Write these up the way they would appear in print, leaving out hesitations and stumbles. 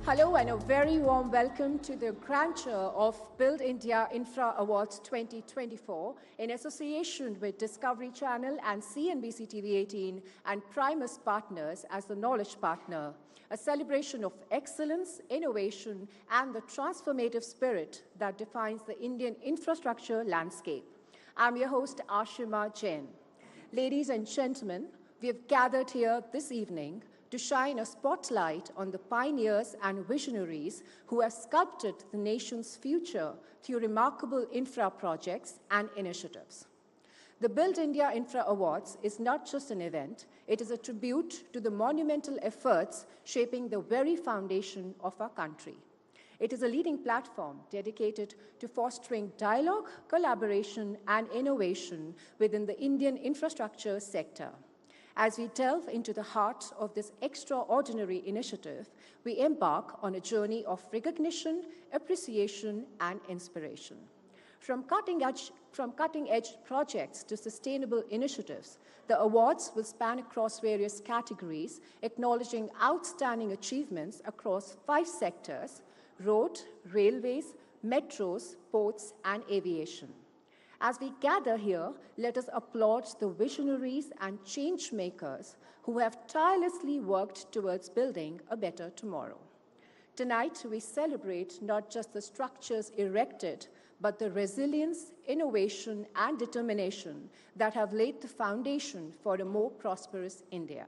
Hello and a very warm welcome to the grandeur of Build India Infra Awards 2024 in association with Discovery Channel and CNBC-TV18 and Primus Partners as the Knowledge Partner, a celebration of excellence, innovation and the transformative spirit that defines the Indian infrastructure landscape. I'm your host Ashima Jain. Ladies and gentlemen, we have gathered here this evening to shine a spotlight on the pioneers and visionaries who have sculpted the nation's future through remarkable infra projects and initiatives. The Build India Infra Awards is not just an event, it is a tribute to the monumental efforts shaping the very foundation of our country. It is a leading platform dedicated to fostering dialogue, collaboration, and innovation within the Indian infrastructure sector. As we delve into the heart of this extraordinary initiative, we embark on a journey of recognition, appreciation, and inspiration. From cutting-edge projects to sustainable initiatives, the awards will span across various categories, acknowledging outstanding achievements across 5 sectors: road, railways, metros, ports, and aviation. As we gather here, let us applaud the visionaries and change makers who have tirelessly worked towards building a better tomorrow. Tonight, we celebrate not just the structures erected, but the resilience, innovation, and determination that have laid the foundation for a more prosperous India.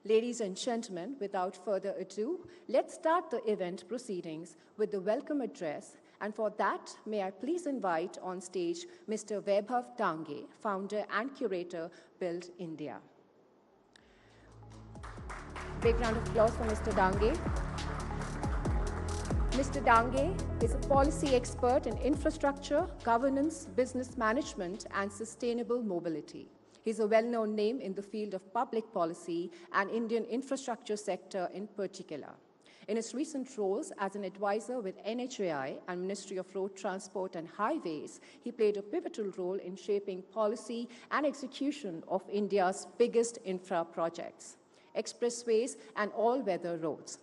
Ladies and gentlemen, without further ado, let's start the event proceedings with the welcome address. And for that, may I please invite on stage Mr. Vaibhav Dange, founder and curator, Build India. Big round of applause for Mr. Dange. Mr. Dange is a policy expert in infrastructure, governance, business management, and sustainable mobility. He's a well-known name in the field of public policy and Indian infrastructure sector in particular. In his recent roles as an advisor with NHAI and Ministry of Road Transport and Highways, he played a pivotal role in shaping policy and execution of India's biggest infra projects, expressways and all-weather roads.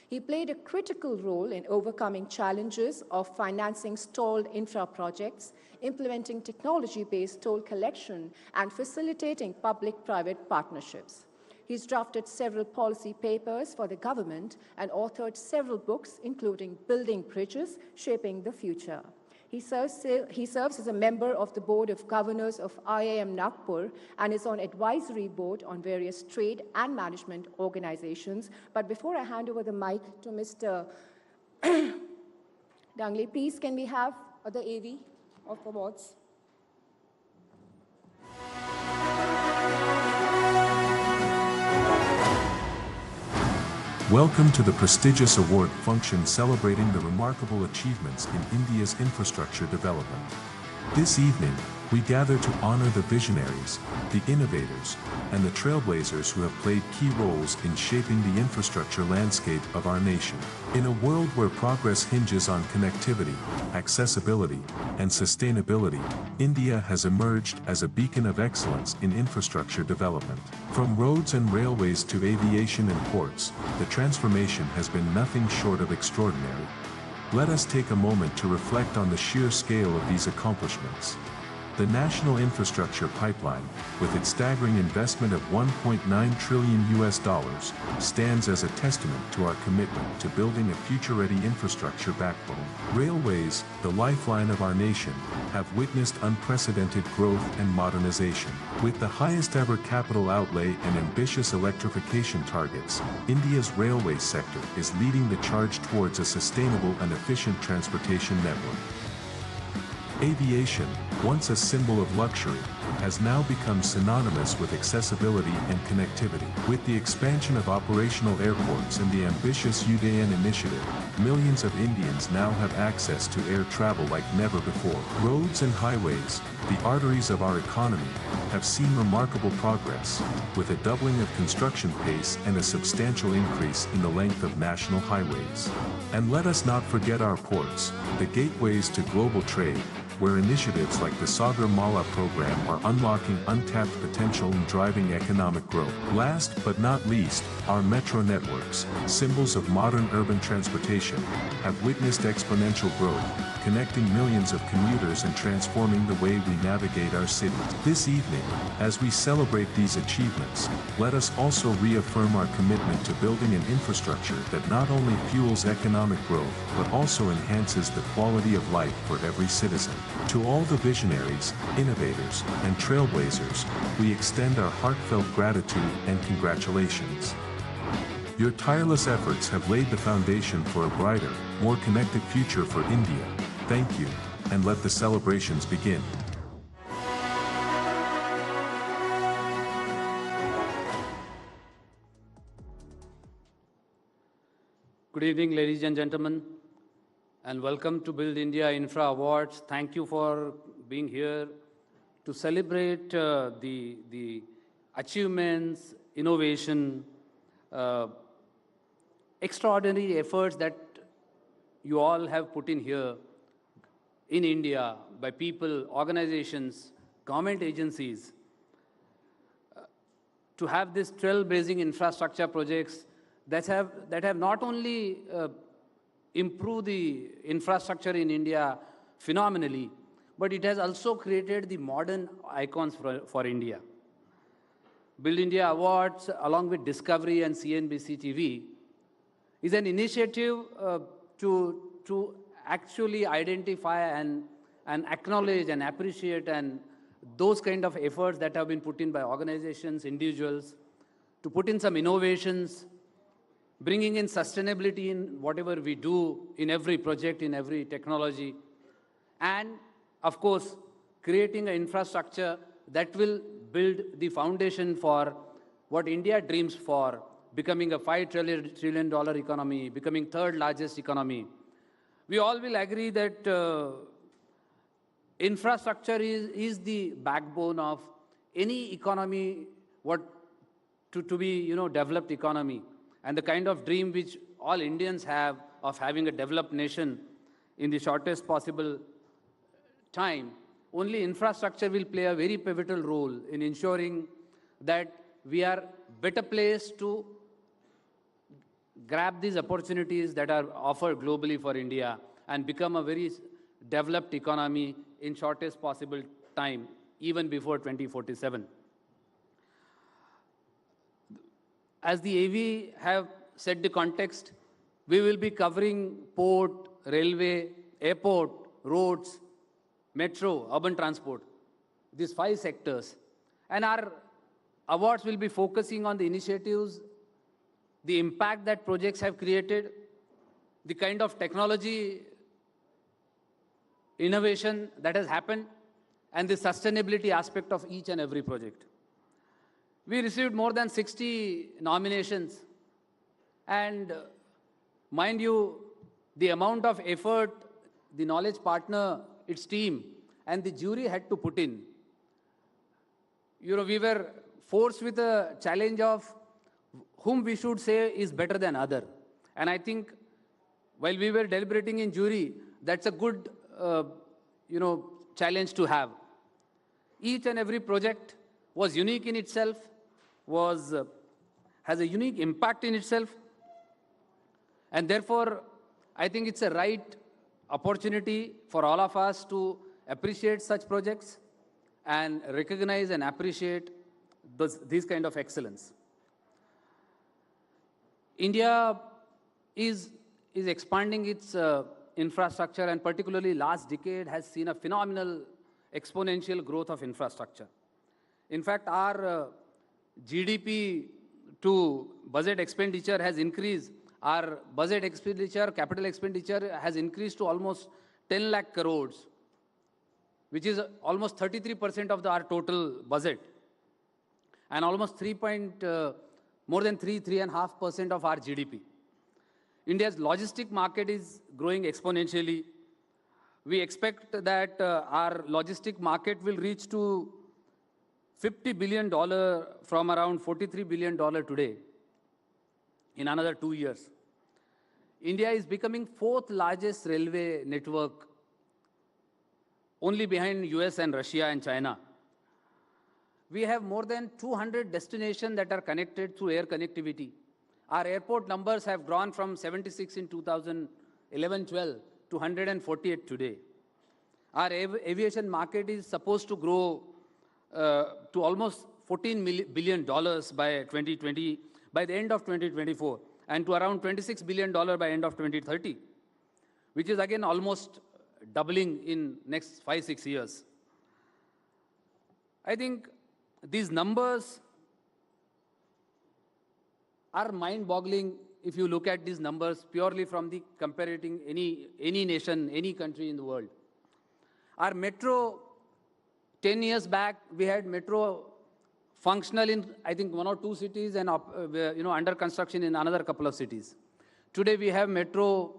He played a critical role in overcoming challenges of financing stalled infra projects, implementing technology-based toll collection, and facilitating public-private partnerships. He's drafted several policy papers for the government and authored several books, including Building Bridges, Shaping the Future. He serves as a member of the Board of Governors of IIM Nagpur and is on advisory board on various trade and management organizations. But before I hand over the mic to Mr. Dangle, please can we have the AV of awards? Welcome to the prestigious award function celebrating the remarkable achievements in India's infrastructure development. This evening, we gather to honor the visionaries, the innovators, and the trailblazers who have played key roles in shaping the infrastructure landscape of our nation. In a world where progress hinges on connectivity, accessibility, and sustainability, India has emerged as a beacon of excellence in infrastructure development. From roads and railways to aviation and ports, the transformation has been nothing short of extraordinary. Let us take a moment to reflect on the sheer scale of these accomplishments. The National Infrastructure Pipeline, with its staggering investment of $1.9 trillion, stands as a testament to our commitment to building a future-ready infrastructure backbone. Railways, the lifeline of our nation, have witnessed unprecedented growth and modernization. With the highest-ever capital outlay and ambitious electrification targets, India's railway sector is leading the charge towards a sustainable and efficient transportation network. Aviation, once a symbol of luxury, has now become synonymous with accessibility and connectivity. With the expansion of operational airports and the ambitious UDAN initiative, millions of Indians now have access to air travel like never before. Roads and highways, the arteries of our economy, have seen remarkable progress, with a doubling of construction pace and a substantial increase in the length of national highways. And let us not forget our ports, the gateways to global trade, where initiatives like the Sagar Mala program are unlocking untapped potential and driving economic growth. Last but not least, our metro networks, symbols of modern urban transportation, have witnessed exponential growth, connecting millions of commuters and transforming the way we navigate our cities. This evening, as we celebrate these achievements, let us also reaffirm our commitment to building an infrastructure that not only fuels economic growth, but also enhances the quality of life for every citizen. To all the visionaries, innovators, and trailblazers, we extend our heartfelt gratitude and congratulations. Your tireless efforts have laid the foundation for a brighter, more connected future for India. Thank you, and let the celebrations begin. Good evening, ladies and gentlemen, and welcome to Build India Infra Awards. Thank you for being here to celebrate the achievements, innovation, extraordinary efforts that you all have put in here in India by people, organizations, government agencies, to have these trailblazing infrastructure projects that have not only improved the infrastructure in India phenomenally, but it has also created the modern icons for India. Build India Awards, along with Discovery and CNBC TV, is an initiative to actually identify and acknowledge and appreciate and those kind of efforts that have been put in by organizations, individuals, to put in some innovations, bringing in sustainability in whatever we do, in every project, in every technology, and of course, creating an infrastructure that will build the foundation for what India dreams for, becoming a $5 trillion economy, becoming third largest economy. We all will agree that infrastructure is the backbone of any economy, to be developed economy, and the kind of dream which all Indians have of having a developed nation in the shortest possible time. Only infrastructure will play a very pivotal role in ensuring that we are better placed to grab these opportunities that are offered globally for India and become a very developed economy in shortest possible time, even before 2047. As the AV have set the context, we will be covering port, railway, airport, roads, metro, urban transport, these 5 sectors. And our awards will be focusing on the initiatives, the impact that projects have created, the kind of technology innovation that has happened, and the sustainability aspect of each and every project. We received more than 60 nominations, and mind you, the amount of effort the knowledge partner, its team, and the jury had to put in. We were forced with a challenge of whom we should say is better than other. And I think while we were deliberating in jury, that's a good challenge to have. Each and every project was unique in itself, has a unique impact in itself, and therefore I think it's a right opportunity for all of us to appreciate such projects and recognize and appreciate these kind of excellence. India is expanding its infrastructure, and particularly last decade has seen a phenomenal exponential growth of infrastructure. In fact, our GDP to budget expenditure has increased. Our budget expenditure, capital expenditure has increased to almost 10 lakh crores, which is almost 33% of our total budget, and almost more than 3.5% of our GDP. India's logistic market is growing exponentially. We expect that our logistic market will reach to $50 billion from around $43 billion today in another 2 years. India is becoming 4th largest railway network only behind US and Russia and China. We have more than 200 destinations that are connected through air connectivity. Our airport numbers have grown from 76 in 2011-12 to 148 today. Our aviation market is supposed to grow to almost $14 billion by 2020, by the end of 2024, and to around $26 billion by end of 2030, which is again almost doubling in next 5-6 years. I think these numbers are mind-boggling if you look at these numbers purely from the comparing any nation, any country in the world. Our metro, 10 years back, we had metro functional in, I think, 1 or 2 cities and under construction in another couple of cities. Today, we have metro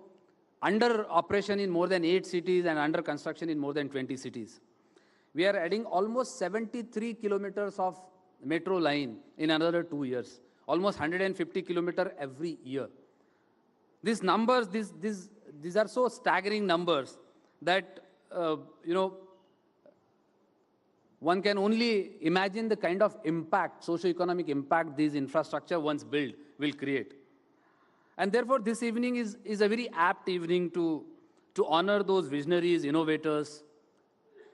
under operation in more than 8 cities and under construction in more than 20 cities. We are adding almost 73 kilometers of metro line in another 2 years, almost 150 kilometers every year. These numbers, these are so staggering numbers that, one can only imagine the kind of impact, socio-economic impact these infrastructure once built will create. And therefore, this evening is a very apt evening to honor those visionaries, innovators,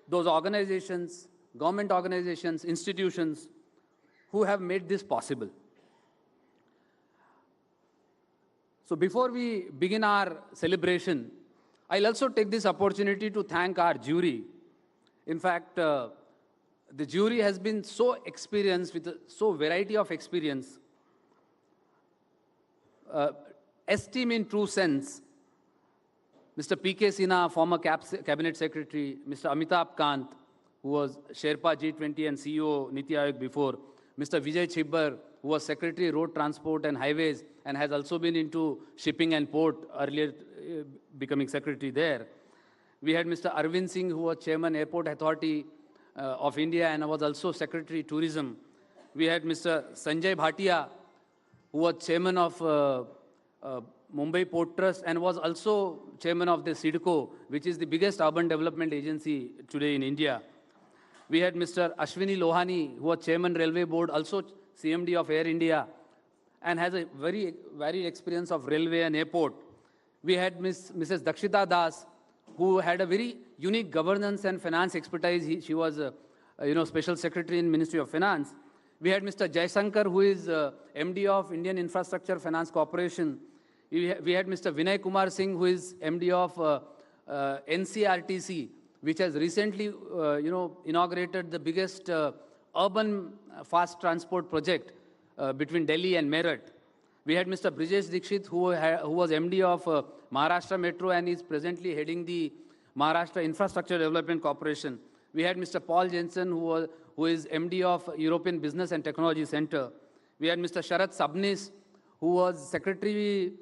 those organizations, government organizations, institutions who have made this possible. So before we begin our celebration, I'll also take this opportunity to thank our jury. In fact, the jury has been so experienced with so variety of experience, esteem in true sense. Mr. P.K. Sinha, former Cabinet Secretary, Mr. Amitabh Kant, who was Sherpa G20 and CEO Niti Aayog before, Mr. Vijay Chibbar, who was Secretary Road Transport and Highways and has also been into shipping and port, earlier becoming Secretary there. We had Mr. Arvind Singh, who was Chairman Airport Authority of India and was also Secretary Tourism. We had Mr. Sanjay Bhatia, who was Chairman of Mumbai Port Trust and was also Chairman of the CIDCO, which is the biggest urban development agency today in India. We had Mr. Ashwini Lohani, who was Chairman Railway Board, also CMD of Air India, and has a very varied experience of railway and airport. We had Mrs. Dakshita Das, who had a very unique governance and finance expertise. She was, Special Secretary in Ministry of Finance. We had Mr. Jaisankar, who is MD of Indian Infrastructure Finance Corporation. We had Mr. Vinay Kumar Singh, who is MD of NCRTC, which has recently, inaugurated the biggest urban fast transport project between Delhi and Meerut. We had Mr. Brijesh Dikshit, who was MD of Maharashtra Metro and is presently heading the Maharashtra Infrastructure Development Corporation. We had Mr. Paul Jensen, who is MD of European Business and Technology Center. We had Mr. Sharat Sabnis, who was Secretary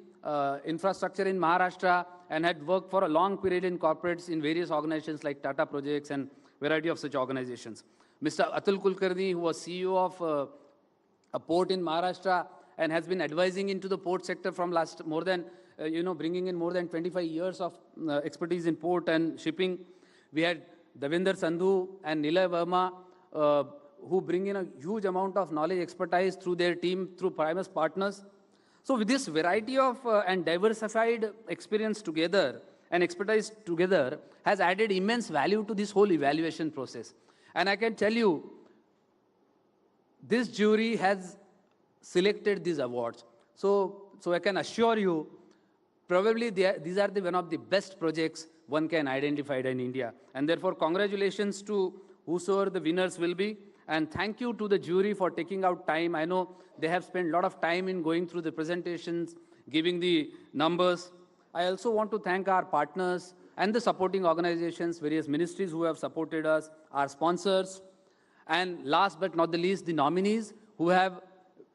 Infrastructure in Maharashtra and had worked for a long period in corporates in various organizations like Tata Projects and variety of such organizations. Mr. Atul Kulkarni, who was CEO of a port in Maharashtra and has been advising into the port sector from last more than, bringing in more than 25 years of expertise in port and shipping. We had Davinder Sandhu and Nilay Verma, who bring in a huge amount of knowledge, expertise through their team, through Primus Partners. So with this variety of and diversified experience together and expertise together has added immense value to this whole evaluation process. And I can tell you, this jury has selected these awards. So I can assure you, probably these are one of the best projects one can identify in India. And therefore, congratulations to whosoever the winners will be. And thank you to the jury for taking out time. I know they have spent a lot of time in going through the presentations, giving the numbers. I also want to thank our partners and the supporting organizations, various ministries who have supported us, our sponsors, and last but not the least, the nominees who have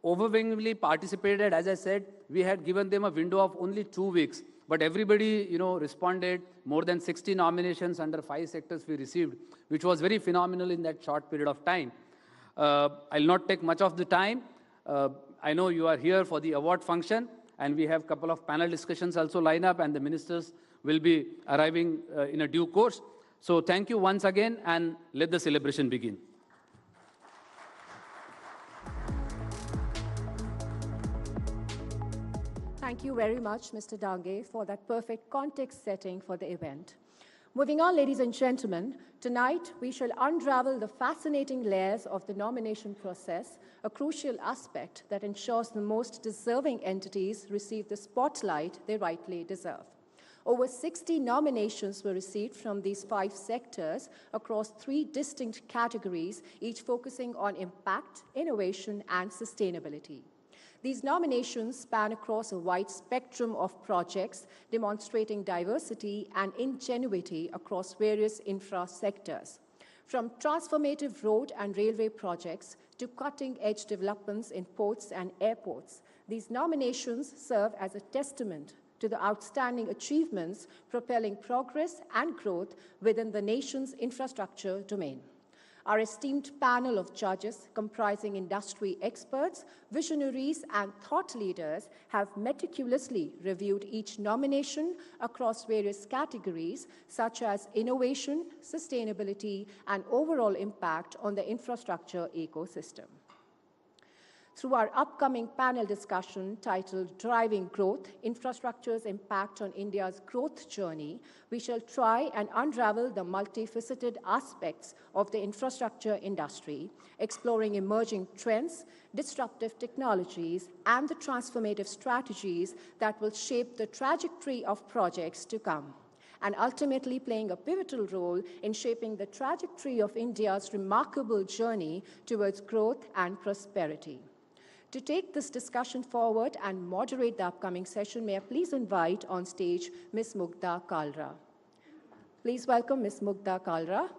overwhelmingly participated. As I said, we had given them a window of only 2 weeks, but everybody, responded. More than 60 nominations under 5 sectors we received, which was very phenomenal in that short period of time. I'll not take much of the time. I know you are here for the award function, and we have a couple of panel discussions also lined up, and the ministers will be arriving in a due course. So thank you once again, and let the celebration begin. Thank you very much, Mr. Dange, for that perfect context setting for the event. Moving on, ladies and gentlemen, tonight we shall unravel the fascinating layers of the nomination process, a crucial aspect that ensures the most deserving entities receive the spotlight they rightly deserve. Over 60 nominations were received from these 5 sectors across 3 distinct categories, each focusing on impact, innovation, and sustainability. These nominations span across a wide spectrum of projects, demonstrating diversity and ingenuity across various infra sectors. From transformative road and railway projects to cutting-edge developments in ports and airports, these nominations serve as a testament to the outstanding achievements propelling progress and growth within the nation's infrastructure domain. Our esteemed panel of judges, comprising industry experts, visionaries, and thought leaders, have meticulously reviewed each nomination across various categories, such as innovation, sustainability, and overall impact on the infrastructure ecosystem. Through our upcoming panel discussion titled Driving Growth, Infrastructure's Impact on India's Growth Journey, we shall try and unravel the multifaceted aspects of the infrastructure industry, exploring emerging trends, disruptive technologies, and the transformative strategies that will shape the trajectory of projects to come, and ultimately playing a pivotal role in shaping the trajectory of India's remarkable journey towards growth and prosperity. To take this discussion forward and moderate the upcoming session, may I please invite on stage Ms. Mugdha Kalra. Please welcome Ms. Mugdha Kalra.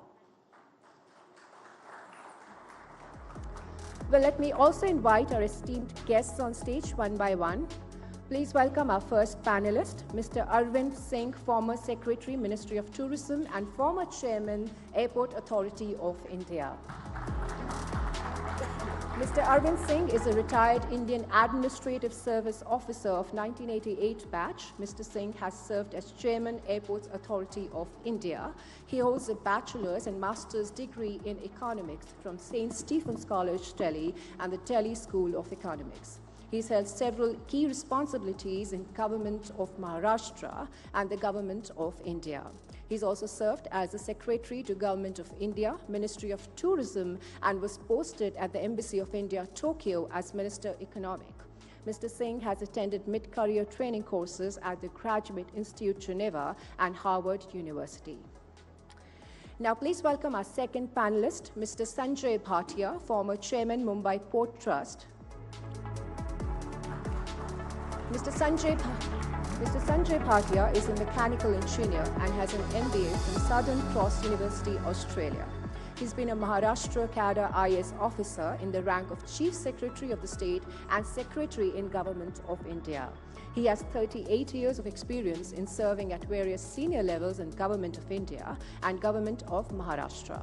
Well, let me also invite our esteemed guests on stage one by one. Please welcome our first panelist, Mr. Arvind Singh, former Secretary, Ministry of Tourism and former Chairman, Airport Authority of India. Mr. Arvind Singh is a retired Indian Administrative Service Officer of 1988 batch. Mr. Singh has served as Chairman, Airports Authority of India. He holds a bachelor's and master's degree in economics from St. Stephen's College, Delhi, and the Delhi School of Economics. He's held several key responsibilities in Government of Maharashtra and the Government of India. He's also served as the Secretary to Government of India, Ministry of Tourism, and was posted at the Embassy of India, Tokyo, as Minister Economic. Mr. Singh has attended mid-career training courses at the Graduate Institute, Geneva, and Harvard University. Now, please welcome our second panelist, Mr. Sanjay Bhatia, former Chairman, Mumbai Port Trust. Mr. Sanjay Bhatia is a mechanical engineer and has an MBA from Southern Cross University, Australia. He's been a Maharashtra cadre IAS officer in the rank of Chief Secretary of the State and Secretary in Government of India. He has 38 years of experience in serving at various senior levels in Government of India and Government of Maharashtra.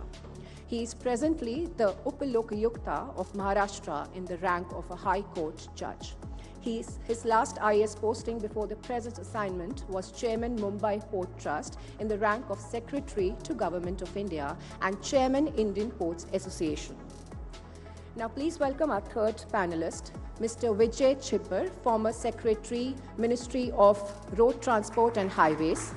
He is presently the Upalokayukta of Maharashtra in the rank of a High Court judge. His last IAS posting before the present assignment was Chairman, Mumbai Port Trust in the rank of Secretary to Government of India and Chairman, Indian Ports Association. Now, please welcome our third panelist, Mr. Vijay Chibbar, former Secretary, Ministry of Road Transport and Highways.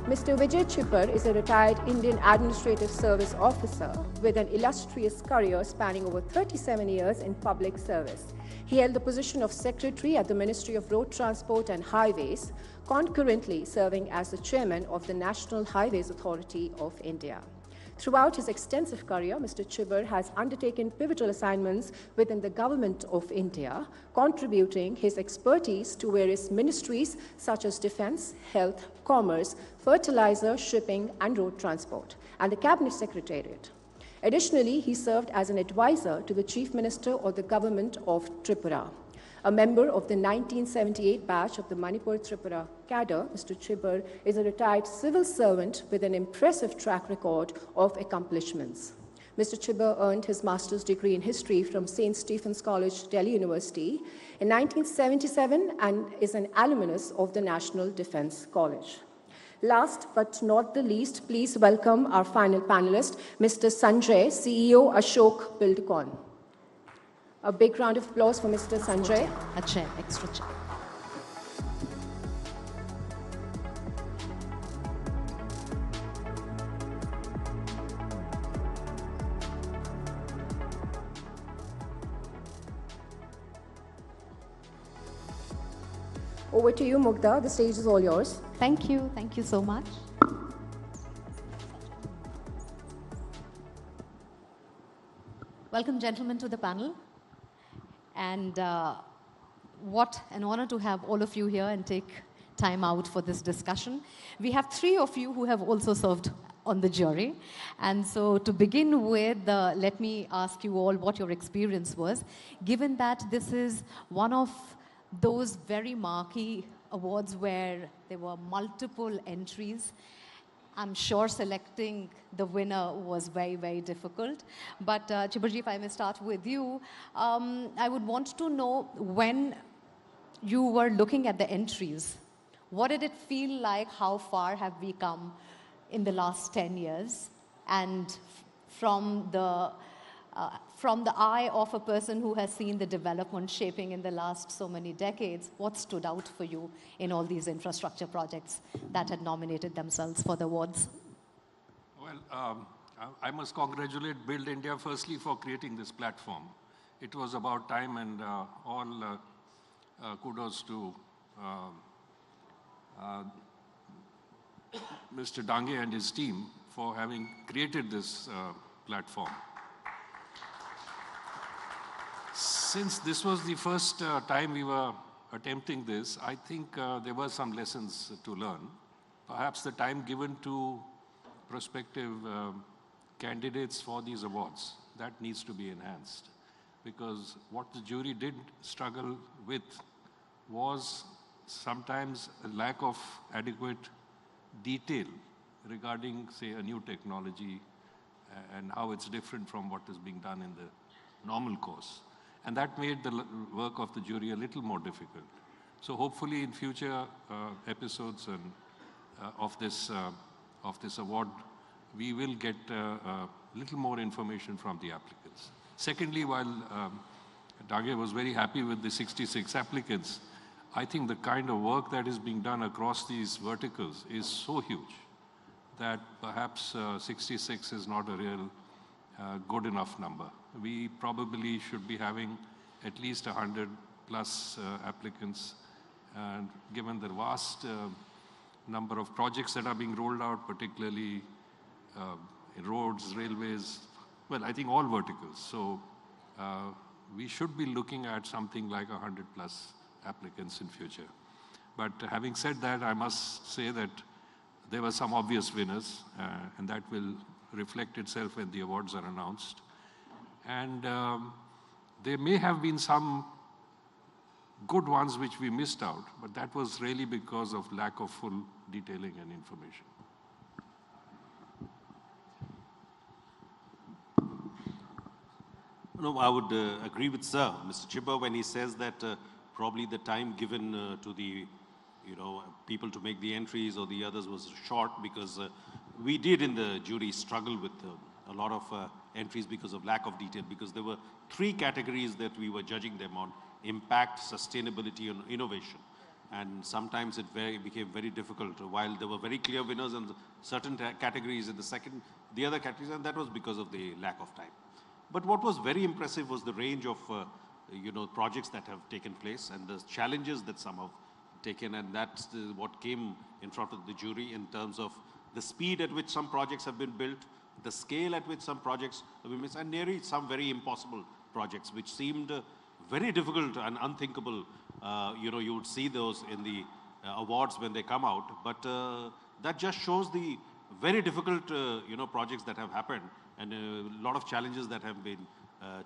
Mr. Vijay Chibbar is a retired Indian Administrative Service Officer with an illustrious career spanning over 37 years in public service. He held the position of Secretary at the Ministry of Road Transport and Highways, concurrently serving as the Chairman of the National Highways Authority of India. Throughout his extensive career, Mr. Chibbar has undertaken pivotal assignments within the Government of India, contributing his expertise to various ministries such as Defence, Health, Commerce, Fertilizer, Shipping and Road Transport, and the Cabinet Secretariat. Additionally, he served as an advisor to the Chief Minister of the Government of Tripura. A member of the 1978 batch of the Manipur Tripura cadre, Mr. Chibbar is a retired civil servant with an impressive track record of accomplishments. Mr. Chibbar earned his master's degree in history from St. Stephen's College, Delhi University in 1977 and is an alumnus of the National Defence College. Last but not the least, please welcome our final panelist, Mr. Sanjay, CEO, Ashok Buildcon. A big round of applause for Mr. Sanjay. A chair, extra chair. Over to you, Mugdha. The stage is all yours. Thank you so much. Welcome, gentlemen, to the panel. And what an honor to have all of you here and take time out for this discussion. We have 3 of you who have also served on the jury. And so to begin with, let me ask you all what your experience was, given that this is one of those very marquee awards where there were multiple entries. I'm sure selecting the winner was very, very difficult. But Chibarji, if I may start with you, I would want to know, when you were looking at the entries, what did it feel like? How far have we come in the last 10 years? And from the eye of a person who has seen the development shaping in the last so many decades, what stood out for you in all these infrastructure projects that had nominated themselves for the awards? Well, I must congratulate Build India firstly for creating this platform. It was about time, and all kudos to Mr. Dange and his team for having created this platform. Since this was the first time we were attempting this, I think there were some lessons to learn. Perhaps the time given to prospective candidates for these awards, that needs to be enhanced. Because what the jury did struggle with was sometimes a lack of adequate detail regarding, say, a new technology and how it's different from what is being done in the normal course. And that made the work of the jury a little more difficult. So hopefully in future episodes of this award, we will get a little more information from the applicants. Secondly, while Dange was very happy with the 66 applicants, I think the kind of work that is being done across these verticals is so huge that perhaps 66 is not a real good enough number. We probably should be having at least 100 plus applicants, and given the vast number of projects that are being rolled out, particularly in roads, railways, well, I think all verticals. So we should be looking at something like 100 plus applicants in future. But having said that, I must say that there were some obvious winners, and that will reflect itself when the awards are announced. And there may have been some good ones which we missed out, but that was really because of lack of full detailing and information. No, I would agree with Sir, Mr. Chibba, when he says that probably the time given to the people to make the entries or the others was short, because we did in the jury struggle with a lot of entries because of lack of detail, because there were 3 categories that we were judging them on: impact, sustainability, and innovation. And sometimes it became very difficult. While there were very clear winners in certain categories, in the other categories, and that was because of the lack of time. But what was very impressive was the range of projects that have taken place and the challenges that some have taken, and that's what came in front of the jury in terms of the speed at which some projects have been built, the scale at which some projects have been missed, and nearly some very impossible projects, which seemed very difficult and unthinkable. You would see those in the awards when they come out, but that just shows the very difficult, projects that have happened, and a lot of challenges that have been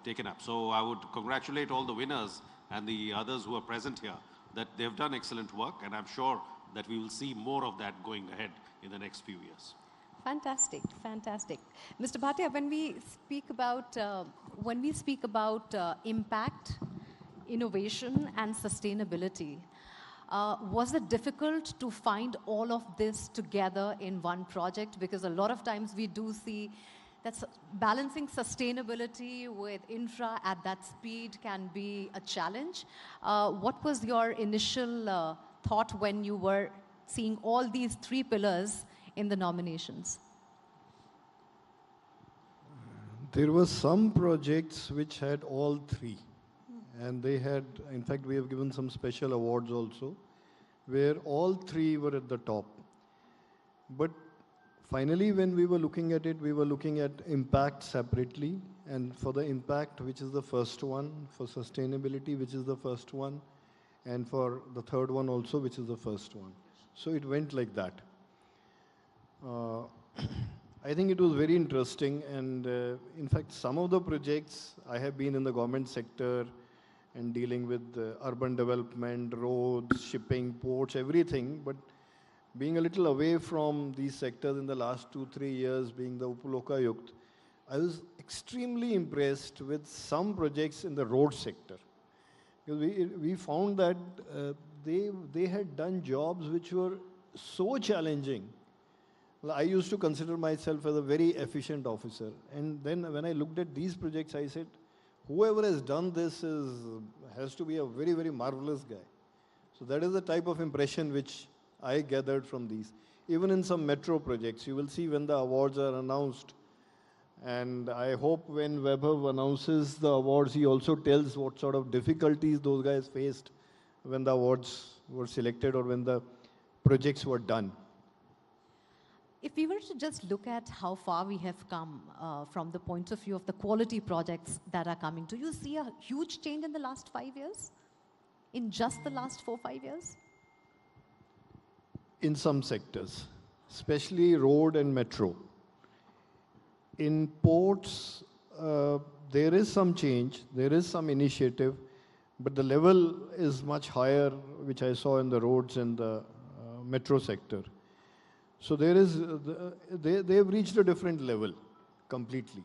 taken up. So I would congratulate all the winners and the others who are present here, that they've done excellent work, and I'm sure that we will see more of that going ahead in the next few years. Fantastic, fantastic. Mr. Bhatia, when we speak about impact, innovation, and sustainability, Was it difficult to find all of this together in one project? Because a lot of times we do see that balancing sustainability with infra at that speed can be a challenge. What was your initial thought when you were seeing all these three pillars in the nominations? There were some projects which had all three. And they had, in fact, we have given some special awards also, where all three were at the top. But finally, when we were looking at it, we were looking at impact separately. And for the impact, which is the first one, for sustainability, which is the first one, and for the third one also, which is the first one. So it went like that. I think it was very interesting. And in fact, some of the projects, I have been in the government sector, and dealing with urban development, roads, shipping, ports, everything. But being a little away from these sectors in the last 2-3 years, being the Upalokayukt, I was extremely impressed with some projects in the road sector. Because we found that they had done jobs which were so challenging. Well, I used to consider myself as a very efficient officer. And then when I looked at these projects, I said, whoever has done this has to be a very, very marvelous guy. So that is the type of impression which I gathered from these. Even in some metro projects, you will see when the awards are announced. And I hope when Vaibhav announces the awards, he also tells what sort of difficulties those guys faced when the awards were selected or when the projects were done. If we were to just look at how far we have come from the point of view of the quality projects that are coming, do you see a huge change in the last 5 years? In just the last 4-5 years? In some sectors, especially road and metro. In ports, there is some change, there is some initiative, but the level is much higher, which I saw in the roads and the metro sector. So there is, they have reached a different level completely.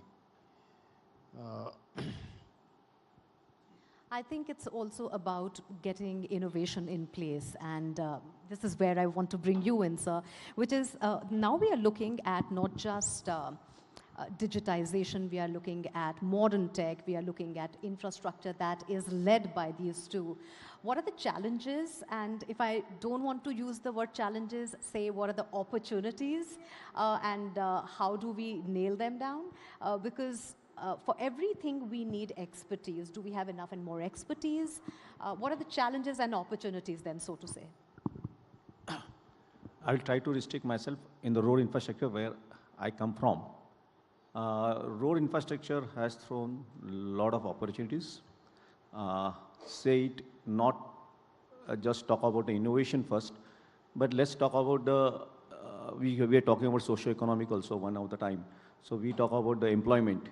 I think it's also about getting innovation in place, and this is where I want to bring you in, sir, which is now we are looking at not just digitization, we are looking at modern tech, we are looking at infrastructure that is led by these two. What are the challenges? And if I don't want to use the word challenges, say what are the opportunities and how do we nail them down? Because for everything we need expertise. Do we have enough and more expertise? What are the challenges and opportunities then, so to say? I will try to restrict myself in the road infrastructure where I come from. Road infrastructure has thrown a lot of opportunities. Say it not just talk about the innovation first, but let's talk about the, we are talking about socio-economic also one of the time. So we talk about the employment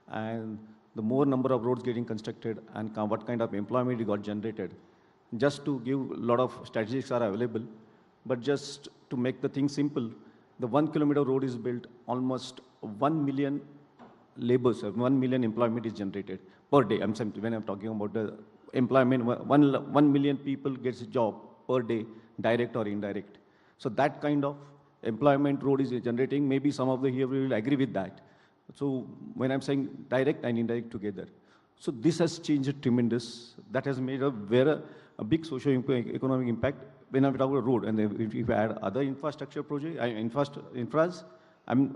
and the more number of roads getting constructed and what kind of employment got generated. Just to give a lot of statistics are available, but just to make the thing simple, the 1 kilometer road is built, almost 1 million labors, 1 million employment is generated per day. When I'm talking about the employment, 1 million people gets a job per day, direct or indirect. So that kind of employment road is generating. Maybe some of the here will agree with that. So when I'm saying direct and indirect together. So this has changed tremendous. That has made a big socio-economic impact when I'm talking about road. And if we add other infrastructure project, infras,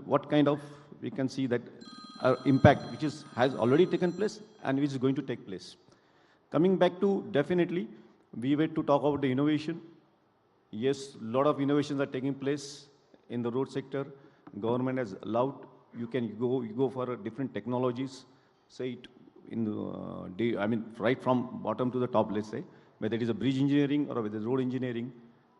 what kind of, we can see that impact which has already taken place and which is going to take place. Coming back to, definitely, we were to talk about the innovation. Yes, a lot of innovations are taking place in the road sector. Government has allowed, you can go for different technologies, say it in the, right from bottom to the top, let's say, whether it is a bridge engineering or whether it's road engineering,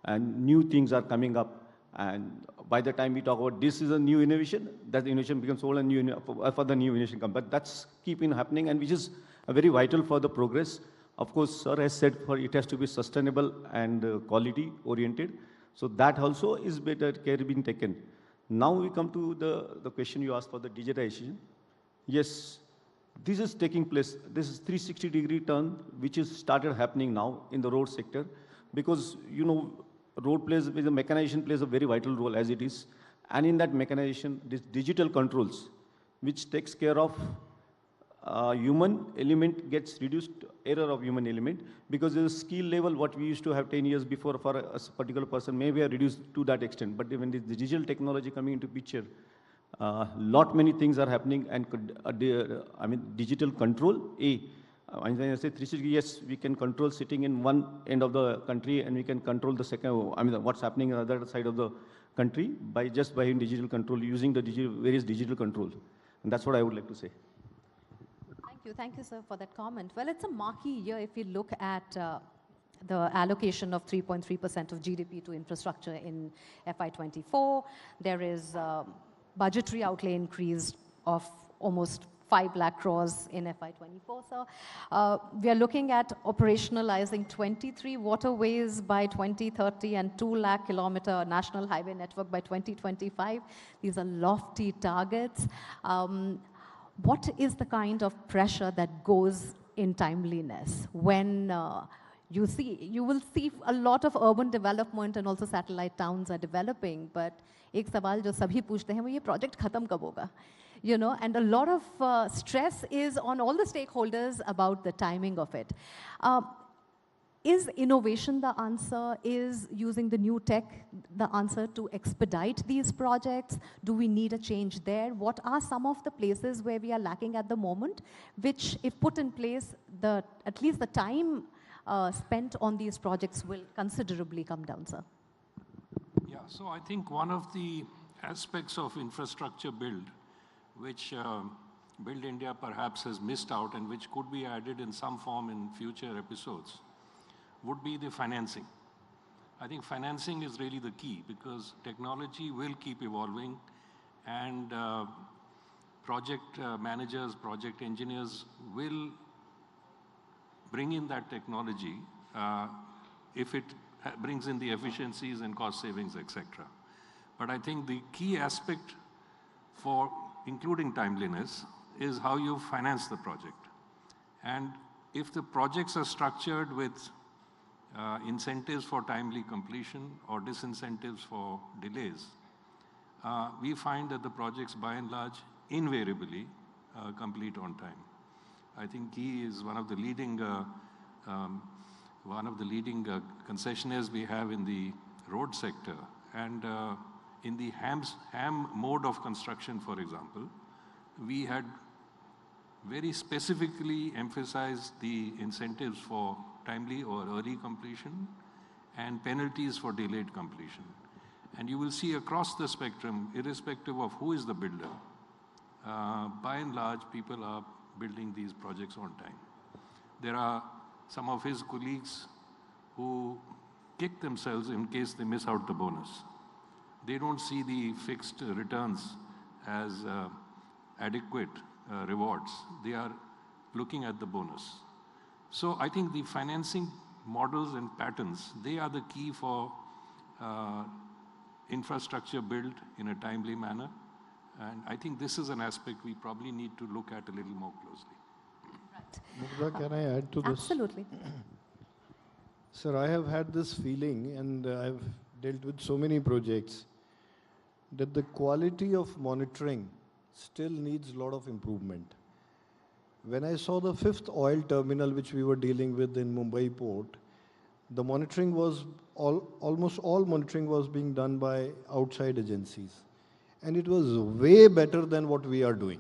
and new things are coming up. And by the time we talk about this is a new innovation, that innovation becomes old and new for the new innovation come. But that's keeping happening, and which is very vital for the progress. Of course, sir has said it has to be sustainable and quality oriented. So that also is better care being taken. Now we come to the question you asked for the digitization. Yes, this is taking place. This is 360-degree turn, which is started happening now in the road sector, because, the mechanization plays a very vital role as it is. And in that mechanization, this digital controls, which takes care of human element gets reduced, error of human element, because the skill level, what we used to have 10 years before for a particular person, maybe are reduced to that extent. But when the digital technology coming into picture, lot many things are happening, and digital control, when I say 360, yes, we can control sitting in one end of the country, and we can control the second, what's happening on the other side of the country by digital control, using the various digital controls. And that's what I would like to say. Thank you, sir, for that comment. Well, it's a marquee year if you look at the allocation of 3.3% of GDP to infrastructure in FY24. There is budgetary outlay increase of almost 5 lakh crores in FY24, sir. We are looking at operationalizing 23 waterways by 2030 and 2 lakh kilometer national highway network by 2025. These are lofty targets. What is the kind of pressure that goes in timeliness when you will see a lot of urban development and also satellite towns are developing, but एक सवाल जो सभी पूछते हैं वो ये project खत्म कब होगा? And a lot of stress is on all the stakeholders about the timing of it. Is innovation the answer? Is using the new tech the answer to expedite these projects? Do we need a change there? What are some of the places where we are lacking at the moment, which if put in place, at least the time spent on these projects will considerably come down, sir? Yeah, so I think one of the aspects of infrastructure build, which Build India perhaps has missed out and which could be added in some form in future episodes, would be the financing. I think financing is really the key, because technology will keep evolving, and project managers, project engineers will bring in that technology if it brings in the efficiencies and cost savings, etc. But I think the key aspect for including timeliness is how you finance the project. And if the projects are structured with incentives for timely completion or disincentives for delays, we find that the projects by and large invariably complete on time. I think he is one of the leading concessionaires we have in the road sector, and in the HAM mode of construction, for example, we had very specifically emphasized the incentives for timely or early completion and penalties for delayed completion. And you will see across the spectrum, irrespective of who is the builder, by and large, people are building these projects on time. There are some of his colleagues who kick themselves in case they miss out the bonus. They don't see the fixed returns as adequate rewards. They are looking at the bonus. So I think the financing models and patterns, they are the key for infrastructure build in a timely manner. And I think this is an aspect we probably need to look at a little more closely. Mukta, can I add to this? Absolutely. Sir, I have had this feeling, and I've dealt with so many projects, that the quality of monitoring still needs a lot of improvement. When I saw the 5th oil terminal which we were dealing with in Mumbai port, the monitoring was, almost all monitoring was being done by outside agencies. And it was way better than what we are doing.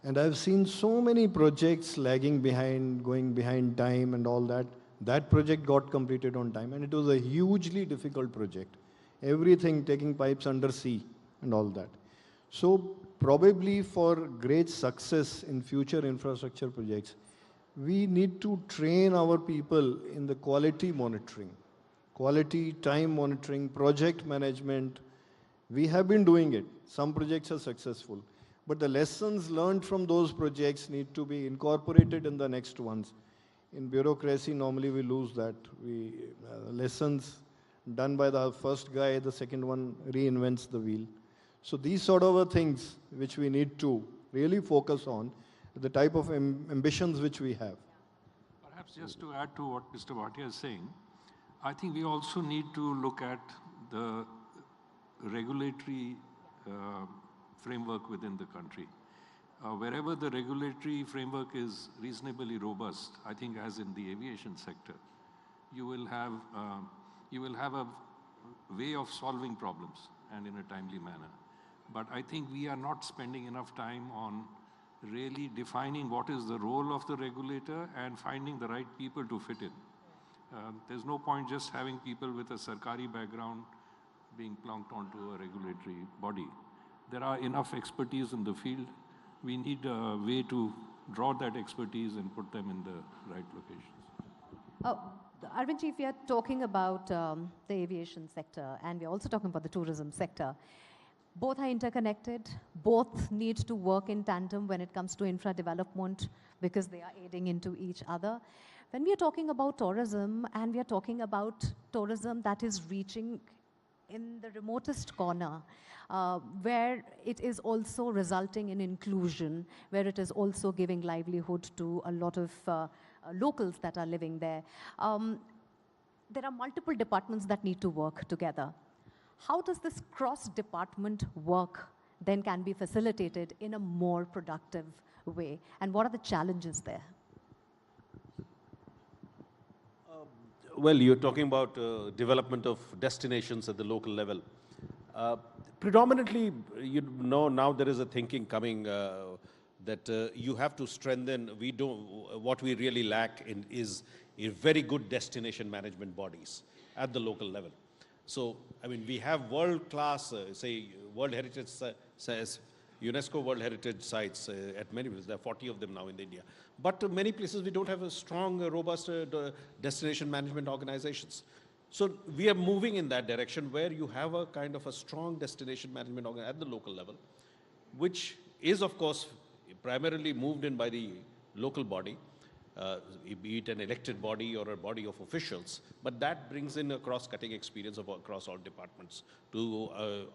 And I've seen so many projects lagging behind, going behind time and all that. That project got completed on time, and it was a hugely difficult project. Everything taking pipes under sea and all that. So probably for great success in future infrastructure projects, we need to train our people in the quality monitoring, quality time monitoring, project management. We have been doing it. Some projects are successful. But the lessons learned from those projects need to be incorporated in the next ones. In bureaucracy, normally we lose that. Lessons done by the first guy, the second one reinvents the wheel. So these sort of things which we need to really focus on, the type of ambitions which we have. Perhaps just to add to what Mr. Bhatia is saying, I think we also need to look at the regulatory framework within the country. Wherever the regulatory framework is reasonably robust, I think as in the aviation sector, you will have a way of solving problems and in a timely manner. But I think we are not spending enough time on really defining what is the role of the regulator and finding the right people to fit in. There's no point just having people with a Sarkari background being plunked onto a regulatory body. There are enough expertise in the field. We need a way to draw that expertise and put them in the right locations. Arvindji, if we are talking about the aviation sector and we're also talking about the tourism sector, both are interconnected, both need to work in tandem when it comes to infra development because they are aiding into each other. When we are talking about tourism and we are talking about tourism that is reaching in the remotest corner, where it is also resulting in inclusion, where it is also giving livelihood to a lot of locals that are living there. There are multiple departments that need to work together. How does this cross-department work then can be facilitated in a more productive way? And what are the challenges there? Well, you're talking about development of destinations at the local level. Predominantly, you know, now there is a thinking coming that you have to strengthen. What we really lack in is a very good destination management bodies at the local level. So, I mean, we have world-class, say, World Heritage says UNESCO World Heritage sites at many places. There are 40 of them now in India. But many places we don't have a strong, robust destination management organizations. So we are moving in that direction where you have a kind of a strong destination management organization at the local level, which is, of course, primarily moved in by the local body, be it an elected body or a body of officials, but that brings in a cross-cutting experience across all departments, to,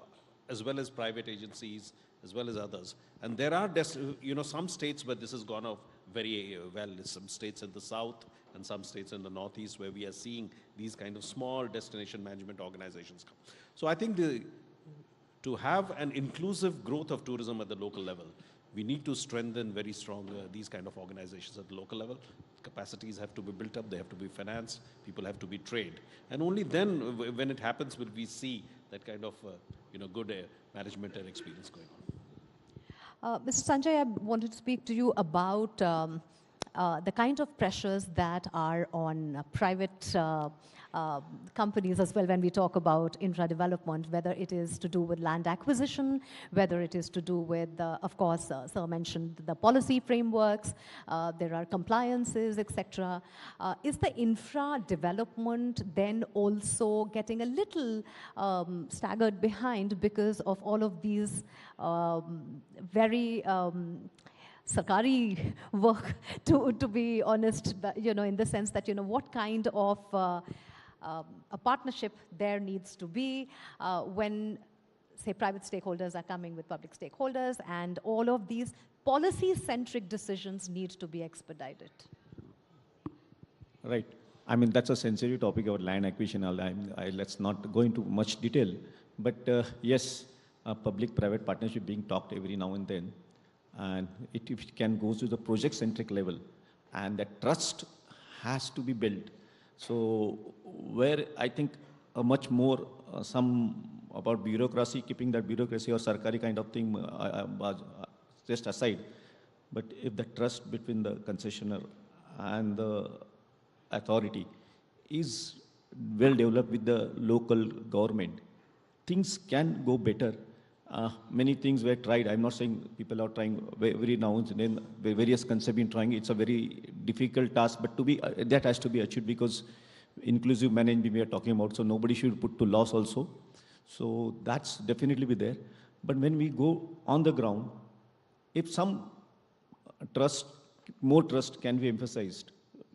as well as private agencies, as well as others. And there are, some states where this has gone off very well, some states in the south and some states in the northeast where we are seeing these kind of small destination management organizations come. So I think to have an inclusive growth of tourism at the local level, we need to strengthen very strong these kind of organizations at the local level. Capacities have to be built up, they have to be financed, people have to be trained. And only then, when it happens, will we see that kind of good management and experience going on. Mr. Sanjay, I wanted to speak to you about the kind of pressures that are on private companies as well when we talk about infra development, whether it is to do with land acquisition, whether it is to do with, of course, Sir mentioned the policy frameworks, there are compliances, etc. Is the infra development then also getting a little staggered behind because of all of these very Sarkari work, to be honest, in the sense that, what kind of a partnership there needs to be when, say, private stakeholders are coming with public stakeholders, and all of these policy-centric decisions need to be expedited. Right. I mean, that's a sensitive topic about land acquisition. Let's not go into much detail. But yes, public-private partnership being talked every now and then. And if it can go to the project-centric level, and that trust has to be built. So where I think a much more some about bureaucracy, keeping that bureaucracy or Sarkari kind of thing just aside, but if the trust between the concessionaire and the authority is well developed with the local government, things can go better. Many things were tried. I'm not saying people are trying very now and then, various concepts been trying. It's a very difficult task, but that has to be achieved because inclusive management we are talking about, so nobody should put to loss also. So that's definitely be there. But when we go on the ground, if some more trust can be emphasized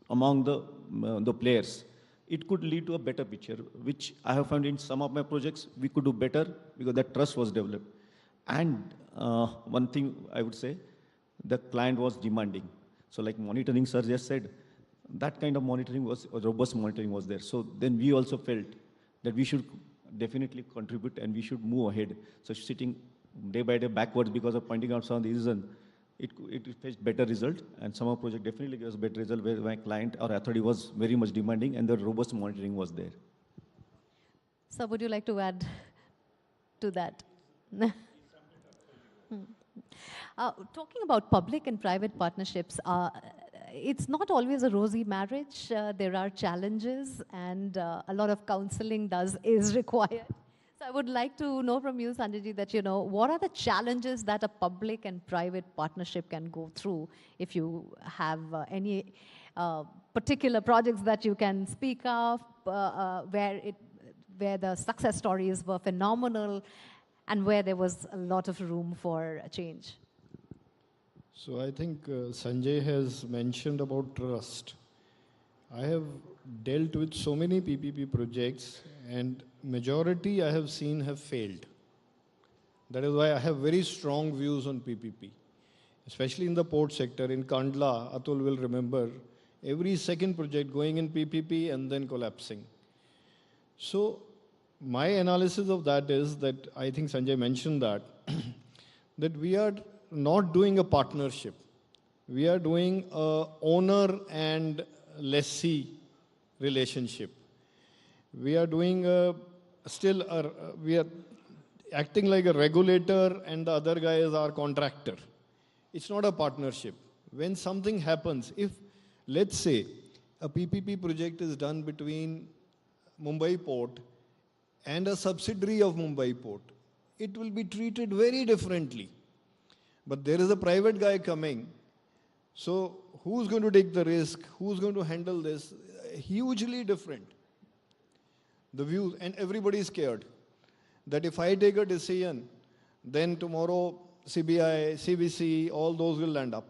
among the players, it could lead to a better picture, which I have found in some of my projects, we could do better because that trust was developed. And one thing I would say, the client was demanding. So like monitoring, sir just said, that kind of monitoring was, or robust monitoring was there. So then we also felt that we should definitely contribute and we should move ahead. So sitting day by day backwards because of pointing out some of the reasons, it fetched better result, and some of project definitely gives better result where my client or authority was very much demanding and the robust monitoring was there. So would you like to add to that? Talking about public and private partnerships, it's not always a rosy marriage. There are challenges, and a lot of counseling is required. So I would like to know from you, Sanjay, that what are the challenges that a public and private partnership can go through? If you have any particular projects that you can speak of, where the success stories were phenomenal, and where there was a lot of room for change. So I think Sanjay has mentioned about trust. I have dealt with so many PPP projects, and majority I have seen have failed. That is why I have very strong views on PPP, especially in the port sector. In Kandla, Atul will remember, every second project going in PPP and then collapsing. So my analysis of that is that, I think Sanjay mentioned that, that we are not doing a partnership. We are doing a owner and lessee relationship. We are doing we are acting like a regulator and the other guy is our contractor. It's not a partnership. When something happens, if, let's say, a PPP project is done between Mumbai Port and a subsidiary of Mumbai Port, it will be treated very differently. But there is a private guy coming, so who's going to take the risk? Who's going to handle this? Hugely different. The views, and everybody is scared that if I take a decision, then tomorrow CBI, CBC, all those will land up.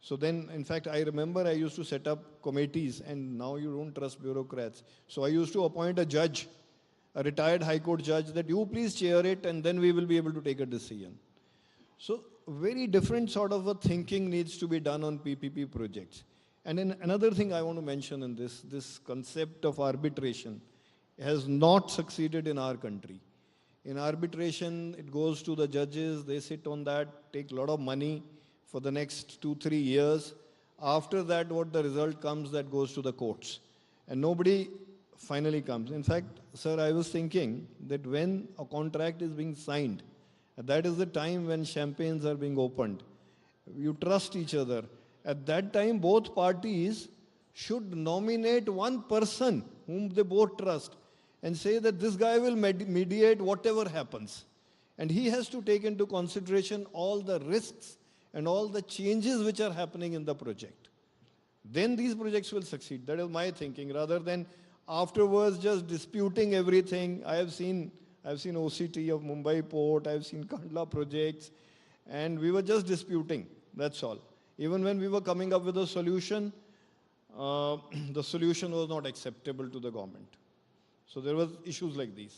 So then, in fact, I remember I used to set up committees, and now you don't trust bureaucrats. So I used to appoint a judge, a retired High Court judge, that you please chair it, and then we will be able to take a decision. So very different sort of a thinking needs to be done on PPP projects. And then another thing I want to mention in this concept of arbitration has not succeeded in our country. In arbitration, it goes to the judges, they sit on that, take a lot of money for the next 2-3 years. After that, what the result comes, that goes to the courts. And nobody finally comes. In fact, sir, I was thinking that when a contract is being signed, that is the time when champagnes are being opened. You trust each other. At that time, both parties should nominate one person whom they both trust and say that this guy will mediate whatever happens. And he has to take into consideration all the risks and all the changes which are happening in the project. Then these projects will succeed. That is my thinking, rather than afterwards just disputing everything. I've seen OCT of Mumbai Port, I've seen Kandla projects, and we were just disputing, that's all. Even when we were coming up with a solution, the solution was not acceptable to the government. So there was issues like these.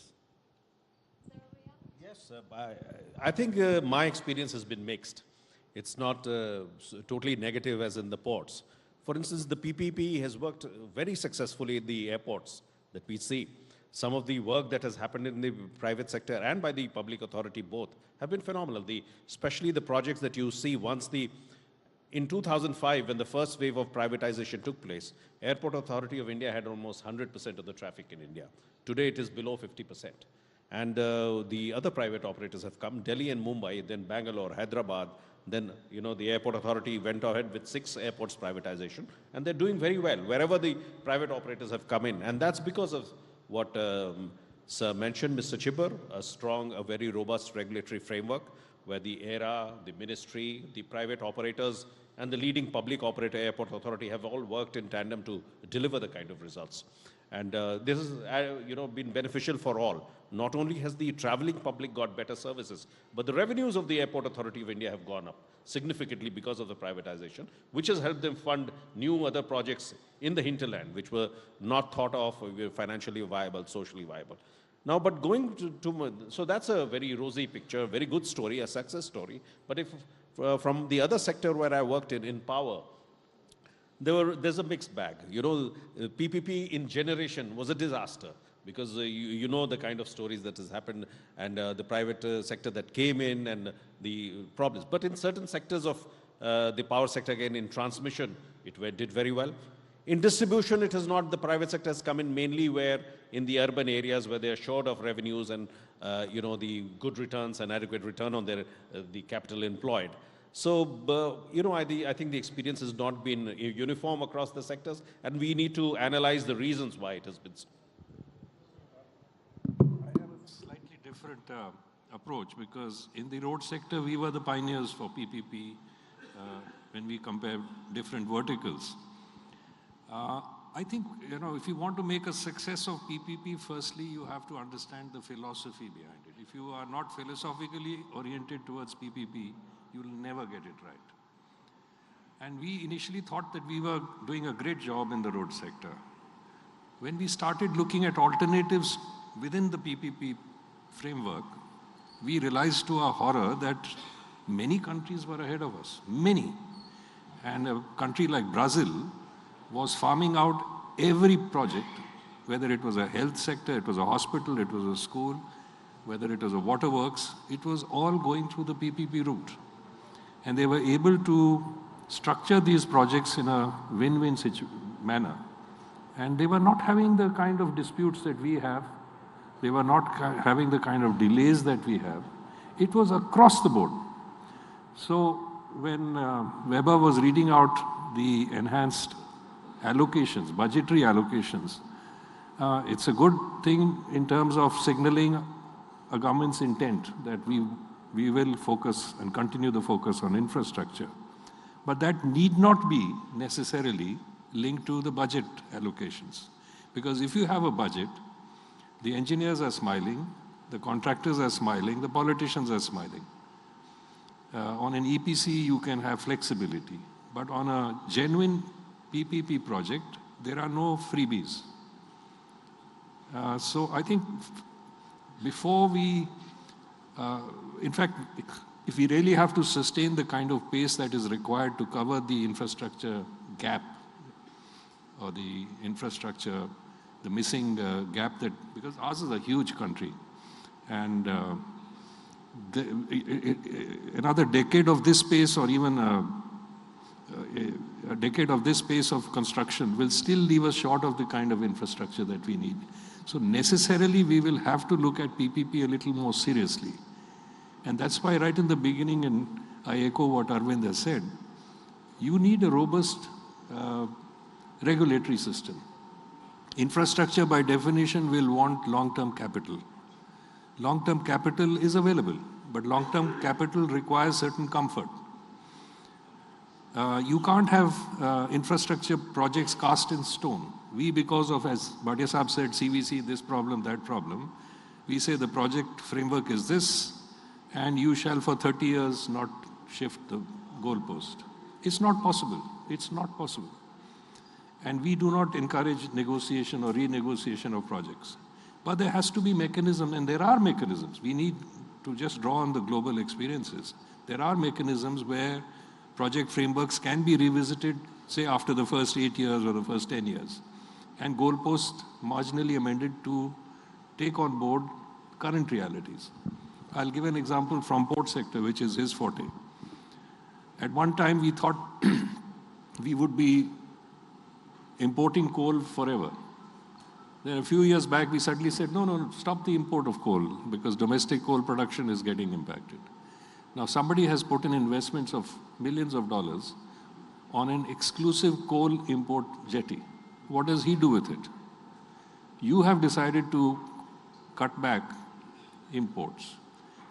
Yes, I think my experience has been mixed. It's not totally negative as in the ports. For instance, the PPP has worked very successfully in the airports that we see. Some of the work that has happened in the private sector and by the public authority both have been phenomenal. Especially the projects that you see in 2005, when the first wave of privatization took place, Airport Authority of India had almost 100% of the traffic in India. Today it is below 50%. And the other private operators have come, Delhi and Mumbai, then Bangalore, Hyderabad, then the Airport Authority went ahead with 6 airports privatization, and they're doing very well wherever the private operators have come in. And that's because of what Sir mentioned, Mr. Chibber, a very robust regulatory framework where the ERA, the ministry, the private operators, and the leading public operator, Airport Authority, have all worked in tandem to deliver the kind of results. And this has been beneficial for all. Not only has the traveling public got better services, but the revenues of the Airport Authority of India have gone up significantly because of the privatization, which has helped them fund new other projects in the hinterland, which were not thought of financially viable, socially viable. Now, but so that's a very rosy picture, very good story, a success story. But if from the other sector where I worked in power, there's a mixed bag. You know, PPP in generation was a disaster because you know the kind of stories that has happened and the private sector that came in and the problems. But in certain sectors of the power sector, again in transmission, it did very well. In distribution, it is not. The private sector has come in mainly where in the urban areas where they are short of revenues and you know, the good returns and adequate return on their the capital employed. So, you know, I think the experience has not been uniform across the sectors, and we need to analyze the reasons why it has been so. I have a slightly different approach because in the road sector, we were the pioneers for PPP when we compare different verticals. I think, you know, if you want to make a success of PPP, firstly, you have to understand the philosophy behind it. If you are not philosophically oriented towards PPP, you will never get it right. And we initially thought that we were doing a great job in the road sector. When we started looking at alternatives within the PPP framework, we realized to our horror that many countries were ahead of us, many. And a country like Brazil was farming out every project, whether it was a health sector, it was a hospital, it was a school, whether it was a waterworks, it was all going through the PPP route. And they were able to structure these projects in a win-win manner. And they were not having the kind of disputes that we have. They were not having the kind of delays that we have. It was across the board. So when Weber was reading out the enhanced allocations, budgetary allocations, it's a good thing in terms of signaling a government's intent that we will focus and continue the focus on infrastructure. But that need not be necessarily linked to the budget allocations. Because if you have a budget, the engineers are smiling, the contractors are smiling, the politicians are smiling. On an EPC, you can have flexibility. But on a genuine PPP project, there are no freebies. So I think before we, in fact, if we really have to sustain the kind of pace that is required to cover the infrastructure gap or the infrastructure, the missing gap that, because ours is a huge country and another decade of this pace or even a decade of this pace of construction will still leave us short of the kind of infrastructure that we need. So necessarily we will have to look at PPP a little more seriously. And that's why right in the beginning, and I echo what Arvind has said, you need a robust regulatory system. Infrastructure by definition will want long-term capital. Long-term capital is available, but long-term capital requires certain comfort. You can't have infrastructure projects cast in stone. We, because of, as Bhatia Saab said, CVC, this problem, that problem, we say the project framework is this, and you shall for 30 years not shift the goalpost. It's not possible. It's not possible. And we do not encourage negotiation or renegotiation of projects. But there has to be mechanism, and there are mechanisms. We need to just draw on the global experiences. There are mechanisms where project frameworks can be revisited, say after the first 8 years or the first 10 years, and goalposts marginally amended to take on board current realities. I'll give an example from port sector, which is his forte. At one time, we thought we would be importing coal forever. Then a few years back, we suddenly said, no, stop the import of coal because domestic coal production is getting impacted. Now, somebody has put in investments of millions of dollars on an exclusive coal import jetty. What does he do with it? You have decided to cut back imports.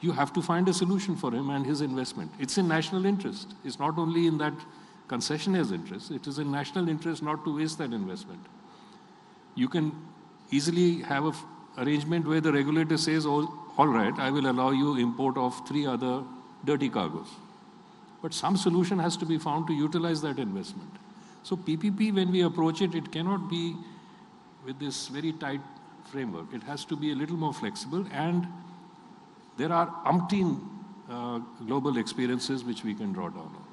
You have to find a solution for him and his investment. It's in national interest. It's not only in that concessionaire's interest, it is in national interest not to waste that investment. You can easily have an arrangement where the regulator says, oh, all right, I will allow you import of 3 other dirty cargoes. But some solution has to be found to utilize that investment. So PPP, when we approach it, it cannot be with this very tight framework. It has to be a little more flexible, and there are umpteen global experiences which we can draw down on.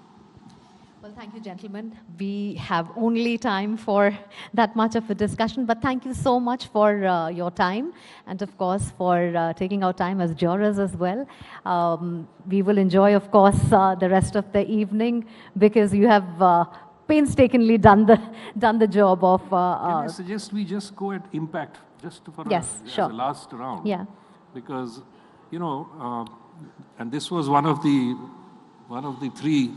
Well, thank you, gentlemen. We have only time for that much of a discussion, but thank you so much for your time and, of course, for taking our time as jurors as well. We will enjoy, of course, the rest of the evening because you have painstakingly done the job of... Can I suggest we just go at impact, just for yes, as sure. a last round? Yeah. Because, you know, and this was one of the three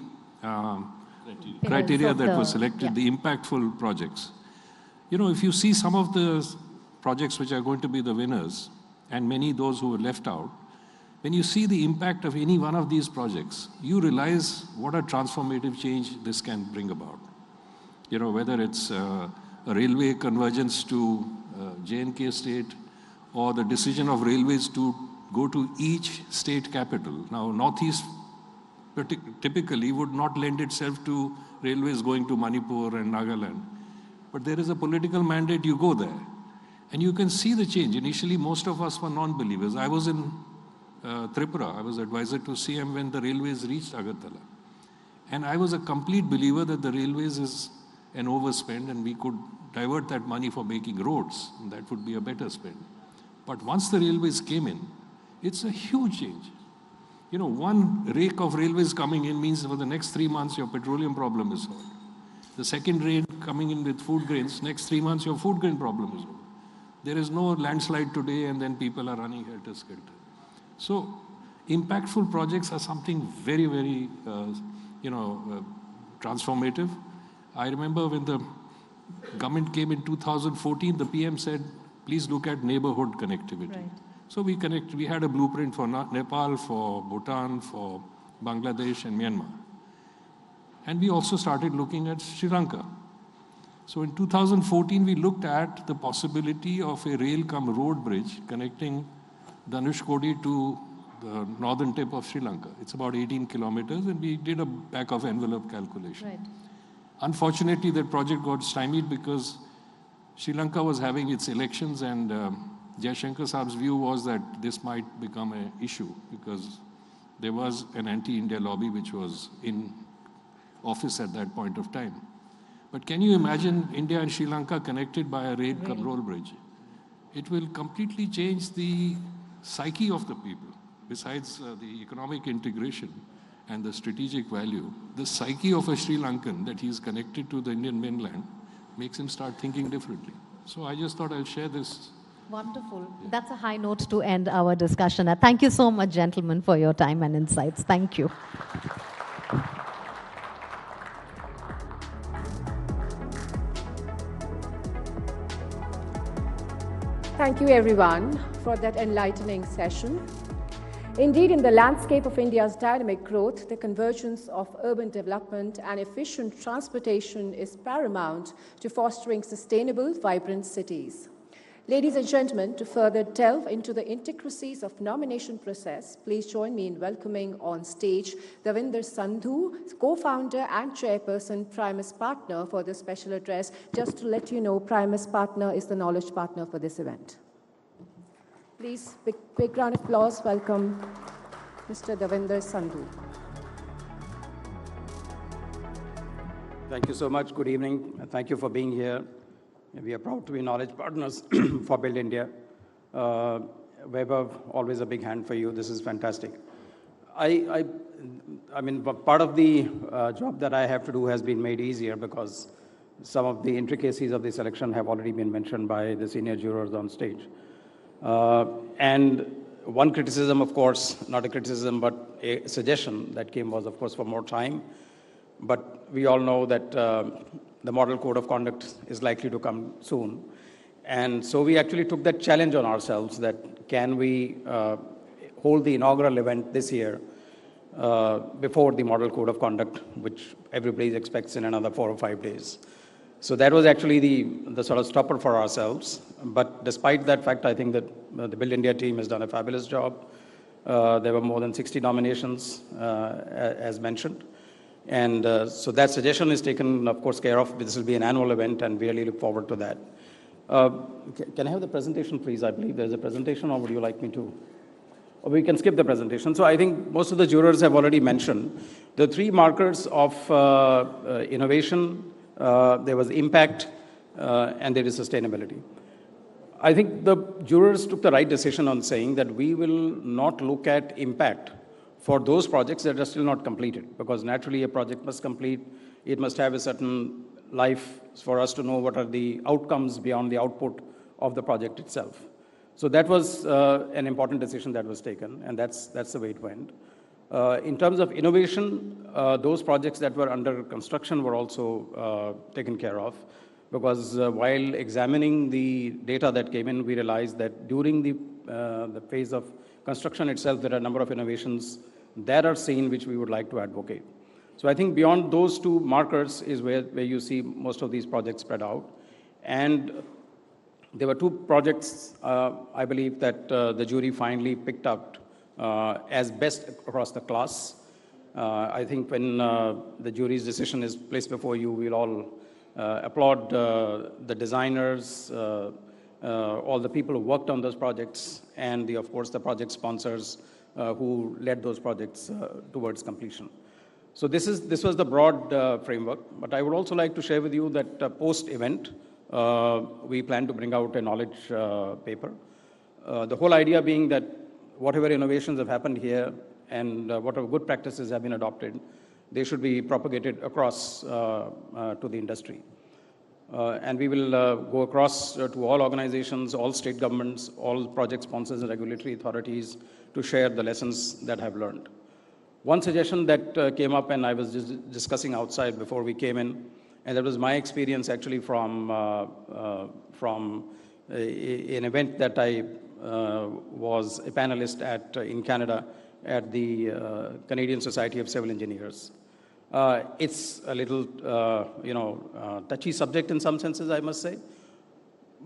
criteria that was selected, the impactful projects. You know, if you see some of the projects which are going to be the winners, and many those who were left out, when you see the impact of any one of these projects, you realize what a transformative change this can bring about. You know, whether it's a railway convergence to J&K state, or the decision of railways to go to each state capital. Now, Northeast typically would not lend itself to railways going to Manipur and Nagaland. But there is a political mandate, you go there. And you can see the change. Initially, most of us were non-believers. I was in Tripura. I was advisor to CM when the railways reached Agartala. And I was a complete believer that the railways is an overspend and we could divert that money for making roads. And that would be a better spend. But once the railways came in, it's a huge change. You know, one rake of railways coming in means for the next 3 months your petroleum problem is solved. The second rake coming in with food grains, next 3 months your food grain problem is solved. There is no landslide today and then people are running helter-skelter. So impactful projects are something very, very, transformative. I remember when the government came in 2014, the PM said, please look at neighborhood connectivity. Right. So we had a blueprint for Nepal, for Bhutan, for Bangladesh and Myanmar. And we also started looking at Sri Lanka. So in 2014, we looked at the possibility of a rail-cum-road bridge connecting Dhanushkodi to the northern tip of Sri Lanka. It's about 18 kilometers, and we did a back-of-envelope calculation. Right. Unfortunately, that project got stymied because Sri Lanka was having its elections, and Jaishankar Saab's view was that this might become an issue because there was an anti-India lobby which was in office at that point of time. But can you imagine India and Sri Lanka connected by a rail bridge? It will completely change the psyche of the people. Besides the economic integration and the strategic value, the psyche of a Sri Lankan that he is connected to the Indian mainland makes him start thinking differently. So I just thought I'll share this. Wonderful. Yeah. That's a high note to end our discussion. Thank you so much, gentlemen, for your time and insights. Thank you. Thank you, everyone, for that enlightening session. Indeed, in the landscape of India's dynamic growth, the convergence of urban development and efficient transportation is paramount to fostering sustainable, vibrant cities. Ladies and gentlemen, to further delve into the intricacies of nomination process, please join me in welcoming on stage Davinder Sandhu, co-founder and chairperson, Primus Partner for this special address. Just to let you know, Primus Partner is the knowledge partner for this event. Please, big round of applause, welcome Mr. Davinder Sandhu. Thank you so much. Good evening. Thank you for being here. We are proud to be knowledge partners for Build India. Weber, always a big hand for you. This is fantastic. I mean, part of the job that I have to do has been made easier because some of the intricacies of the selection have already been mentioned by the senior jurors on stage. And one criticism, of course, not a criticism, but a suggestion that came was, of course, for more time. But we all know that the model code of conduct is likely to come soon. And so we actually took that challenge on ourselves that can we hold the inaugural event this year before the model code of conduct, which everybody expects in another 4 or 5 days. So that was actually the sort of stopper for ourselves. But despite that fact, I think that the Build India team has done a fabulous job. There were more than 60 nominations, as mentioned. And so that suggestion is taken, of course, care of. This will be an annual event, and we really look forward to that. Can I have the presentation, please? I believe there's a presentation, or would you like me to? Or we can skip the presentation. So I think most of the jurors have already mentioned The three markers of innovation, there was impact, and there is sustainability. I think the jurors took the right decision on saying that we will not look at impact for those projects that are still not completed, because naturally a project must complete, it must have a certain life for us to know what are the outcomes beyond the output of the project itself. So that was an important decision that was taken, and that's the way it went. In terms of innovation, those projects that were under construction were also taken care of, because while examining the data that came in, we realized that during the phase of construction itself, there are a number of innovations that are seen which we would like to advocate. So I think beyond those two markers is where you see most of these projects spread out. And there were two projects, I believe, that the jury finally picked up as best across the class. I think when the jury's decision is placed before you, we'll all applaud the designers, all the people who worked on those projects, and of course the project sponsors who led those projects towards completion. So this was the broad framework, but I would also like to share with you that post-event, we plan to bring out a knowledge paper. The whole idea being that whatever innovations have happened here and whatever good practices have been adopted, they should be propagated across to the industry. And we will go across to all organizations, all state governments, all project sponsors and regulatory authorities to share the lessons that I've learned. One suggestion that came up, and I was just discussing outside before we came in, and that was my experience actually from an event that I was a panelist at in Canada at the Canadian Society of Civil Engineers. It's a little, touchy subject in some senses, I must say,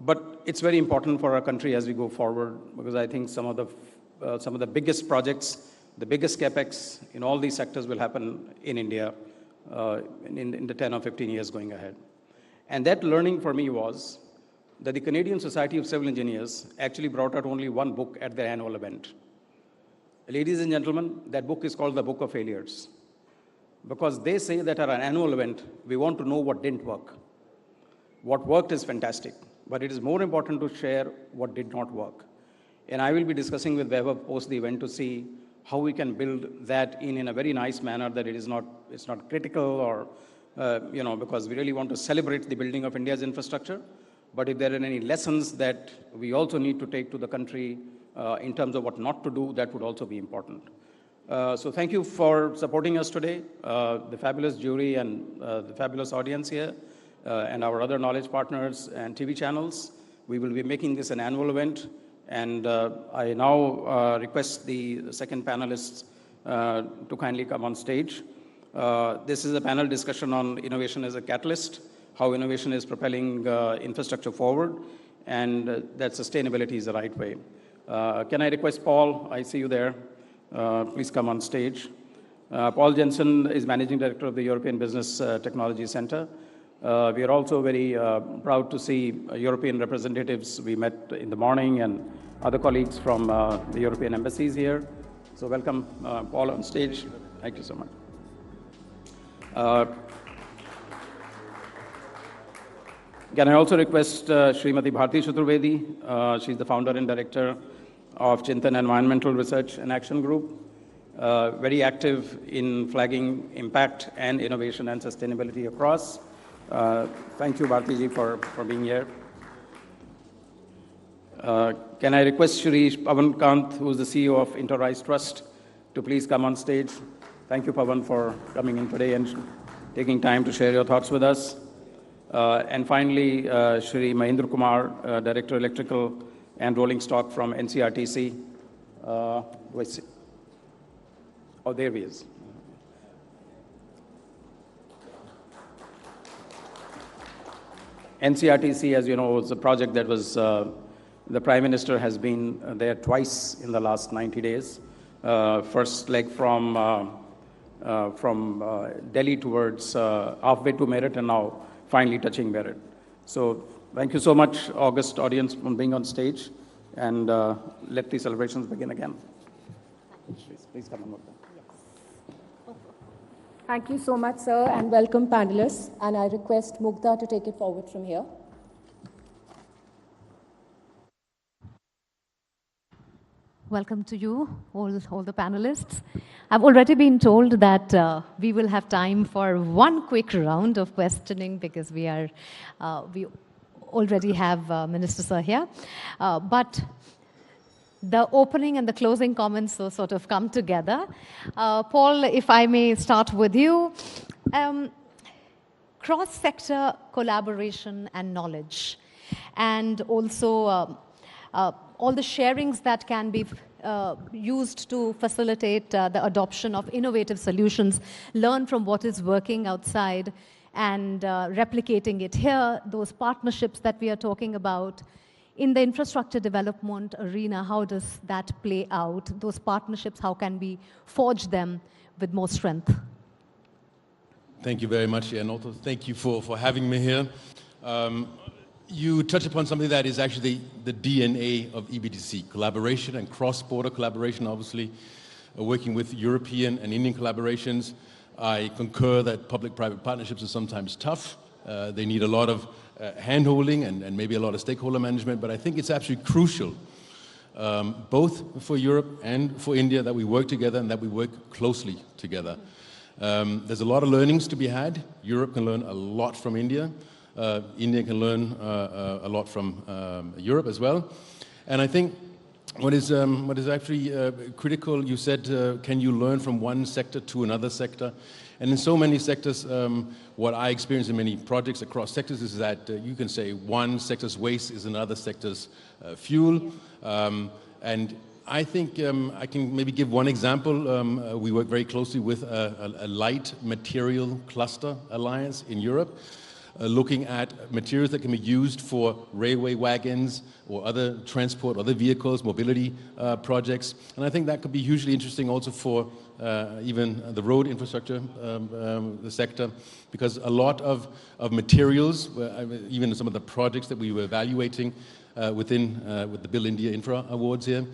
but it's very important for our country as we go forward, because I think some of the biggest projects, the biggest capex in all these sectors will happen in India in the 10 or 15 years going ahead. And that learning for me was that the Canadian Society of Civil Engineers actually brought out only one book at their annual event. Ladies and gentlemen, that book is called the Book of Failures, because they say that at our annual event, we want to know what didn't work. What worked is fantastic, but it is more important to share what did not work. And I will be discussing with Vaibhav post the event to see how we can build that in a very nice manner, that it's not critical or, because we really want to celebrate the building of India's infrastructure. But if there are any lessons that we also need to take to the country in terms of what not to do, that would also be important. So thank you for supporting us today, the fabulous jury and the fabulous audience here, and our other knowledge partners and TV channels. We will be making this an annual event. And I now request the second panelists to kindly come on stage. This is a panel discussion on innovation as a catalyst, how innovation is propelling infrastructure forward, and that sustainability is the right way. Can I request Paul? I see you there. Please come on stage. Paul Jensen is Managing Director of the European Business Technology Center. We are also very proud to see European representatives we met in the morning and other colleagues from the European embassies here. So welcome, Paul, on stage. Thank you so much. Can I also request Srimati Bharti Chaturvedi? She's the founder and director of Chintan Environmental Research and Action Group, very active in flagging impact and innovation and sustainability across. Thank you, Bharti ji, for being here. Can I request Shri Pavan Kant, who is the CEO of Interrise Trust, to please come on stage? Thank you, Pavan, for coming in today and taking time to share your thoughts with us. And finally, Shri Mahendra Kumar, Director Electrical and Rolling Stock from NCRTC. Oh, there he is. NCRTC, as you know, was a project that was, the Prime Minister has been there twice in the last 90 days. First leg from Delhi towards halfway to Meerut, and now finally touching Meerut. So thank you so much, August audience, for being on stage, and let the celebrations begin again. Please come on. Thank you so much, sir, and welcome, panelists. And I request Mugdha to take it forward from here. Welcome to you, all the panelists. I've already been told that we will have time for one quick round of questioning because we already have Minister Sir here. But the opening and the closing comments will sort of come together. Paul, if I may start with you. Cross-sector collaboration and knowledge, and also all the sharings that can be used to facilitate the adoption of innovative solutions, learn from what is working outside and replicating it here, those partnerships that we are talking about. In the infrastructure development arena, how does that play out? Those partnerships, how can we forge them with more strength? Thank you very much, and also thank you for having me here. You touch upon something that is actually the DNA of EBTC, collaboration and cross-border collaboration, obviously, working with European and Indian collaborations. I concur that public-private partnerships are sometimes tough. They need a lot of hand-holding and maybe a lot of stakeholder management, but I think it's absolutely crucial, both for Europe and for India, that we work together and that we work closely together. There's a lot of learnings to be had. Europe can learn a lot from India. India can learn a lot from Europe as well. And I think what is actually critical, you said, can you learn from one sector to another sector? And in so many sectors, what I experience in many projects across sectors is that you can say one sector's waste is another sector's fuel. And I think I can maybe give one example. We work very closely with a light material cluster alliance in Europe, looking at materials that can be used for railway wagons or other transport, other vehicles, mobility projects. And I think that could be hugely interesting also for even the road infrastructure the sector, because a lot of materials, even some of the projects that we were evaluating with the Build India Infra Awards here,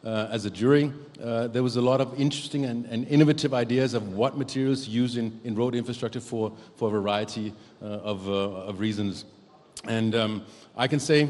as a jury, there was a lot of interesting and innovative ideas of what materials to use in road infrastructure for a variety of reasons. And I can say,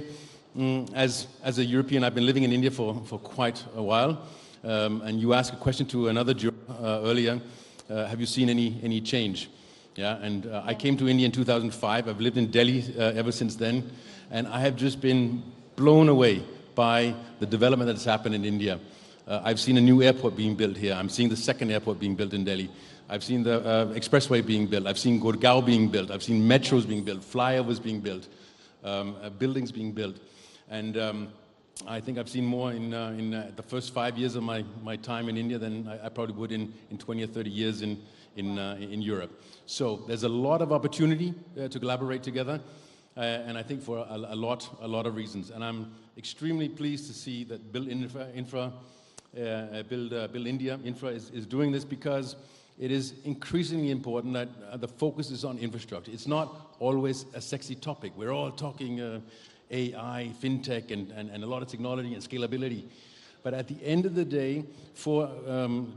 as a European, I've been living in India for quite a while, and you asked a question to another juror earlier, have you seen any change? Yeah, and I came to India in 2005. I've lived in Delhi ever since then, and I have just been blown away by the development that has happened in India. I've seen a new airport being built here. I'm seeing the second airport being built in Delhi. I've seen the expressway being built. I've seen Gurgaon being built. I've seen metros being built, flyovers being built, buildings being built. And I think I've seen more in the first 5 years of my time in India than I probably would in 20 or 30 years in Europe. So there's a lot of opportunity to collaborate together. And I think for a lot of reasons. And I'm extremely pleased to see that Build India Infra is doing this, because it is increasingly important that the focus is on infrastructure. It's not always a sexy topic. We're all talking AI, fintech, and a lot of technology and scalability. But at the end of the day, for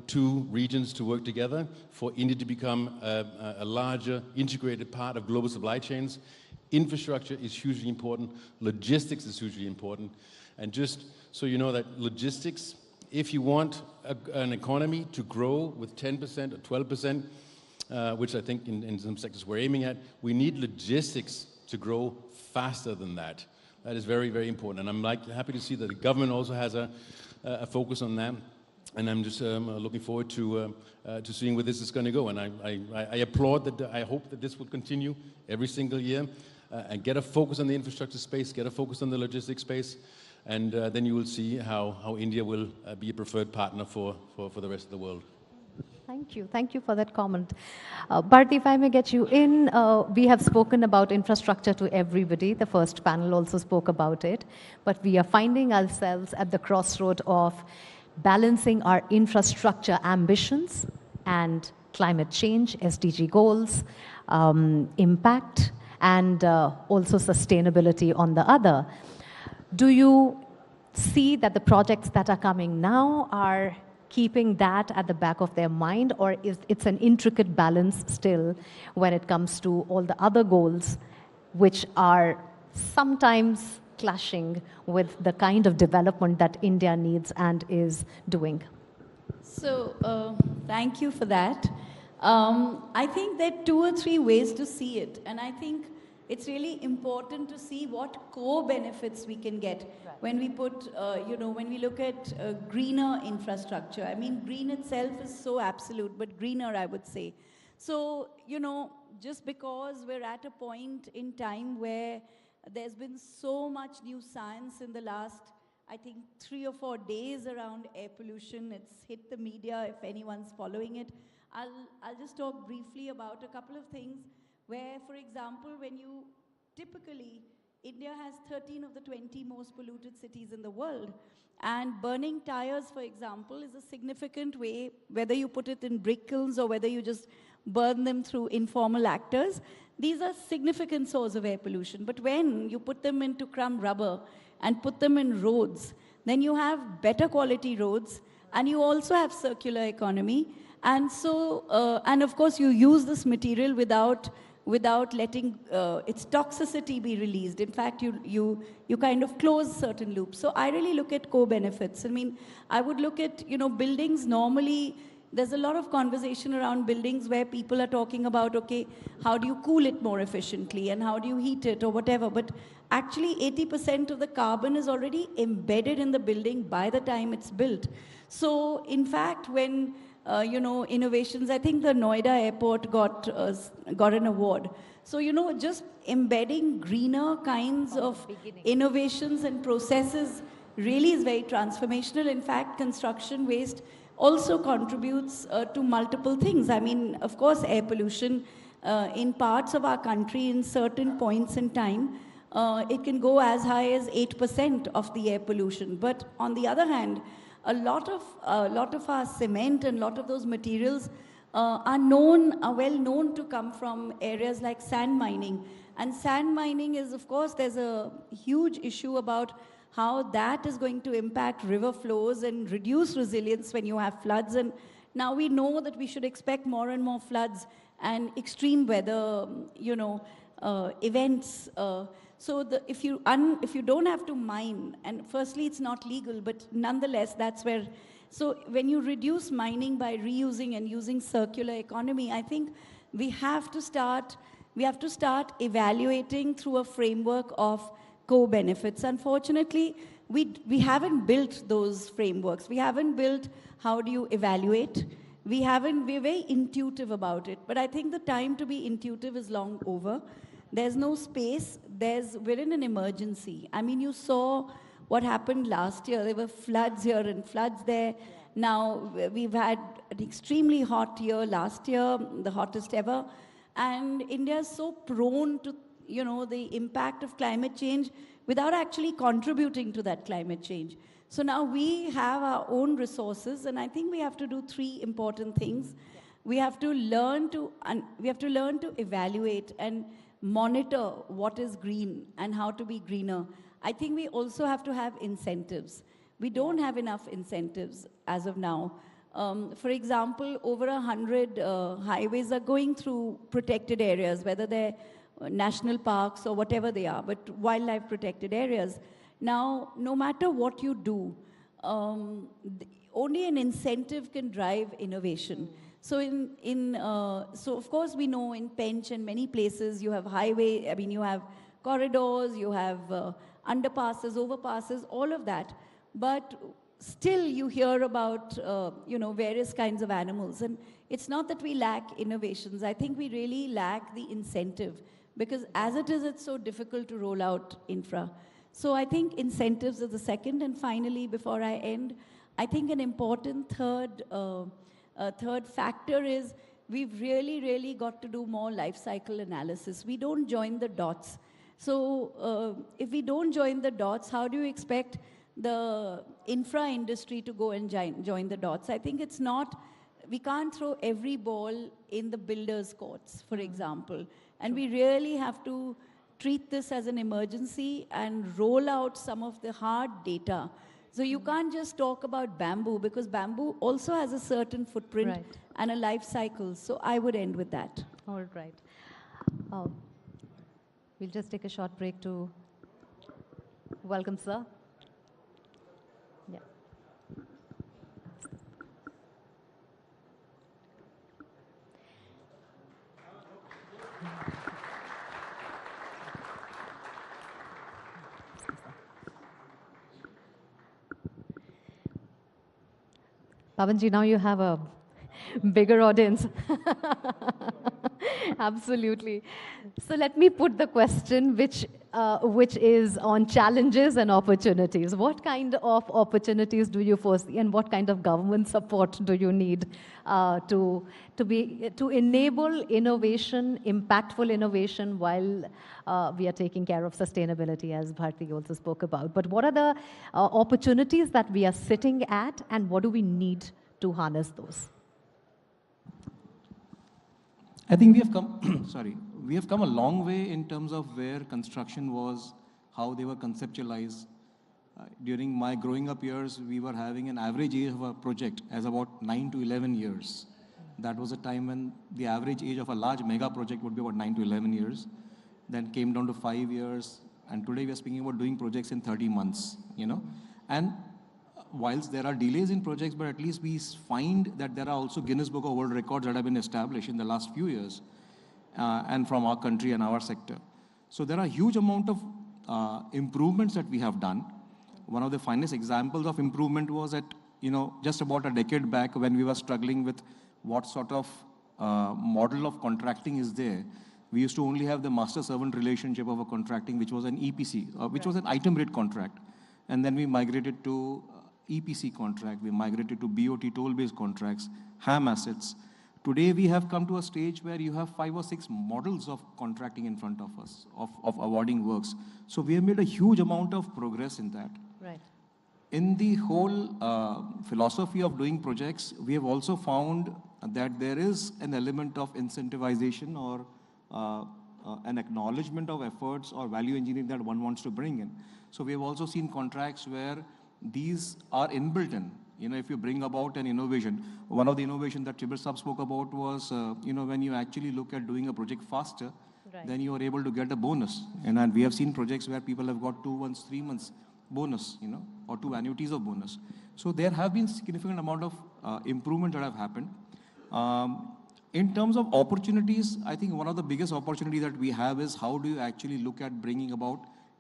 two regions to work together, for India to become a larger integrated part of global supply chains, infrastructure is hugely important, logistics is hugely important. And just so you know that logistics, if you want an economy to grow with 10% or 12%, which I think in some sectors we're aiming at, we need logistics to grow faster than that. That is very, very important. And I'm happy to see that the government also has a focus on that. And I'm just looking forward to seeing where this is going to go. And I applaud that. I hope that this will continue every single year. And get a focus on the infrastructure space, get a focus on the logistics space, and then you will see how India will be a preferred partner for the rest of the world. Thank you. Thank you for that comment. Bharti, if I may get you in, we have spoken about infrastructure to everybody. The first panel also spoke about it. But we are finding ourselves at the crossroad of balancing our infrastructure ambitions and climate change, SDG goals, impact, and also sustainability on the other. Do you see that the projects that are coming now are keeping that at the back of their mind, or is it's an intricate balance still when it comes to all the other goals, which are sometimes clashing with the kind of development that India needs and is doing? So, thank you for that. I think there are 2 or 3 ways to see it, and I think it's really important to see what core benefits we can get when we put, when we look at greener infrastructure. I mean, green itself is so absolute, but greener, I would say. So, just because we're at a point in time where there's been so much new science in the last, I think, 3 or 4 days around air pollution. It's hit the media if anyone's following it. I'll just talk briefly about a couple of things where, for example, when you typically, India has 13 of the 20 most polluted cities in the world. And burning tires, for example, is a significant way, whether you put it in brick kilns or whether you just burn them through informal actors. These are significant source of air pollution. But when you put them into crumb rubber and put them in roads, then you have better quality roads, and you also have circular economy. And so, and of course, you use this material without letting its toxicity be released. In fact, you kind of close certain loops. So I really look at co-benefits. I mean, I would look at, buildings normally. There's a lot of conversation around buildings where people are talking about, okay, how do you cool it more efficiently and how do you heat it or whatever. But actually 80% of the carbon is already embedded in the building by the time it's built. So in fact, when innovations, I think the Noida airport got an award. So, just embedding greener kinds of innovations and processes really is very transformational. In fact, construction waste also contributes to multiple things. I mean, of course, air pollution in parts of our country in certain points in time, it can go as high as 8% of the air pollution. But on the other hand, a lot of our cement and a lot of those materials are well known to come from areas like sand mining. And sand mining is, of course, there's a huge issue about how that is going to impact river flows and reduce resilience when you have floods. And now we know that we should expect more and more floods and extreme weather, events. So if you don't have to mine, and firstly it's not legal, but nonetheless that's where, so when you reduce mining by reusing and using circular economy, I think we have to start evaluating through a framework of co-benefits. Unfortunately, we haven't built those frameworks. We haven't built how do you evaluate. We're very intuitive about it, but I think the time to be intuitive is long over. There's no space. We're in an emergency. I mean, you saw what happened last year. There were floods here and floods there. Now, we've had an extremely hot year last year, the hottest ever. And India is so prone to, the impact of climate change without actually contributing to that climate change. So now we have our own resources, and I think we have to do 3 important things. We have to learn to evaluate and monitor what is green and how to be greener. I think we also have to have incentives. We don't have enough incentives as of now. For example, over 100 highways are going through protected areas, whether they're national parks or whatever they are, but wildlife protected areas. Now, no matter what you do, only an incentive can drive innovation. So so of course we know in Pench and many places you have you have corridors, you have underpasses, overpasses, all of that. But still you hear about, various kinds of animals. And it's not that we lack innovations. I think we really lack the incentive because as it is, it's so difficult to roll out infra. So I think incentives are the second. And finally, before I end, I think an important third factor is we've really got to do more life cycle analysis. We don't join the dots. So if we don't join the dots, how do you expect the infra industry to go and join the dots? I think it's not, we can't throw every ball in the builders' courts, for example. And we really have to treat this as an emergency and roll out some of the hard data So you can't just talk about bamboo, because bamboo also has a certain footprint and a life cycle. So I would end with that. All right. We'll just take a short break to welcome, sir. Yeah. Pavanji, now you have a bigger audience. Absolutely. So let me put the question which is on challenges and opportunities. What kind of opportunities do you foresee, and what kind of government support do you need to enable innovation, impactful innovation, while we are taking care of sustainability, as Bharti also spoke about? But what are the opportunities that we are sitting at, and what do we need to harness those? I think we have come, we have come a long way in terms of where construction was, how they were conceptualized. During my growing up years, we were having an average age of a project as about 9 to 11 years. That was a time when the average age of a large mega project would be about 9 to 11 years. Then came down to 5 years, and today we are speaking about doing projects in 30 months, you know. And whilst there are delays in projects, but at least we find that there are also Guinness Book of World Records that have been established in the last few years, and from our country and our sector. So there are a huge amount of improvements that we have done. One of the finest examples of improvement was at, you know, just about a decade back when we were struggling with what sort of model of contracting is there. We used to only have the master-servant relationship of a contracting, which was an EPC, which was an item rate contract. And then we migrated to EPC contract, we migrated to BOT toll-based contracts, HAM assets. Today we have come to a stage where you have 5 or 6 models of contracting in front of us, of awarding works. So we have made a huge amount of progress in that. Right. In the whole philosophy of doing projects, we have also found that there is an element of incentivization or an acknowledgement of efforts or value engineering that one wants to bring in. So we have also seen contracts where these are inbuilt in. You know, if you bring about an innovation, one of the innovations that Chibir Sahab spoke about was, you know, when you actually look at doing a project faster, then you are able to get a bonus. And we have seen projects where people have got 2 months, 3 months bonus, you know, or 2 annuities of bonus. So there have been significant amount of improvement that have happened. In terms of opportunities, I think one of the biggest opportunities that we have is how do you actually look at bringing about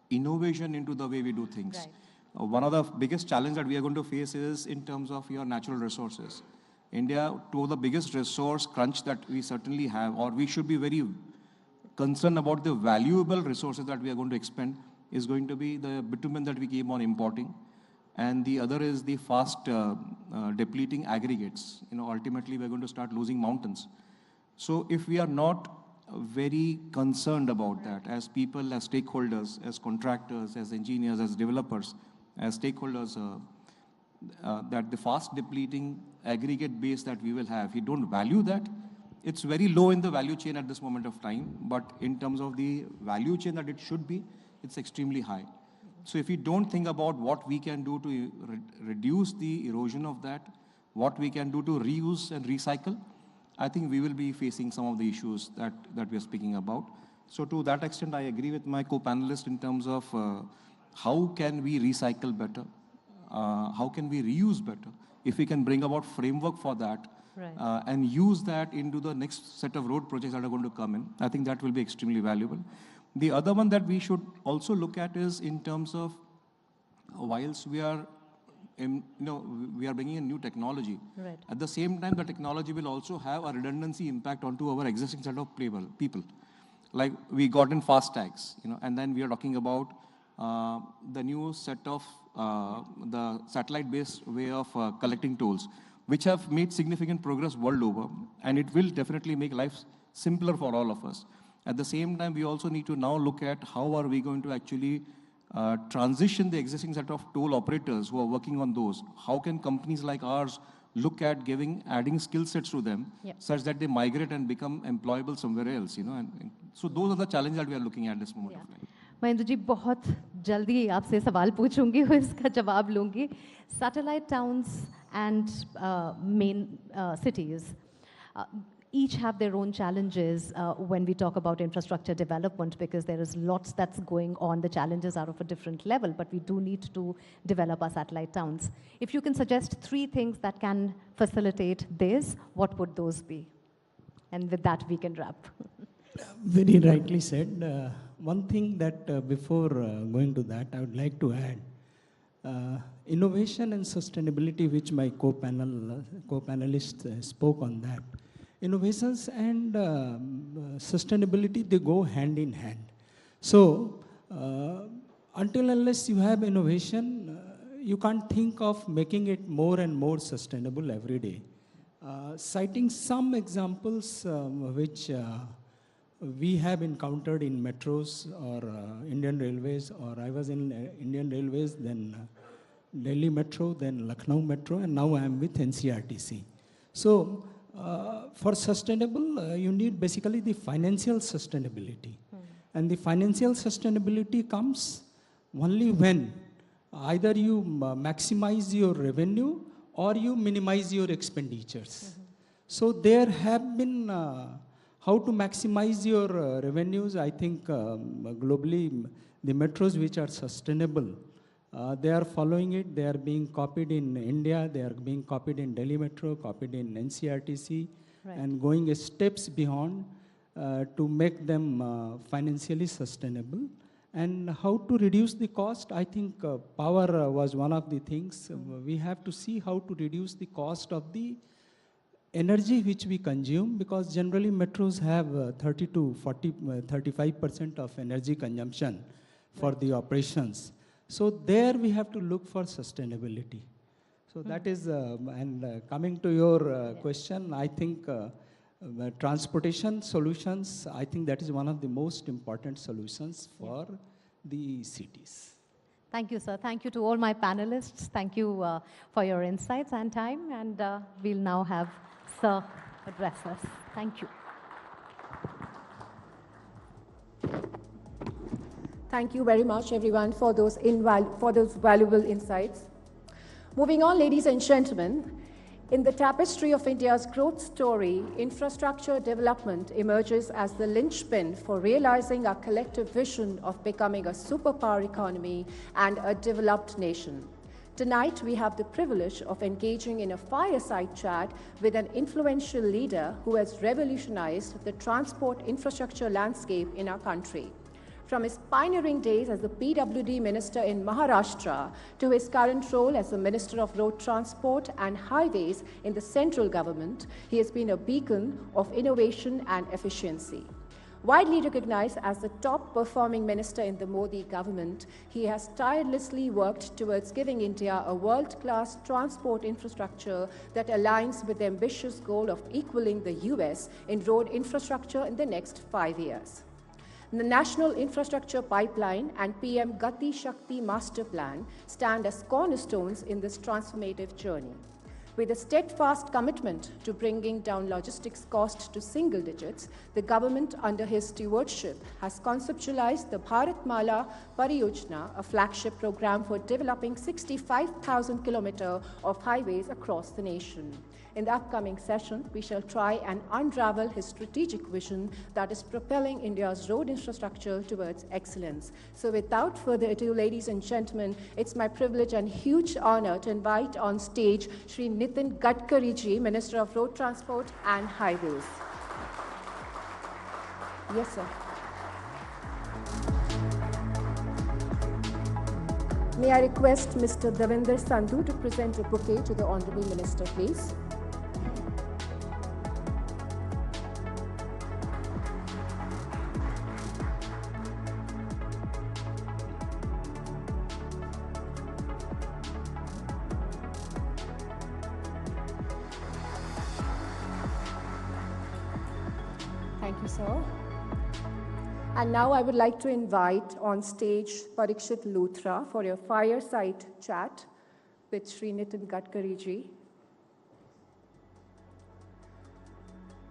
innovation into the way we do things. Right. One of the biggest challenges that we are going to face is in terms of your natural resources. India, to the biggest resource crunch that we certainly have, or we should be very concerned about the valuable resources that we are going to expend, is going to be the bitumen that we keep on importing. And the other is the fast depleting aggregates. You know, ultimately we're going to start losing mountains. So if we are not very concerned about that as people, as stakeholders, as contractors, as engineers, as developers, as stakeholders, that the fast depleting aggregate base that we will have, we don't value that. It's very low in the value chain at this moment of time, but in terms of the value chain that it should be, it's extremely high. So if we don't think about what we can do to reduce the erosion of that, what we can do to reuse and recycle, I think we will be facing some of the issues that we are speaking about. So to that extent, I agree with my co-panelist in terms of how can we recycle better, how can we reuse better. If we can bring about framework for that, and use that into the next set of road projects that are going to come in, I think that will be extremely valuable. The other one that we should also look at is in terms of, whilst we are, we are bringing in new technology. Right. At the same time, the technology will also have a redundancy impact onto our existing set of people. Like we got in fast tags, and then we are talking about the new set of the satellite-based way of collecting tolls, which have made significant progress world over, and it will definitely make life simpler for all of us. At the same time, we also need to now look at how are we going to actually transition the existing set of toll operators who are working on those. How can companies like ours look at adding skill sets to them, such that they migrate and become employable somewhere else, and so those are the challenges that we are looking at this moment of time. Mahendra ji, बहुत जल्दी आपसे सवाल पूछूंगी और इसका जवाब लूंगी. Satellite towns and main cities each have their own challenges when we talk about infrastructure development, because there is lots that's going on. The challenges are of a different level, but we do need to develop our satellite towns. If you can suggest 3 things that can facilitate this, what would those be? And with that, we can wrap. Very rightly said. One thing that before going to that, I would like to add, innovation and sustainability, which my co-panelists spoke on that. Innovations and sustainability, they go hand in hand. So, until unless you have innovation, you can't think of making it more and more sustainable every day. Citing some examples which we have encountered in metros or Indian Railways, or I was in Indian Railways, then Delhi Metro, then Lucknow Metro, and now I am with NCRTC. So, for sustainable, you need basically the financial sustainability. And the financial sustainability comes only when either you maximize your revenue or you minimize your expenditures. So there have been, how to maximize your revenues, I think globally, the metros which are sustainable, they are following it. They are being copied in India. They are being copied in Delhi Metro, copied in NCRTC, and going steps beyond to make them financially sustainable. And how to reduce the cost? I think power was one of the things. We have to see how to reduce the cost of the energy which we consume, because generally metros have 30 to 40, 35% of energy consumption for the operations. So there we have to look for sustainability. So that is, and coming to your question, I think transportation solutions, I think that is one of the most important solutions for the cities. Thank you, sir. Thank you to all my panelists. Thank you for your insights and time. And we'll now have Sir address us. Thank you. Thank you very much, everyone, for those valuable insights. Moving on, ladies and gentlemen, in the tapestry of India's growth story, infrastructure development emerges as the linchpin for realizing our collective vision of becoming a superpower economy and a developed nation. Tonight, we have the privilege of engaging in a fireside chat with an influential leader who has revolutionized the transport infrastructure landscape in our country. From his pioneering days as the PWD Minister in Maharashtra to his current role as the Minister of Road Transport and Highways in the central government, he has been a beacon of innovation and efficiency. Widely recognized as the top-performing minister in the Modi government, he has tirelessly worked towards giving India a world-class transport infrastructure that aligns with the ambitious goal of equaling the US in road infrastructure in the next 5 years. The National Infrastructure Pipeline and PM Gati Shakti Master Plan stand as cornerstones in this transformative journey. With a steadfast commitment to bringing down logistics cost to single digits, the government under his stewardship has conceptualized the Bharatmala Pariyojana, a flagship program for developing 65,000 kilometers of highways across the nation. In the upcoming session, we shall try and unravel his strategic vision that is propelling India's road infrastructure towards excellence. So without further ado, ladies and gentlemen, it's my privilege and huge honor to invite on stage Shri Nitin Gadkari ji, Minister of Road Transport and Highways. Yes, sir. May I request Mr. Davinder Sandhu to present a bouquet to the Honorable Minister, please. Thank you, sir. And now I would like to invite on stage Parikshit Luthra for your fireside chat with Shri Nitin Gadkari ji.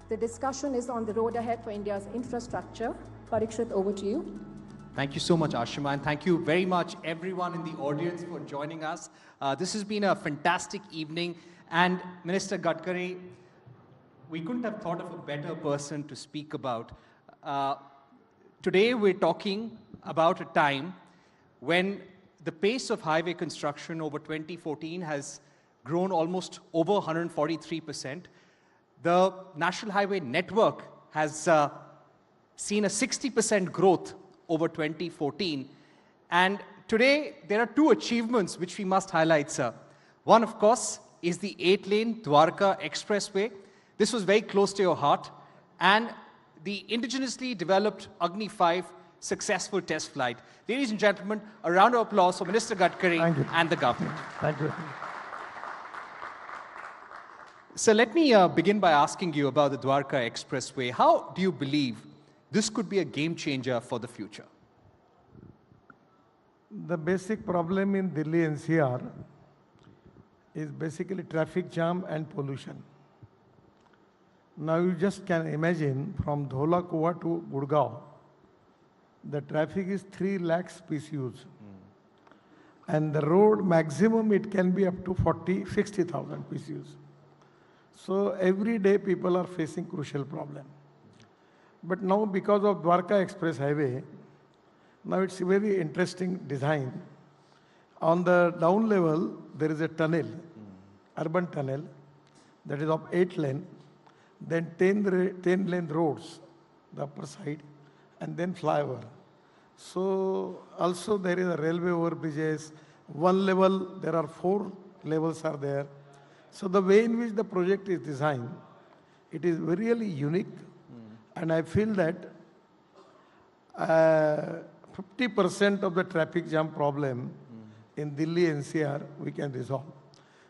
The discussion is on the road ahead for India's infrastructure. Parikshit, over to you. Thank you so much, Ashima, and thank you very much, everyone in the audience, for joining us. This has been a fantastic evening, and Minister Gadkari, we couldn't have thought of a better person to speak about. Today, we're talking about a time when the pace of highway construction over 2014 has grown almost over 143%. The National Highway Network has seen a 60% growth over 2014. And today, there are two achievements which we must highlight, sir. One, of course, is the 8-lane Dwarka Expressway. This was very close to your heart. And the indigenously developed Agni 5 successful test flight. Ladies and gentlemen, a round of applause for Minister Gadkari and the government. Thank you. So let me begin by asking you about the Dwarka Expressway. How do you believe this could be a game changer for the future? The basic problem in Delhi NCR is basically traffic jam and pollution. Now you just can imagine from Dhola Kuwa to Gurgaon, the traffic is 3 lakhs PCUs. And the road maximum it can be up to 60,000 PCUs. So every day people are facing crucial problem. But now because of Dwarka Express Highway, now it's a very interesting design. On the down level, there is a tunnel, urban tunnel, that is of 8 lane, then 10 lane roads, the upper side, and then flyover. So also there is a railway overbridges. One level, there are 4 levels are there. So the way in which the project is designed, it is really unique. And I feel that 50% of the traffic jam problem in Delhi NCR we can resolve.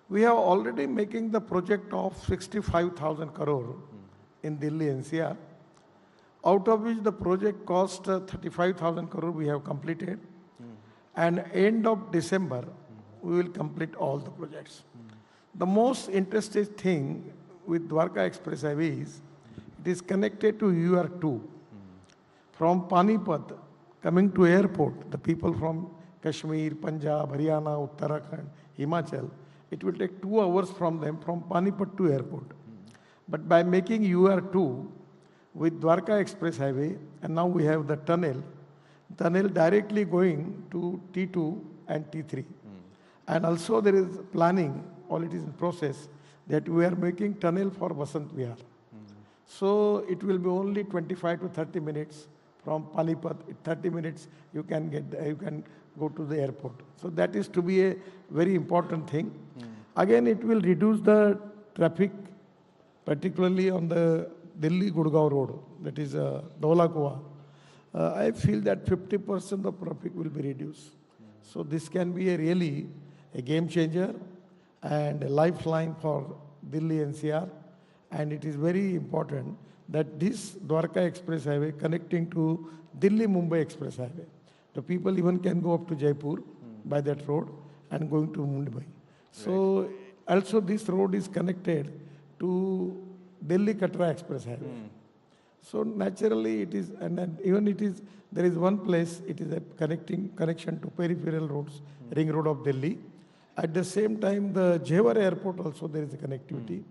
We are already making the project of 65,000 crore in Delhi NCR, out of which the project cost 35,000 crore we have completed. And end of December, we will complete all the projects. The most interesting thing with Dwarka Express Highway is it is connected to UR2. From Panipat, coming to airport, the people from Kashmir, Punjab, Haryana, Uttarakhand, Himachal, it will take 2 hours from them from Panipat to airport. But by making UR2 with Dwarka Express Highway, and now we have the tunnel directly going to T2 and T3. And also there is planning, all it is in process, that we are making tunnel for Vasant Vihar. So it will be only 25 to 30 minutes from Panipat. 30 minutes you can go to the airport. So that is to be a very important thing. Again, it will reduce the traffic, particularly on the Delhi-Gurgaon road, that is Dhola Kuwa. I feel that 50% of traffic will be reduced. So this can be really a game changer and a lifeline for Delhi NCR. And it is very important that this Dwarka Express Highway connecting to Delhi-Mumbai Express Highway. The people even can go up to Jaipur by that road and going to Mumbai. So also this road is connected to Delhi-Katra Express Highway. So naturally it is, and then even it is, there is one place, it is a connection to peripheral roads, Ring Road of Delhi. At the same time, the Jewar Airport also there is a connectivity.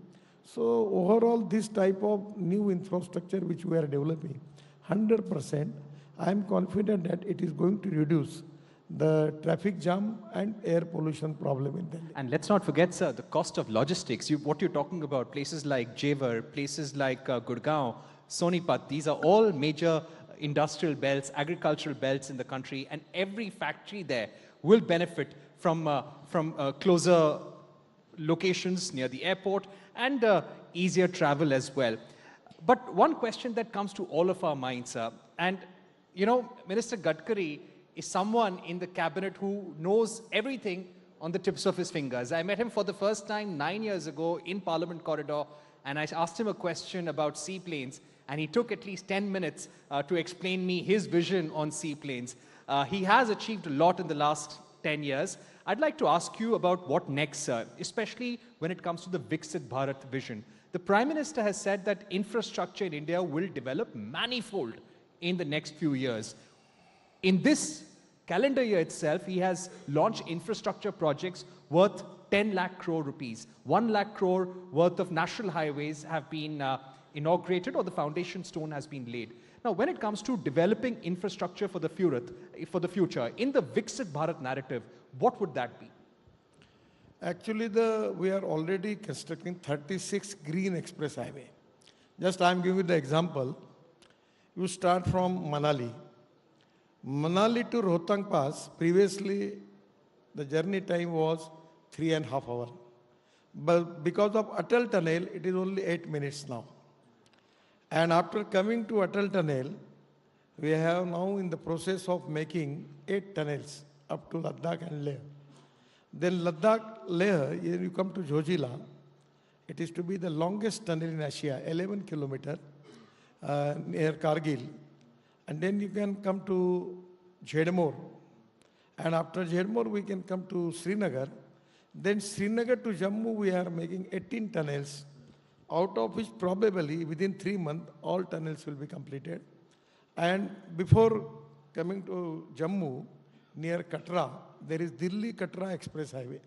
So overall, this type of new infrastructure which we are developing, 100%, I am confident that it is going to reduce the traffic jam and air pollution problem in Delhi. And let's not forget, sir, the cost of logistics. What you're talking about, places like Jewar, places like Gurgaon, Sonipat, these are all major industrial belts, agricultural belts in the country, and every factory there will benefit from closer locations near the airport and easier travel as well. But one question that comes to all of our minds, sir, and you know, Minister Gadkari is someone in the cabinet who knows everything on the tips of his fingers. I met him for the first time 9 years ago in Parliament corridor, and I asked him a question about seaplanes, and he took at least 10 minutes to explain me his vision on seaplanes. He has achieved a lot in the last 10 years. I'd like to ask you about what next, sir, especially when it comes to the Viksit Bharat vision. The Prime Minister has said that infrastructure in India will develop manifold in the next few years. In this calendar year itself, he has launched infrastructure projects worth 10 lakh crore rupees. 1 lakh crore worth of national highways have been inaugurated, or the foundation stone has been laid. Now, when it comes to developing infrastructure for the future, in the Viksit Bharat narrative, what would that be? Actually, we are already constructing 36 green express highway. Just I am giving you the example. You start from Manali. Manali to Rohtang Pass, previously the journey time was 3.5 hours. But because of Atal Tunnel, it is only 8 minutes now. And after coming to Atal Tunnel, we have now in the process of making 8 tunnels up to Ladakh and Leh. Then Ladakh, Leh, you come to Jojila, it is to be the longest tunnel in Asia, 11 kilometers near Kargil. And then you can come to Jedmore. And after Jedmore, we can come to Srinagar. Then Srinagar to Jammu, we are making 18 tunnels, out of which probably within 3 months, all tunnels will be completed. And before coming to Jammu, near Katra, there is Delhi-Katra Express Highway.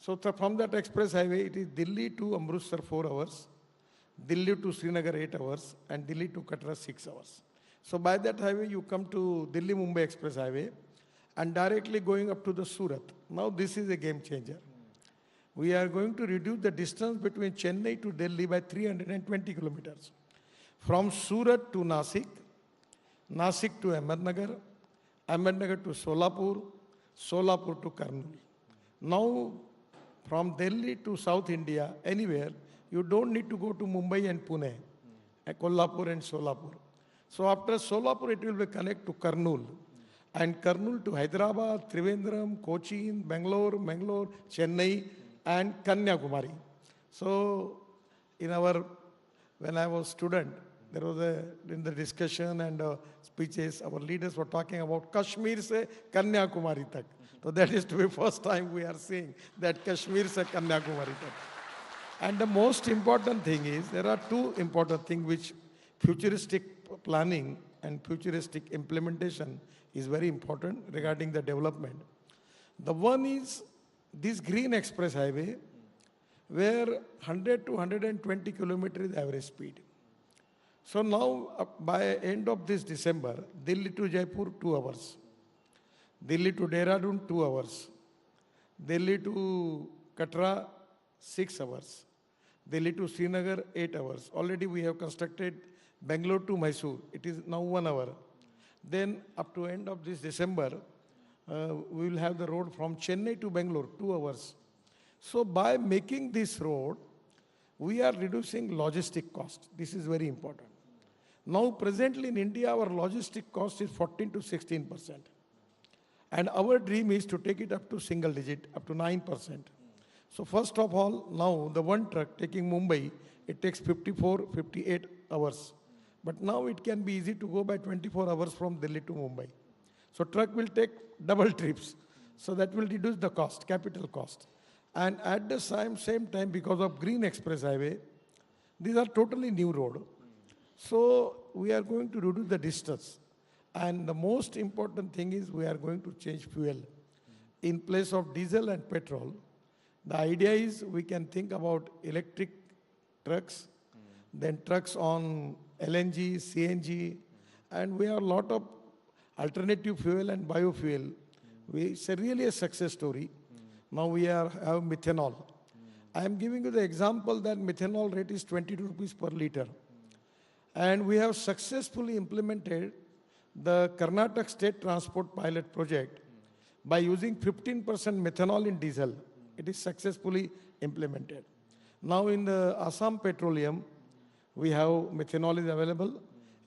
So from that express highway, it is Delhi to Amritsar 4 hours, Delhi to Srinagar 8 hours, and Delhi to Katra 6 hours. So by that highway, you come to Delhi-Mumbai Express Highway and directly going up to the Surat. Now this is a game changer. We are going to reduce the distance between Chennai to Delhi by 320 kilometers. From Surat to Nasik, Nasik to Ahmednagar, Ahmednagar to Solapur, Solapur to Kurnool. Now, from Delhi to South India, anywhere, you don't need to go to Mumbai and Pune, Kolhapur and Solapur. So after Solapur, it will be connect to Kurnool. And Kurnool to Hyderabad, Trivandrum, Cochin, Bangalore, Chennai, and Kanyakumari. So when I was student, there was in the discussion and speeches, our leaders were talking about Kashmir se Kanyakumari tak. So that is to be first time we are seeing that Kashmir se Kanyakumari tak. And the most important thing is, there are two important things which futuristic planning and futuristic implementation is very important regarding the development. The one is this green express highway, where 100 to 120 kilometers is average speed. So now, by end of this December, Delhi to Jaipur, 2 hours. Delhi to Dehradun, 2 hours. Delhi to Katra, 6 hours. Delhi to Srinagar, 8 hours. Already we have constructed Bangalore to Mysore. It is now 1 hour. Then up to end of this December, we will have the road from Chennai to Bangalore, 2 hours. So by making this road, we are reducing logistic cost. This is very important. Now presently in India, our logistic cost is 14 to 16%. And our dream is to take it up to single digit, up to 9%. So first of all, now the one truck taking Mumbai, it takes 54, 58 hours. But now it can be easy to go by 24 hours from Delhi to Mumbai. So truck will take double trips. So that will reduce the cost, capital cost. And at the same time, because of Green Express Highway, these are totally new road. So we are going to reduce the distance. And the most important thing is we are going to change fuel. In place of diesel and petrol, the idea is we can think about electric trucks, then trucks on LNG, CNG, and we have a lot of alternative fuel and biofuel. It's really a success story. Now we have methanol. I am giving you the example that methanol rate is 22 rupees per liter. And we have successfully implemented the Karnataka State Transport Pilot Project by using 15% methanol in diesel. It is successfully implemented. Now in the Assam Petroleum, we have methanol is available.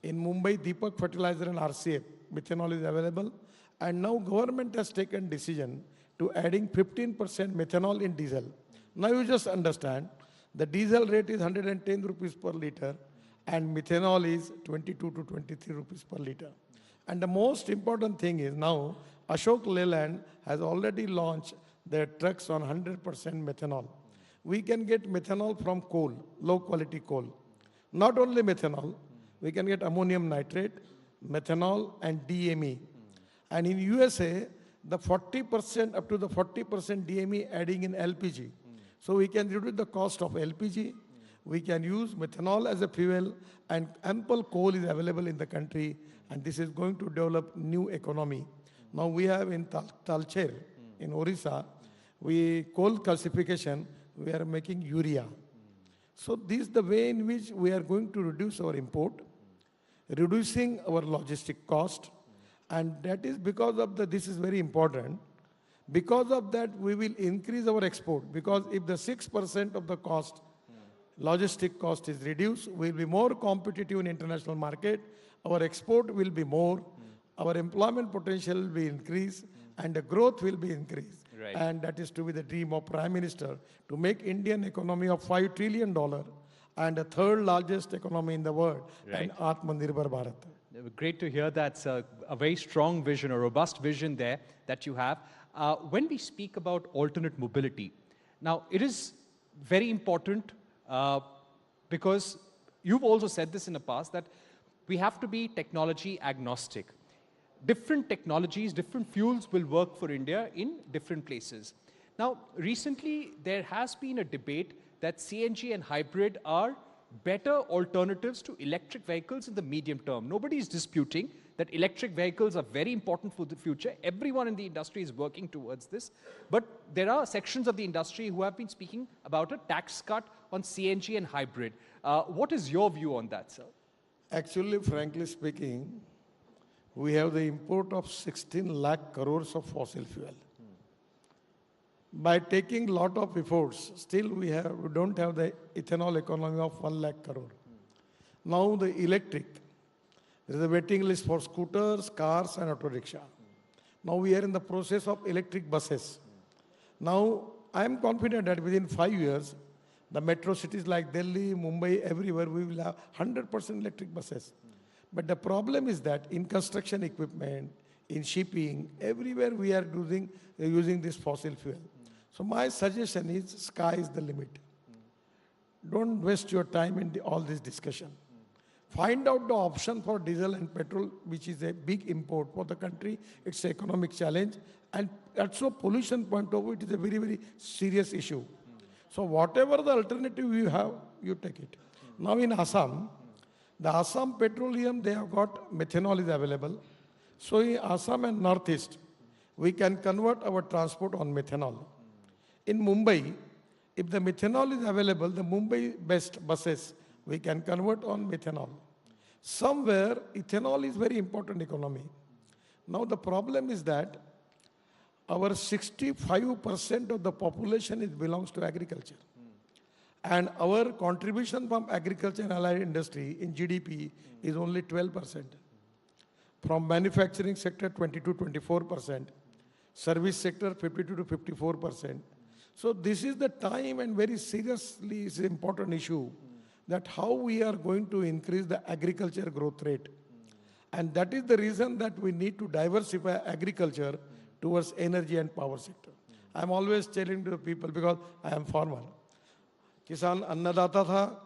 In Mumbai, Deepak Fertilizer and RCF, methanol is available. And now government has taken decision to adding 15% methanol in diesel. Now you just understand, the diesel rate is 110 rupees per liter and methanol is 22 to 23 rupees per liter. And the most important thing is now Ashok Leyland has already launched their trucks on 100% methanol. We can get methanol from coal, low quality coal. Not only methanol, we can get ammonium nitrate, methanol and DME. And in USA, the 40%, up to the 40% DME adding in LPG. So we can reduce the cost of LPG. We can use methanol as a fuel, and ample coal is available in the country, and this is going to develop new economy. Now we have in Talcher, in Orissa, coal calcification, we are making urea. So this is the way in which we are going to reduce our import, reducing our logistic cost, and that is because of this is very important. Because of that, we will increase our export, because if the 6% of the cost, logistic cost is reduced, we will be more competitive in international market, our export will be more, our employment potential will be increased, and the growth will be increased. Right. And that is to be the dream of Prime Minister, to make Indian economy of $5 trillion and the third largest economy in the world, and Atmanirbhar Bharat. Great to hear that's a very strong vision, a robust vision there that you have. When we speak about alternate mobility, now it is very important because you've also said this in the past, that we have to be technology agnostic. Different technologies, different fuels will work for India in different places. Now, recently there has been a debate that CNG and hybrid are better alternatives to electric vehicles in the medium term. Nobody is disputing that electric vehicles are very important for the future. Everyone in the industry is working towards this. But there are sections of the industry who have been speaking about a tax cut on CNG and hybrid. What is your view on that, sir? Actually, frankly speaking, we have the import of 16 lakh crores of fossil fuel. By taking lot of efforts, still we don't have the ethanol economy of 1 lakh crore. Now the electric, there is a waiting list for scooters, cars and auto rickshaw. Now we are in the process of electric buses. Now I am confident that within 5 years, the metro cities like Delhi, Mumbai, everywhere we will have 100% electric buses. But the problem is that in construction equipment, in shipping, everywhere we are using this fossil fuel. So my suggestion is, sky is the limit. Don't waste your time in all this discussion. Find out the option for diesel and petrol, which is a big import for the country. It's an economic challenge. And also pollution point of view, it is a very, very serious issue. So whatever the alternative you have, you take it. Now in Assam, the Assam Petroleum, they have got methanol is available. So in Assam and Northeast, we can convert our transport on methanol. In Mumbai, if the methanol is available, the Mumbai-based buses, we can convert on methanol. Somewhere, ethanol is very important economy. Now the problem is that our 65% of the population belongs to agriculture. And our contribution from agriculture and allied industry in GDP is only 12%. From manufacturing sector, 22-24%. Service sector, 52-54%. So this is the time, and very seriously is an important issue, that how we are going to increase the agriculture growth rate. And that is the reason that we need to diversify agriculture towards energy and power sector. I am always telling to the people, because I am farmer. किसान अन्नदाता था,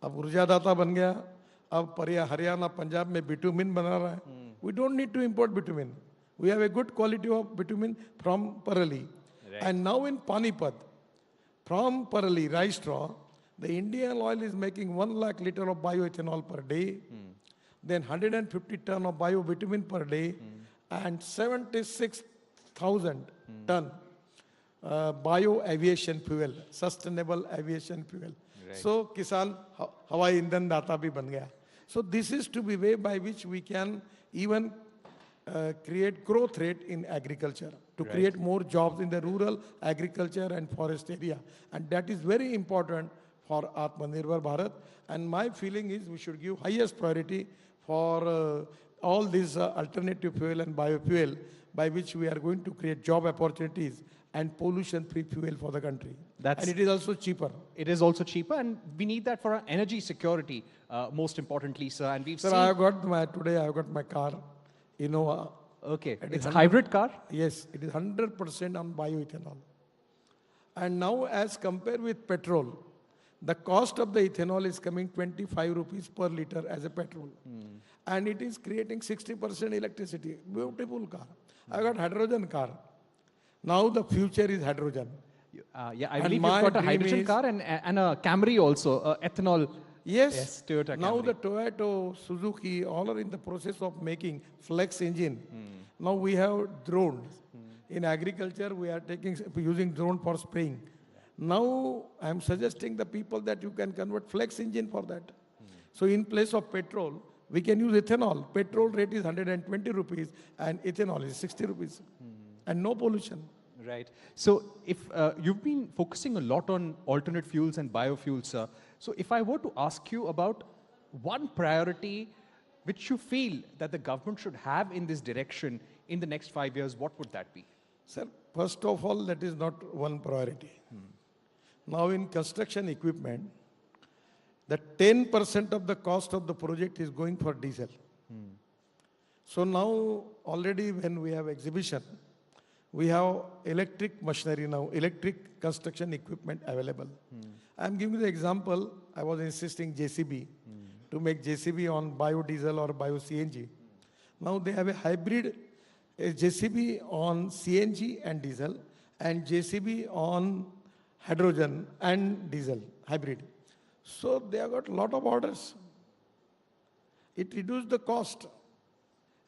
अब ऊर्जादाता बन गया, अब हरियाणा पंजाब में bitumen बना रहा है. We don't need to import bitumen. We have a good quality of bitumen from Parali. Right. And now in Panipat, from Parali, rice straw, the Indian oil is making 1 lakh liter of bioethanol per day, then 150 ton of biobitumen per day, and 76,000 ton bio-aviation fuel, sustainable aviation fuel. Right. So, Kisan Hawai Indhan Data bhi ban gaya. So, this is to be way by which we can even create growth rate in agriculture, to create more jobs in the rural agriculture and forest area. And that is very important for Atmanirbhar Bharat. And my feeling is we should give highest priority for all these alternative fuel and biofuel, by which we are going to create job opportunities and pollution-free fuel for the country. And it is also cheaper. It is also cheaper, and we need that for our energy security, most importantly, sir. And we've sir, seen... today I have got my car, Innova. Okay, it's a hybrid car? Yes, it is 100% on bioethanol. And now as compared with petrol, the cost of the ethanol is coming 25 rupees per liter as a petrol. And it is creating 60% electricity. Beautiful car. I got hydrogen car. Now the future is hydrogen. Yeah, I believe you've got a hydrogen car and a Camry also, ethanol. Yes, Toyota now Camry. the Toyota, Suzuki, all are in the process of making flex engine. Now we have drones. In agriculture, we are using drone for spraying. Now I am suggesting the people that you can convert flex engine for that. So in place of petrol, we can use ethanol. Petrol rate is 120 rupees and ethanol is 60 rupees. And no pollution. Right. So if you've been focusing a lot on alternate fuels and biofuels, sir. So if I were to ask you about one priority which you feel that the government should have in this direction in the next 5 years, what would that be? Sir, first of all, that is not one priority. Now in construction equipment, the 10% of the cost of the project is going for diesel. So now already when we have exhibition, we have electric machinery now, electric construction equipment available. I'm giving you the example, I was insisting JCB to make JCB on biodiesel or bio-CNG. Now they have a hybrid JCB on CNG and diesel and JCB on hydrogen and diesel hybrid. So they have got a lot of orders. It reduced the cost.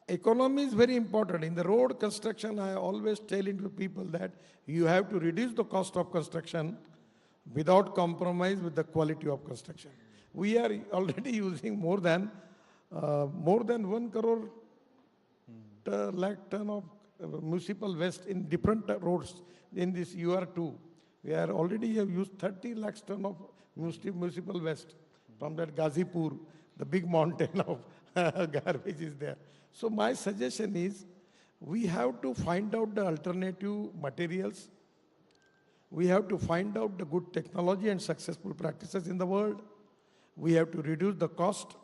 Economy is very important. In the road construction, I always tell into people that you have to reduce the cost of construction without compromise with the quality of construction. We are already using more than 1 crore lakh ton of municipal waste in different roads in this UR2. We are already have used 30 lakhs ton of municipal waste from that Gazipur, the big mountain of garbage is there. So my suggestion is, we have to find out the alternative materials. We have to find out the good technology and successful practices in the world. We have to reduce the cost.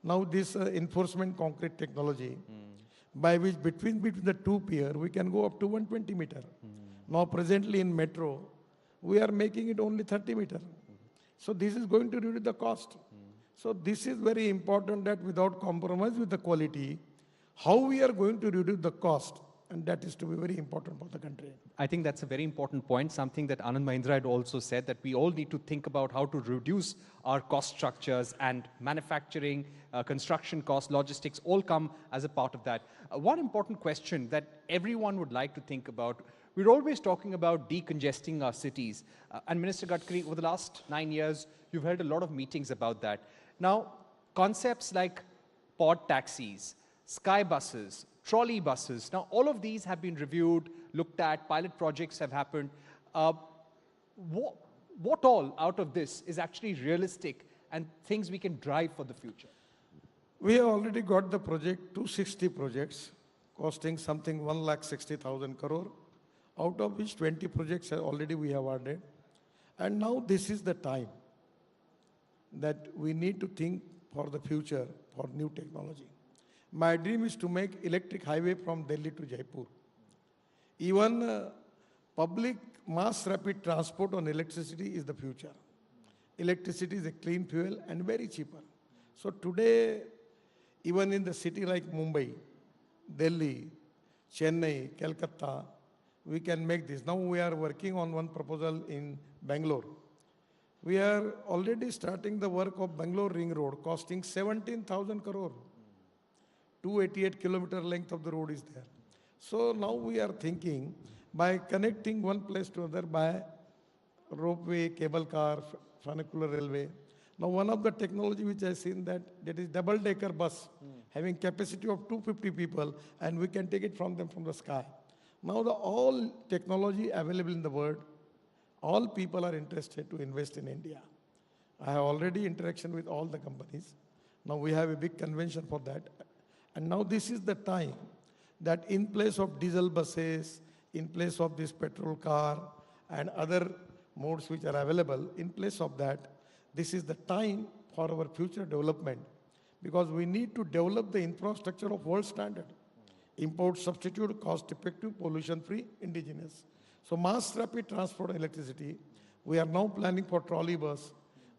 Now this enforcement concrete technology, by which between the two pier, we can go up to 120 meter. Now presently in metro, we are making it only 30 meter. So this is going to reduce the cost. So this is very important, that without compromise with the quality, how we are going to reduce the cost, and that is to be very important for the country. I think that's a very important point, something that Anand Mahindra had also said, that we all need to think about how to reduce our cost structures, and manufacturing, construction costs, logistics, all come as a part of that. One important question that everyone would like to think about, we're always talking about decongesting our cities. And Minister Gadkari, over the last 9 years, you've held a lot of meetings about that. Now, concepts like pod taxis, sky buses, trolley buses, now all of these have been reviewed, looked at, pilot projects have happened. What all out of this is actually realistic and things we can drive for the future? We have already got the project, 260 projects, costing something 1,60,000 crore, out of which 20 projects already we have added. And now this is the time that we need to think for the future, for new technology. My dream is to make electric highway from Delhi to Jaipur. Even public mass rapid transport on electricity is the future. Electricity is a clean fuel and very cheaper. So today, even in the city like Mumbai, Delhi, Chennai, Calcutta, we can make this. Now we are working on one proposal in Bangalore. We are already starting the work of Bangalore Ring Road, costing 17,000 crore. 288 kilometer length of the road is there. So now we are thinking, by connecting one place to another by ropeway, cable car, funicular railway. Now one of the technology which I have seen that is double-decker bus, having capacity of 250 people, and we can take it from them from the sky. Now all technology available in the world, all people are interested to invest in India. I have already interaction with all the companies. Now we have a big convention for that. And now this is the time that in place of diesel buses, in place of this petrol car and other modes which are available, in place of that, this is the time for our future development, because we need to develop the infrastructure of world standard. Import substitute, cost-effective, pollution-free, indigenous. So mass rapid transport electricity, we are now planning for trolley bus.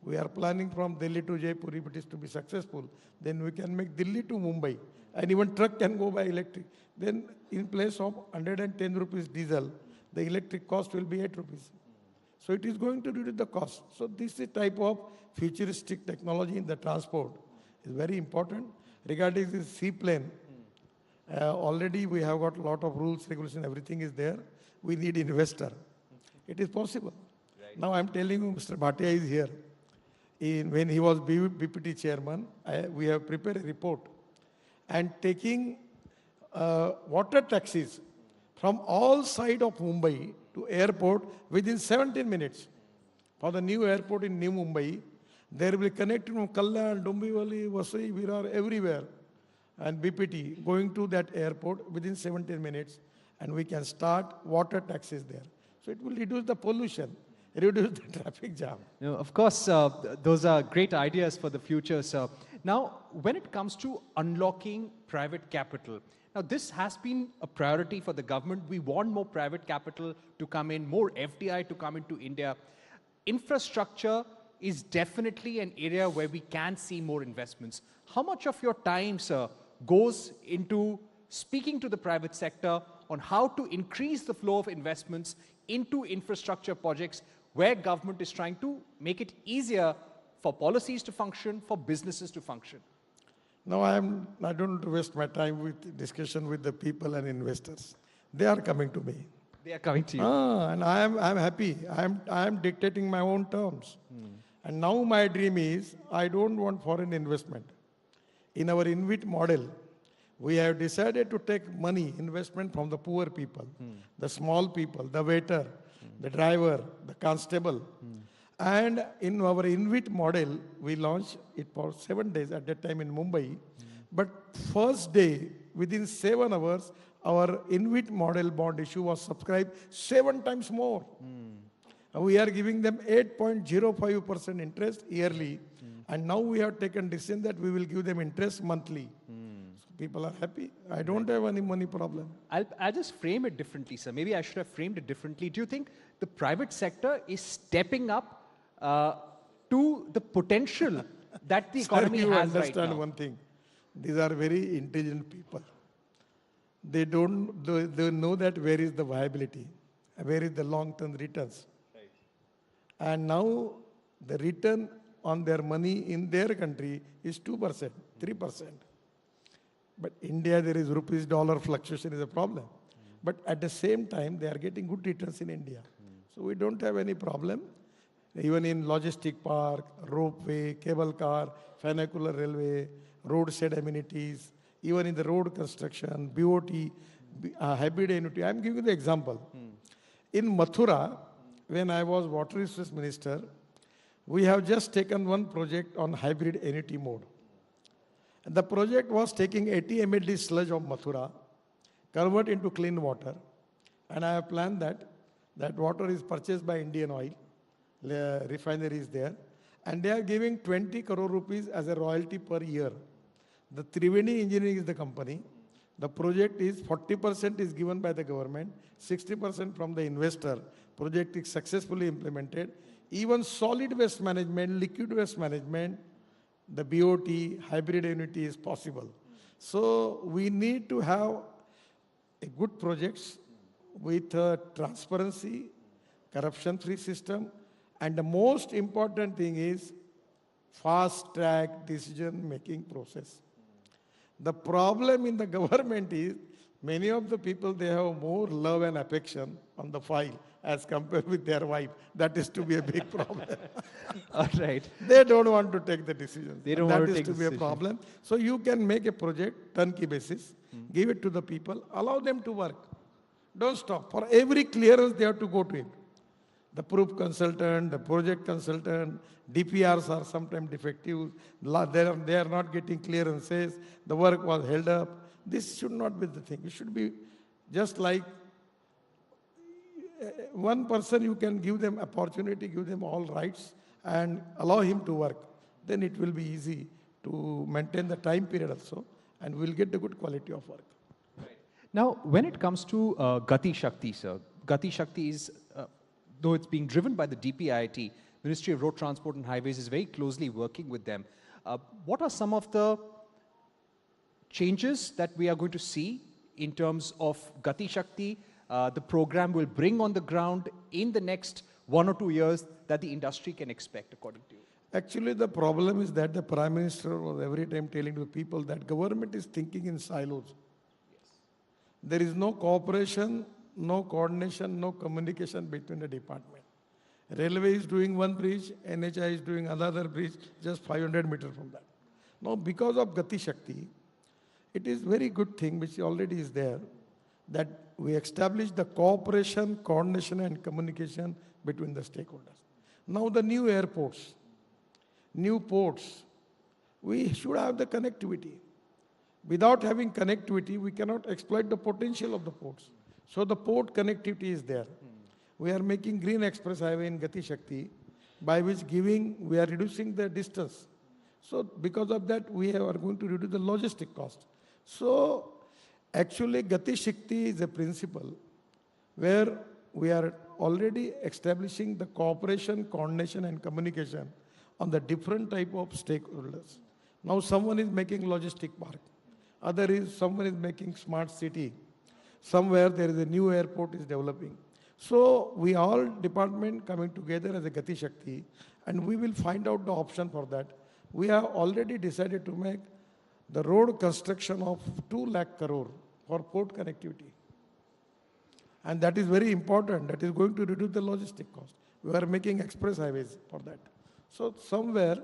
We are planning from Delhi to Jaipur. If it is to be successful, then we can make Delhi to Mumbai. And even truck can go by electric. Then in place of 110 rupees diesel, the electric cost will be 8 rupees. So it is going to reduce the cost. So this is type of futuristic technology in the transport is very important. Regarding the seaplane, already we have got a lot of rules, regulation, everything is there. We need investor. It is possible. Right. Now I'm telling you, Mr. Bhatia is here. When he was BPT chairman, we have prepared a report and taking water taxis from all sides of Mumbai to airport within 17 minutes. For the new airport in New Mumbai, there will be connected from Kalyan, Dombivali, Vasai, Virar, everywhere. And BPT going to that airport within 17 minutes, and we can start water taxis there. So it will reduce the pollution, reduce the traffic jam. You know, of course, those are great ideas for the future, sir. Now, when it comes to unlocking private capital, now this has been a priority for the government. We want more private capital to come in, more FDI to come into India. Infrastructure is definitely an area where we can see more investments. How much of your time, sir, goes into speaking to the private sector on how to increase the flow of investments into infrastructure projects where government is trying to make it easier for policies to function, for businesses to function? No, I don't want to waste my time with discussion with the people and investors. They are coming to me. They are coming to you. And I am happy. I am dictating my own terms. And now my dream is, I don't want foreign investment. In our INVIT model, we have decided to take money, investment from the poor people, the small people, the waiter, the driver, the constable. And in our INVIT model, we launched it for 7 days at that time in Mumbai. But first day, within 7 hours, our INVIT model bond issue was subscribed 7 times more. We are giving them 8.05% interest yearly. And now we have taken decision that we will give them interest monthly. So people are happy. I don't have any money problem. I'll just frame it differently, sir. Maybe I should have framed it differently. Do you think the private sector is stepping up to the potential that the economy has right now? You understand one thing. These are very intelligent people. They know that where is the viability, where is the long-term returns. Right. And now the return on their money in their country is 2%, 3%. But India, there is rupees-dollar fluctuation is a problem. But at the same time, they are getting good returns in India. So we don't have any problem. Even in logistic park, ropeway, cable car, funicular railway, roadside amenities, even in the road construction, BOT, hybrid annuity. I'm giving you the example. In Mathura, when I was water resources minister, we have just taken one project on hybrid annuity mode. And the project was taking 80 MLD sludge of Mathura, convert into clean water. And I have planned that water is purchased by Indian Oil. Refinery is there, and they are giving 20 crore rupees as a royalty per year. The Triveni Engineering is the company. The project is 40% is given by the government, 60% from the investor. Project is successfully implemented. Even solid waste management, liquid waste management, the BOT, hybrid annuity is possible. So we need to have a good projects with transparency, corruption-free system. And the most important thing is fast-track decision-making process. The problem in the government is many of the people, they have more love and affection on the file as compared with their wife. That is to be a big problem. All right. They don't want to take the decisions. They don't want to take That is to be a problem. So you can make a project, turnkey basis, give it to the people, allow them to work. Don't stop. For every clearance, they have to go to him. The proof consultant, the project consultant, DPRs are sometimes defective. They are not getting clearances. The work was held up. This should not be the thing. It should be just like one person, you can give them opportunity, give them all rights, and allow him to work. Then it will be easy to maintain the time period also, and we'll get the good quality of work. Right. Now, when it comes to Gati Shakti, sir, Gati Shakti is, though it's being driven by the DPIIT, Ministry of Road Transport and Highways is very closely working with them. What are some of the changes that we are going to see in terms of Gati Shakti, the program will bring on the ground in the next 1 or 2 years that the industry can expect, according to you? Actually, the problem is that the Prime Minister was every time telling to people that government is thinking in silos. Yes. There is no cooperation, no coordination, no communication between the department. Railway is doing one bridge, NHI is doing another bridge, just 500 meters from that. Now, because of Gati Shakti, it is very good thing which already is there, that we establish the cooperation, coordination and communication between the stakeholders. Now the new airports, new ports, we should have the connectivity. Without having connectivity, we cannot exploit the potential of the ports. So the port connectivity is there. We are making Green Express Highway in Gati Shakti, by which we are reducing the distance. So because of that, we are going to reduce the logistic cost. So actually, Gati Shakti is a principle where we are already establishing the cooperation, coordination and communication on the different type of stakeholders. Now someone is making logistic park, someone is making smart city, somewhere there is a new airport is developing. So we all department coming together as a Gati Shakti, and we will find out the option for that. We have already decided to make the road construction of 2 lakh crore for port connectivity. And that is very important. That is going to reduce the logistic cost. We are making express highways for that. So somewhere,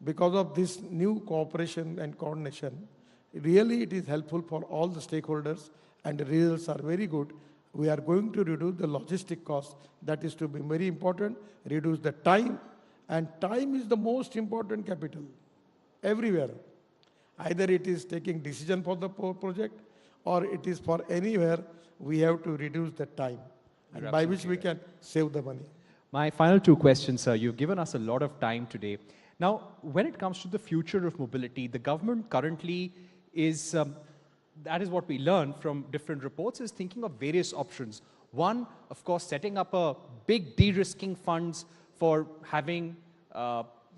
because of this new cooperation and coordination, really it is helpful for all the stakeholders, and the results are very good. We are going to reduce the logistic cost. That is to be very important, reduce the time, and time is the most important capital everywhere. Either it is taking decision for the project, or it is for anywhere, we have to reduce the time, and by which we can save the money. My final 2 questions, sir. You've given us a lot of time today. Now, when it comes to the future of mobility, the government currently is, that is what we learned from different reports, is thinking of various options. One, of course, setting up a big de-risking funds for having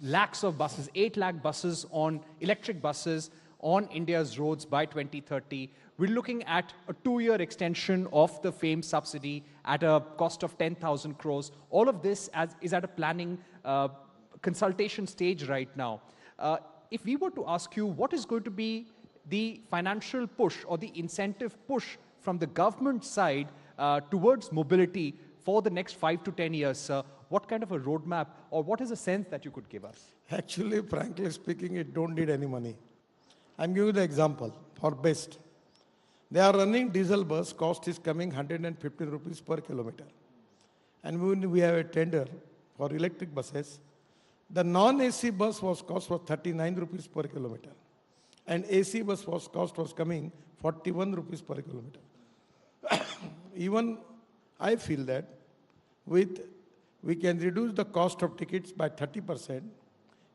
lakhs of buses, 8 lakh buses electric buses on India's roads by 2030. We're looking at a 2-year extension of the FAME subsidy at a cost of 10,000 crores. All of this is at a planning consultation stage right now. If we were to ask you, what is going to be the financial push or the incentive push from the government side towards mobility for the next 5 to 10 years, sir? What kind of a roadmap, or what is a sense that you could give us? Actually, frankly speaking, it don't need any money. I'm giving you the example for best. They are running diesel bus, cost is coming 150 rupees per kilometer. And when we have a tender for electric buses, the non-AC bus cost was 39 rupees per kilometer. And AC bus cost was coming 41 rupees per kilometer. Even I feel that we can reduce the cost of tickets by 30%,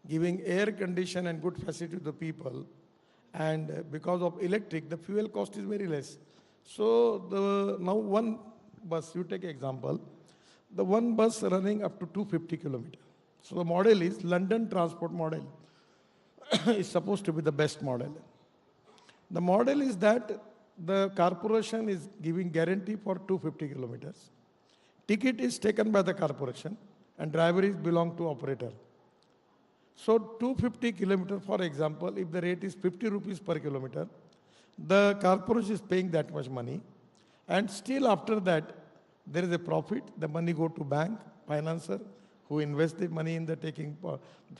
giving air condition and good facility to the people. And because of electric, the fuel cost is very less. So now one bus, you take example, the one bus running up to 250 kilometers. So the model is London transport model. Is supposed to be the best model. The model is that the corporation is giving guarantee for 250 kilometers. Ticket is taken by the corporation and driver is belong to operator. So 250 kilometers, for example, if the rate is 50 rupees per kilometer, the corporation is paying that much money, and still after that, there is a profit. The money go to bank, financer, who invest the money in the taking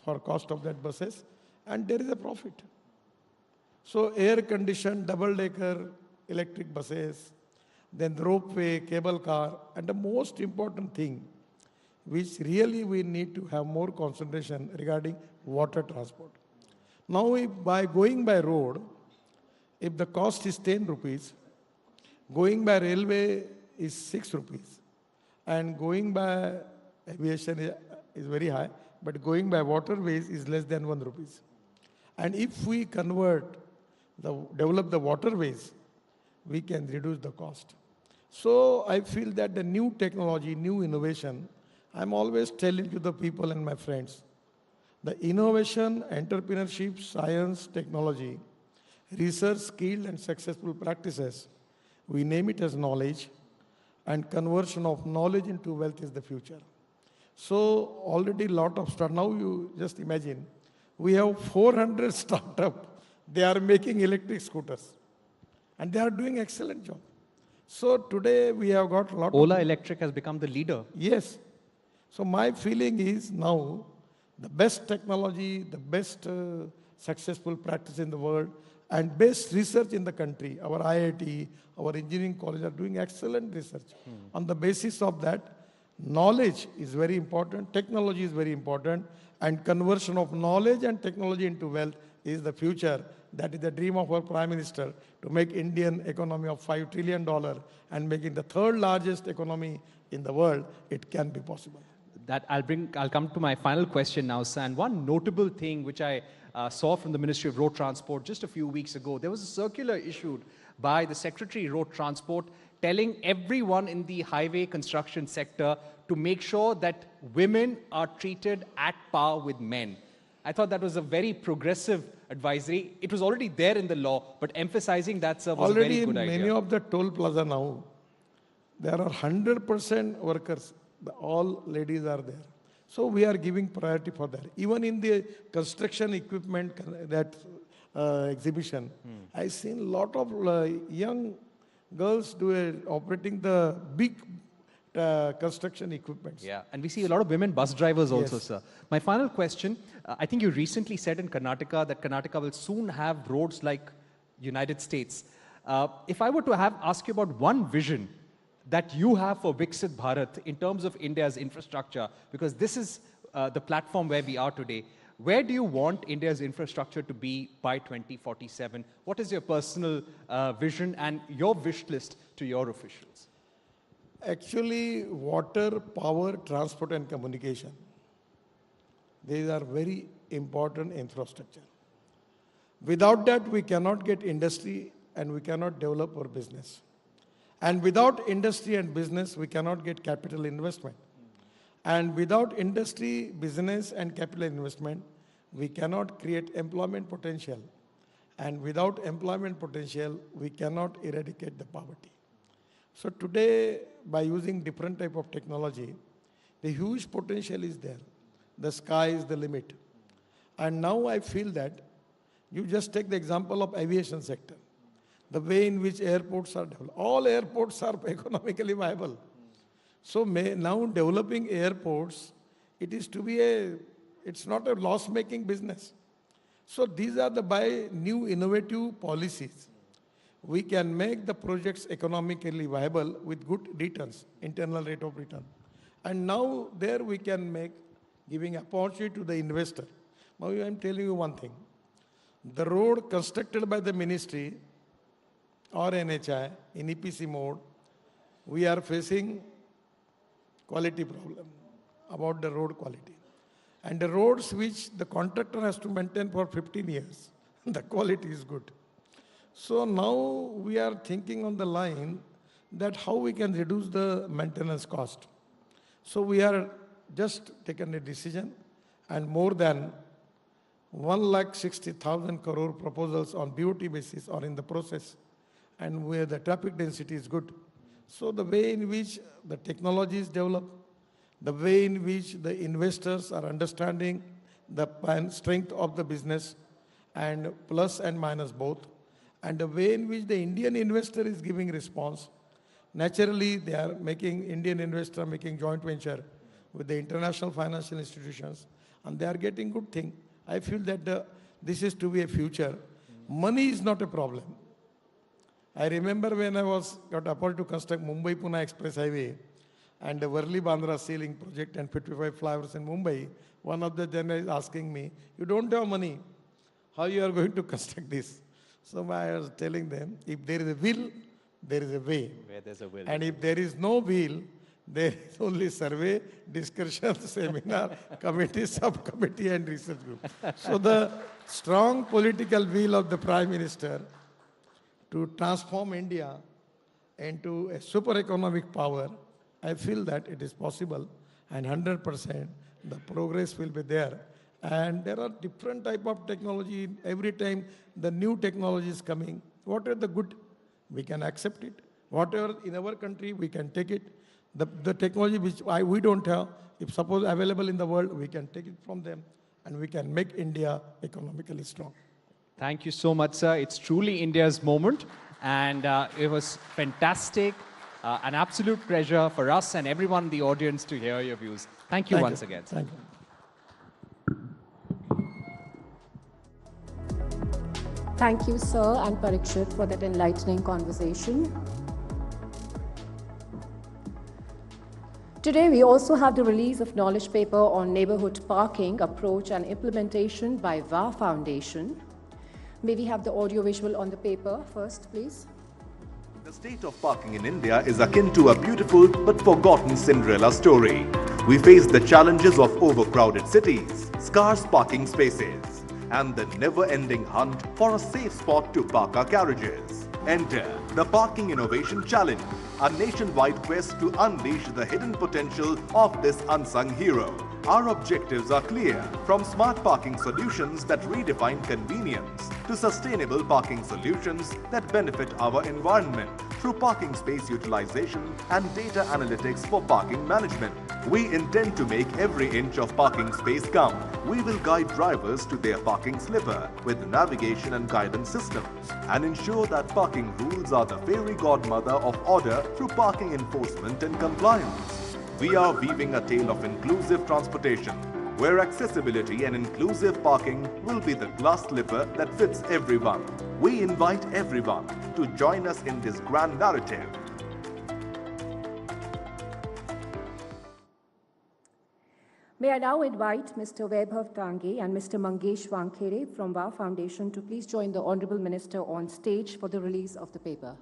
for cost of that buses, and there is a profit. So air-conditioned, double-decker electric buses, then ropeway, cable car, and the most important thing, which really we need to have more concentration regarding water transport. Now, if by going by road, if the cost is 10 rupees, going by railway is 6 rupees, and going by aviation is very high, but going by waterways is less than 1 rupees. And if we develop the waterways, we can reduce the cost. So I feel that the new technology, new innovation I'm always telling to the people and my friends, the innovation, entrepreneurship, science, technology, research, skill and successful practices, we name it as knowledge, and conversion of knowledge into wealth is the future. So already lot of start. Now you just imagine, we have 400 startups. They are making electric scooters, and they are doing excellent job. So today we have got a lot Ola of... Electric has become the leader. Yes. So my feeling is now the best technology, the best successful practice in the world, and best research in the country. Our IIT, our engineering college are doing excellent research. On the basis of that, knowledge is very important, technology is very important, and conversion of knowledge and technology into wealth is the future. That is the dream of our Prime Minister, to make Indian economy of $5 trillion and making the third largest economy in the world. It can be possible. I'll come to my final question now, sir. And one notable thing which I saw from the Ministry of Road Transport just a few weeks ago, there was a circular issued by the Secretary Road Transport telling everyone in the highway construction sector to make sure that women are treated at par with men. I thought that was a very progressive advisory. It was already there in the law, but emphasizing that, sir, was Already a very good in idea. many of the toll plaza now, there are 100% workers. All ladies are there. So we are giving priority for that. Even in the construction equipment exhibition, I've seen a lot of young girls operating the big construction equipment. Yeah, and we see a lot of women bus drivers also, Yes. sir. My final question, I think you recently said in Karnataka that Karnataka will soon have roads like United States. If I were to ask you about one vision that you have for Viksit Bharat in terms of India's infrastructure, because this is the platform where we are today, where do you want India's infrastructure to be by 2047? What is your personal vision and your wish list to your officials? Actually, water, power, transport and communication, these are very important infrastructure. Without that, we cannot get industry and we cannot develop our business. And without industry and business, we cannot get capital investment. And without industry, business and capital investment, we cannot create employment potential. And without employment potential, we cannot eradicate the poverty. So today, by using different type of technology, the huge potential is there. The sky is the limit. And now I feel that, you just take the example of aviation sector. The way in which airports are developed. All airports are economically viable. So now developing airports, it's not a loss-making business. So these are by new innovative policies, we can make the projects economically viable with good returns, internal rate of return. And now there we can giving opportunity to the investor. Now I am telling you one thing. The road constructed by the ministry or NHI in EPC mode, we are facing quality problem about the road quality. And the roads which the contractor has to maintain for 15 years, the quality is good. So now we are thinking on the line that how we can reduce the maintenance cost. So we are just taken a decision, and more than 1,60,000 crore proposals on BOT basis are in the process, and where the traffic density is good. So the way in which the technology is developed, the way in which the investors are understanding the strength of the business, and plus and minus both, and the way in which the Indian investor is giving response, naturally they are Indian investor making joint venture with the international financial institutions, and they are getting good thing. I feel that this is to be a future. Money is not a problem. I remember when I got opportunity to construct Mumbai-Pune Express Highway and the Worli-Bandra ceiling project and 55 flyovers in Mumbai, one of the journalists asking me, you don't have money, how you are going to construct this? So I was telling them, if there is a will, there is a way. Where there's a will. And if there is no will, there is only survey, discussion, seminar, committee, subcommittee and research group. So the strong political will of the Prime Minister to transform India into a super economic power, I feel that it is possible. and 100%, the progress will be there. And there are different type of technology. Every time the new technology is coming, whatever the good, we can accept it. Whatever in our country, we can take it. The technology which we don't have, if suppose available in the world, we can take it from them, and we can make India economically strong. Thank you so much, sir. It's truly India's moment, and it was fantastic. An absolute pleasure for us and everyone in the audience to hear your views. Thank you once again. Thank you. Thank you, sir, and Parikshit, for that enlightening conversation. Today, we also have the release of knowledge paper on neighborhood parking approach and implementation by VA Foundation. May we have the audio-visual on the paper first, please? The state of parking in India is akin to a beautiful but forgotten Cinderella story. We face the challenges of overcrowded cities, scarce parking spaces, and the never-ending hunt for a safe spot to park our carriages. Enter the Parking Innovation Challenge, a nationwide quest to unleash the hidden potential of this unsung hero. Our objectives are clear, from smart parking solutions that redefine convenience to sustainable parking solutions that benefit our environment through parking space utilization and data analytics for parking management. We intend to make every inch of parking space count. We will guide drivers to their parking slipper with navigation and guidance systems and ensure that parking rules are the fairy godmother of order through parking enforcement and compliance. We are weaving a tale of inclusive transportation, where accessibility and inclusive parking will be the glass slipper that fits everyone. We invite everyone to join us in this grand narrative. May I now invite Mr. Vaibhav Tange and Mr. Mangesh Wankhere from VA Foundation to please join the Honorable Minister on stage for the release of the paper.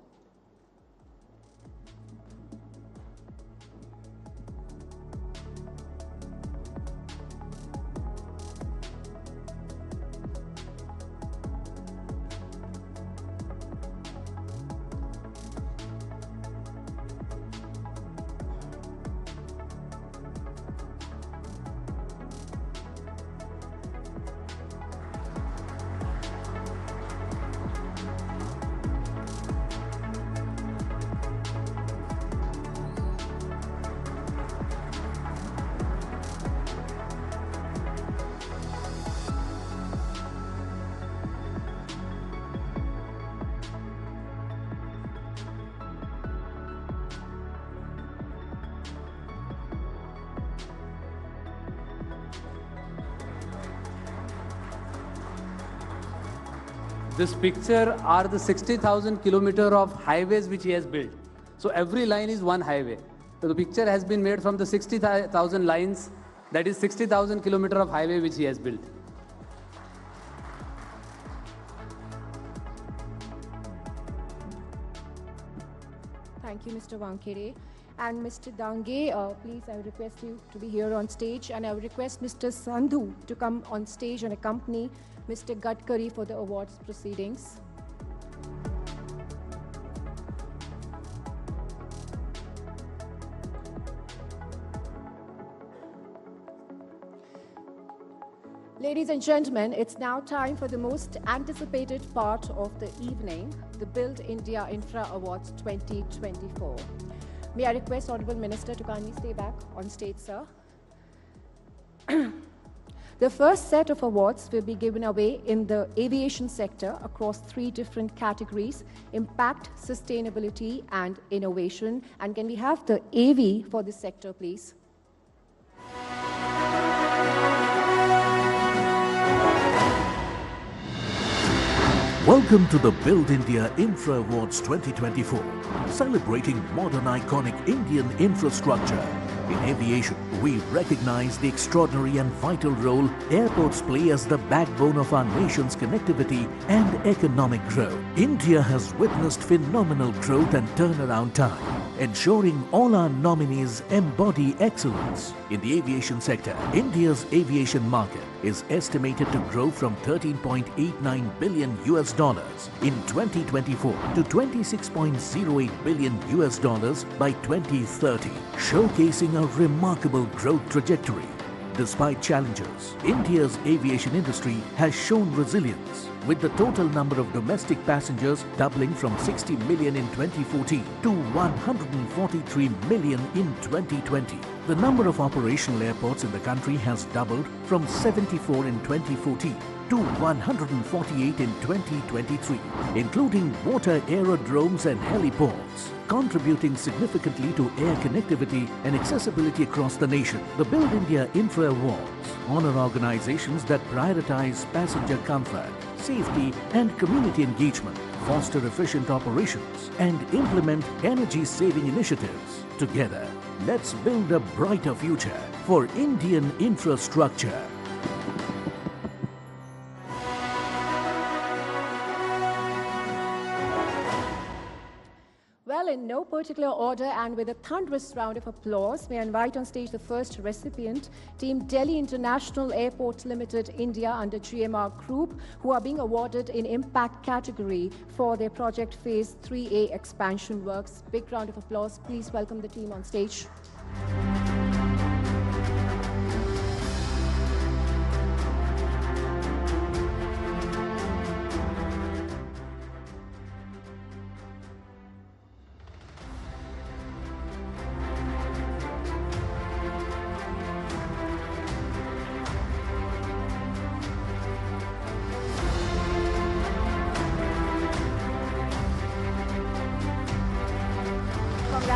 This picture are the 60,000 kilometers of highways which he has built. So every line is one highway. So the picture has been made from the 60,000 lines, that is 60,000 kilometers of highway which he has built. Thank you, Mr. Wankhere. And Mr. Dange, please, I would request you to be here on stage. And I would request Mr. Sandhu to come on stage and accompany Mr. Gadkari for the awards proceedings. Ladies and gentlemen, it's now time for the most anticipated part of the evening, the Build India Infra Awards 2024. May I request Honorable Minister to kindly stay back on stage, sir. The first set of awards will be given away in the aviation sector across 3 different categories: impact, sustainability, and innovation. And can we have the AV for this sector, please? Welcome to the Build India Infra Awards 2024, celebrating modern iconic Indian infrastructure. In aviation, we recognize the extraordinary and vital role airports play as the backbone of our nation's connectivity and economic growth. India has witnessed phenomenal growth and turnaround time, ensuring all our nominees embody excellence. In the aviation sector, India's aviation market is estimated to grow from $13.89 billion in 2024 to $26.08 billion by 2030, showcasing a remarkable growth trajectory. Despite challenges, India's aviation industry has shown resilience, with the total number of domestic passengers doubling from 60 million in 2014 to 143 million in 2020. The number of operational airports in the country has doubled from 74 in 2014 to 148 in 2023, including water aerodromes and heliports, contributing significantly to air connectivity and accessibility across the nation. The Build India Infra Awards honor organizations that prioritize passenger comfort, safety and community engagement, foster efficient operations and implement energy-saving initiatives. Together, let's build a brighter future for Indian infrastructure. Well, in no particular order and with a thunderous round of applause, may I invite on stage the first recipient, Team Delhi International Airport Limited India under GMR Group, who are being awarded in Impact category for their project Phase 3A expansion works. Big round of applause. Please welcome the team on stage.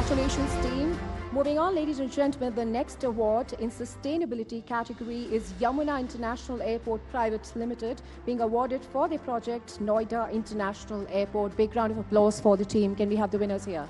Congratulations, team. Moving on, ladies and gentlemen, the next award in sustainability category is Yamuna International Airport Private Limited, being awarded for their project Noida International Airport. Big round of applause for the team. Can we have the winners here?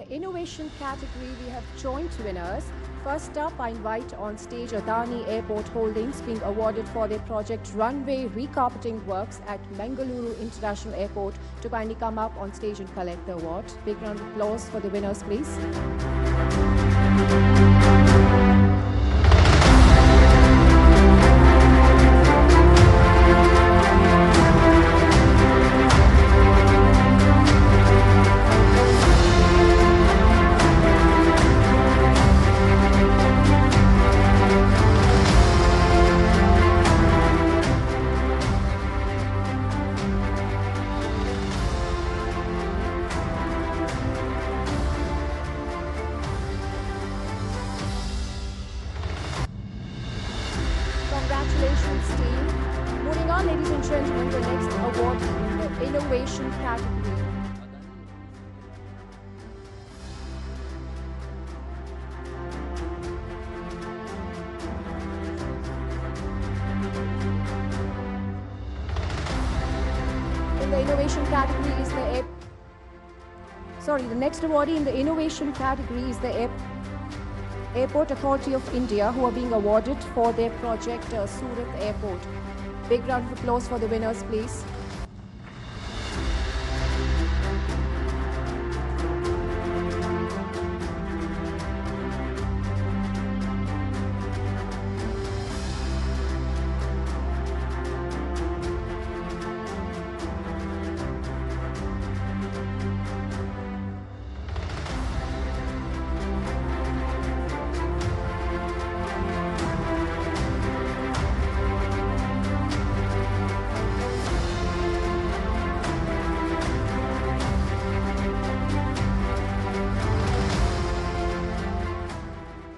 Innovation category, we have joint winners. First up, I invite on stage Adani Airport Holdings, being awarded for their project runway recarpeting works at Mangaluru International Airport, to kindly come up on stage and collect the award. Big round of applause for the winners, please. Congratulations, team. Moving on, ladies and gentlemen, the next award in the innovation category. In the innovation category is the the next awardee in the innovation category is the Airport Authority of India, who are being awarded for their project Surat Airport. Big round of applause for the winners, please.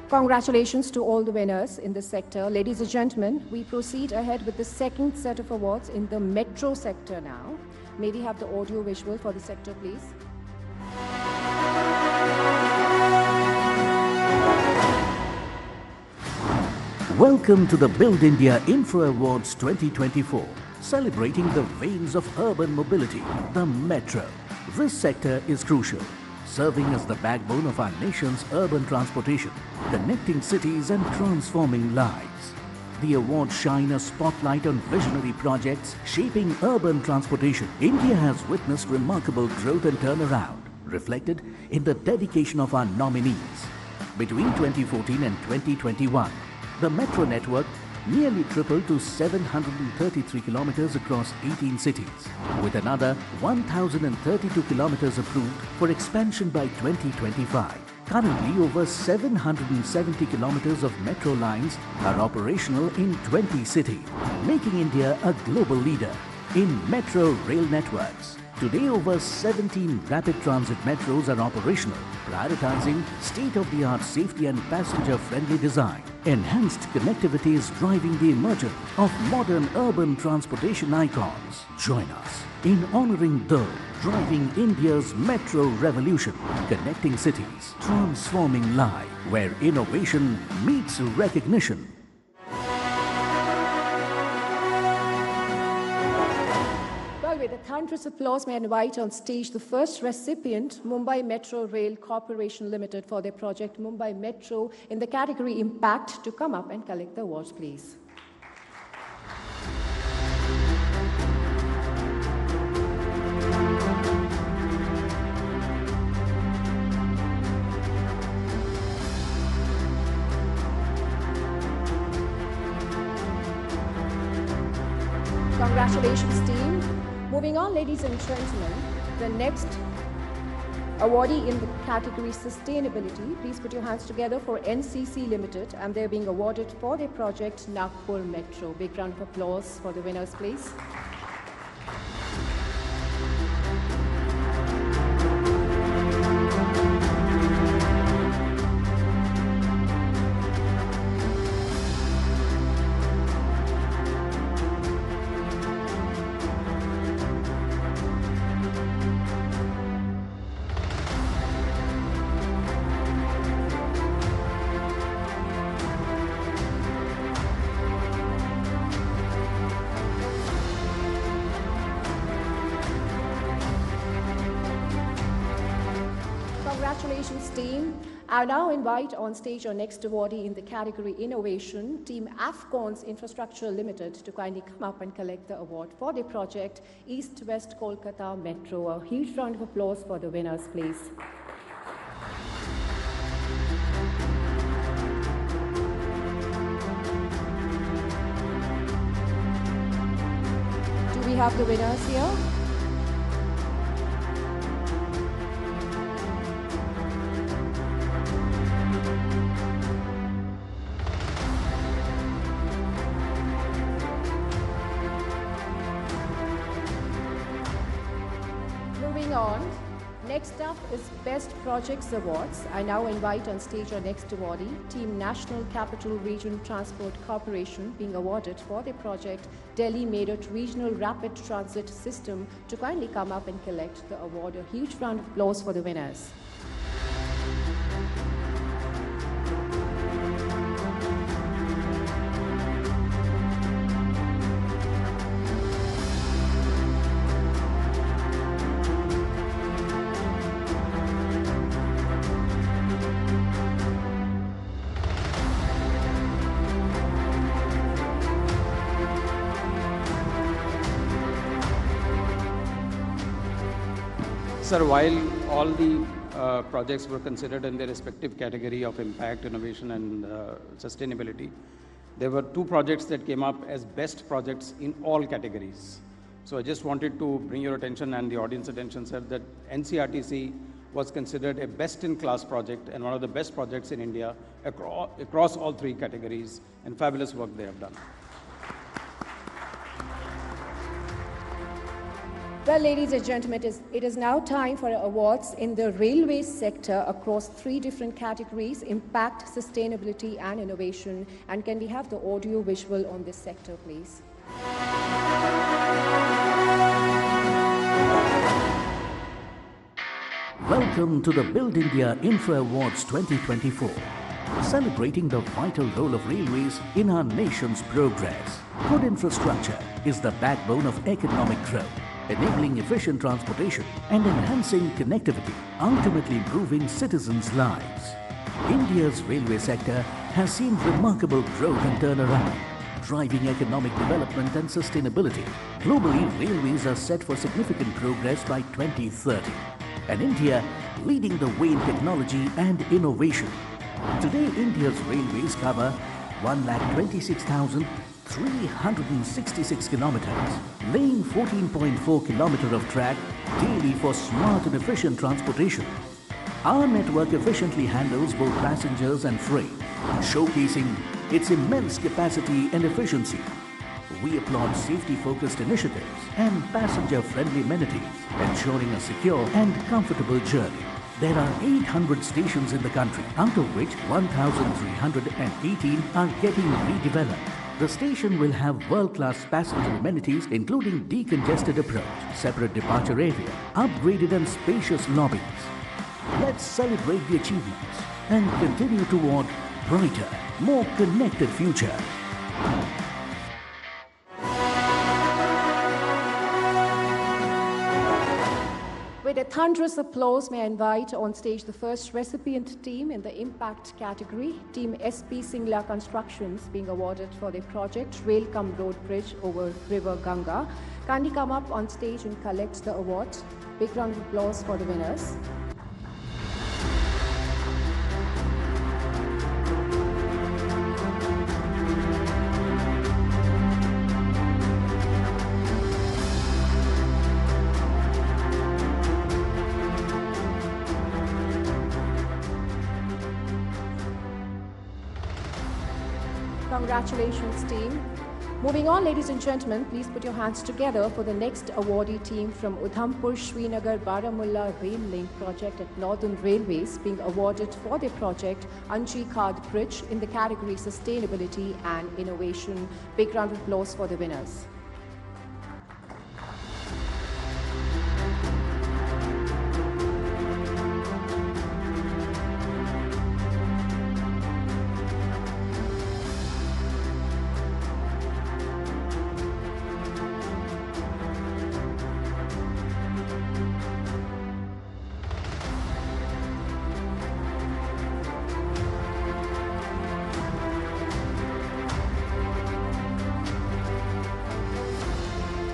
Congratulations to all the winners in this sector. Ladies and gentlemen, we proceed ahead with the second set of awards in the metro sector now. May we have the audio visual for the sector, please? Welcome to the Build India Infra Awards 2024, celebrating the veins of urban mobility, the metro. This sector is crucial, serving as the backbone of our nation's urban transportation, connecting cities and transforming lives. The awards shine a spotlight on visionary projects shaping urban transportation. India has witnessed remarkable growth and turnaround, reflected in the dedication of our nominees. Between 2014 and 2021, the metro network nearly tripled to 733 kilometers across 18 cities, with another 1,032 kilometers approved for expansion by 2025. Currently, over 770 kilometers of metro lines are operational in 20 cities, making India a global leader in metro rail networks. Today, over 17 rapid transit metros are operational, prioritizing state-of-the-art safety and passenger-friendly design. Enhanced connectivity is driving the emergence of modern urban transportation icons. Join us in honoring those driving India's metro revolution, connecting cities, transforming lives, where innovation meets recognition. With a thunderous applause, may I invite on stage the first recipient, Mumbai Metro Rail Corporation Limited, for their project Mumbai Metro in the category Impact, to come up and collect the awards, please. Congratulations, team. Moving on, ladies and gentlemen, the next awardee in the category Sustainability, please put your hands together for NCC Limited, and they're being awarded for their project Nagpur Metro. Big round of applause for the winners, please. Congratulations, team. I now invite on stage our next awardee in the category Innovation, Team Afcons Infrastructure Limited, to kindly come up and collect the award for their project East-West Kolkata Metro. A huge round of applause for the winners, please. Do we have the winners here? Moving on, next up is Best Projects Awards. I now invite on stage our next awardee, Team National Capital Region Transport Corporation, being awarded for their project Delhi Meerut Regional Rapid Transit System, to kindly come up and collect the award. A huge round of applause for the winners. Sir, while all the projects were considered in their respective category of impact, innovation, and sustainability, there were two projects that came up as best projects in all categories. So I just wanted to bring your attention and the audience attention, sir, that NCRTC was considered a best-in-class project and one of the best projects in India across all three categories, and fabulous work they have done. Well, ladies and gentlemen, it is now time for awards in the railway sector across three different categories: impact, sustainability, and innovation. And can we have the audio visual on this sector, please? Welcome to the Build India Infra Awards 2024. celebrating the vital role of railways in our nation's progress. Good infrastructure is the backbone of economic growth, enabling efficient transportation and enhancing connectivity, ultimately improving citizens' lives. India's railway sector has seen remarkable growth and turnaround, driving economic development and sustainability. Globally, railways are set for significant progress by 2030, and India leading the way in technology and innovation. Today, India's railways cover 126,366 kilometers, laying 14.4 kilometers of track daily for smart and efficient transportation. Our network efficiently handles both passengers and freight, showcasing its immense capacity and efficiency. We applaud safety-focused initiatives and passenger-friendly amenities, ensuring a secure and comfortable journey. There are 800 stations in the country, out of which 1,318 are getting redeveloped. The station will have world-class passenger amenities including decongested approach, separate departure area, upgraded and spacious lobbies. Let's celebrate the achievements and continue toward brighter, more connected future. With a thunderous applause, may I invite on stage the first recipient team in the impact category, Team SP Singla Constructions, being awarded for their project Rail Cum Road Bridge over River Ganga. Kindly come up on stage and collect the award. Big round of applause for the winners. Congratulations, team. Moving on, ladies and gentlemen, please put your hands together for the next awardee team from Udhampur Srinagar Baramulla Rail Link project at Northern Railways, being awarded for their project Anji Khad Bridge in the category Sustainability and Innovation. Big round of applause for the winners.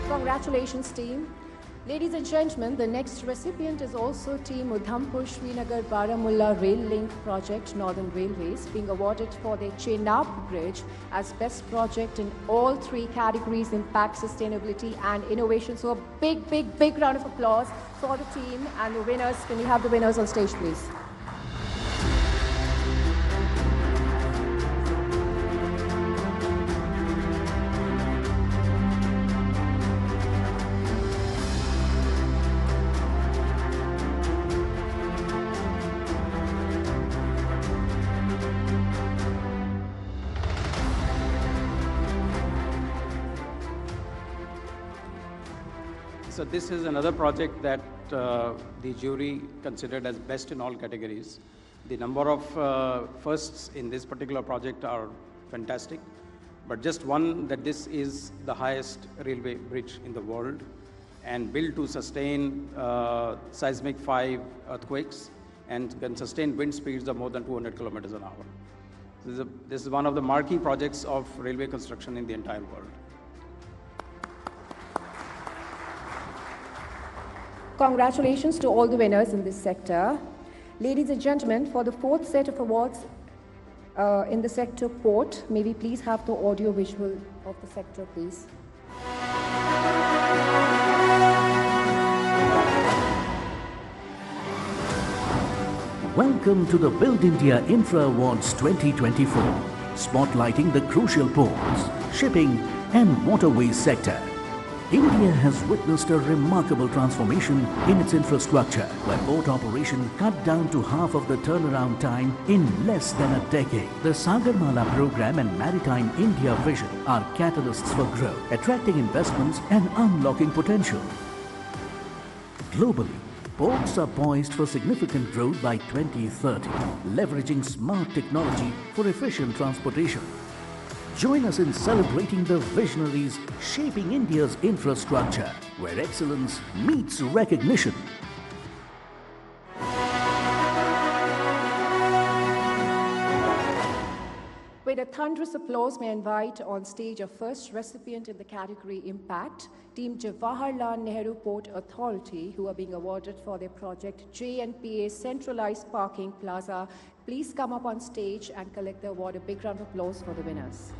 Congratulations, team. Ladies and gentlemen, the next recipient is also Team Udhampur Srinagar Baramulla Rail Link Project, Northern Railways, being awarded for their Chenab Bridge as best project in all three categories: impact, sustainability and innovation. So a big round of applause for the team and the winners. Can we have the winners on stage, please? So this is another project that the jury considered as best in all categories. The number of firsts in this particular project are fantastic, but just one, that this is the highest railway bridge in the world and built to sustain seismic 5 earthquakes and can sustain wind speeds of more than 200 kilometers an hour. This is one of the marquee projects of railway construction in the entire world. Congratulations to all the winners in this sector. Ladies and gentlemen, for the fourth set of awards in the sector port, may we please have the audio visual of the sector, please. Welcome to the Build India Infra Awards 2024, spotlighting the crucial ports, shipping and waterways sector. India has witnessed a remarkable transformation in its infrastructure, where port operation cut down to half of the turnaround time in less than a decade. The Sagarmala program and Maritime India vision are catalysts for growth, attracting investments and unlocking potential. Globally, Ports are poised for significant growth by 2030, leveraging smart technology for efficient transportation. Join us in celebrating the visionaries shaping India's infrastructure, where excellence meets recognition. With a thunderous applause, may I invite on stage a first recipient in the category Impact, Team Jawaharlal Nehru Port Authority, who are being awarded for their project JNPA Centralized Parking Plaza. Please come up on stage and collect the award. A big round of applause for the winners.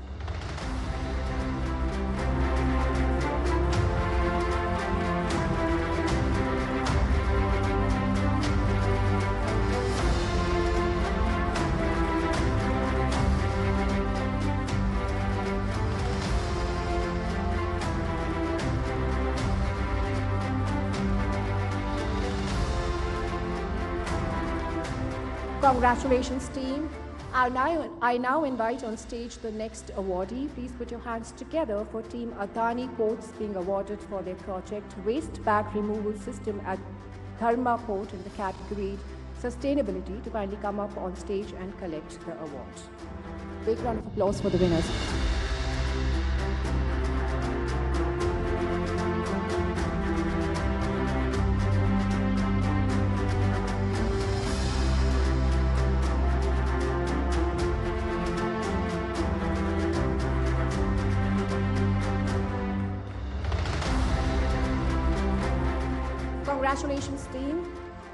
Congratulations, team. I now invite on stage the next awardee. Please put your hands together for Team Adani Ports being awarded for their project Waste Bag Removal System at Dharma Port in the category Sustainability to kindly come up on stage and collect the award. Big round of applause for the winners. Congratulations, team.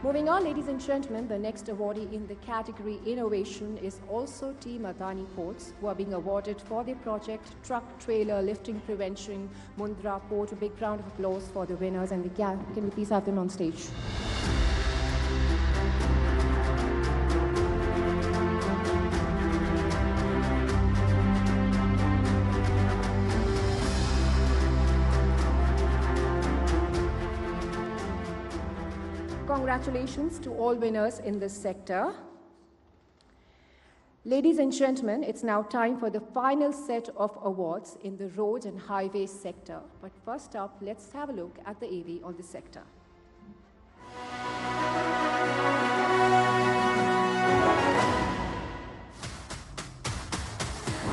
Moving on, ladies and gentlemen, the next awardee in the category Innovation is also Team Adani Ports, who are being awarded for their project Truck Trailer Lifting Prevention, Mundra Port. A big round of applause for the winners, and can we please have them on stage? Congratulations to all winners in this sector. Ladies and gentlemen, it's now time for the final set of awards in the road and highways sector. But first up, let's have a look at the AV on this sector.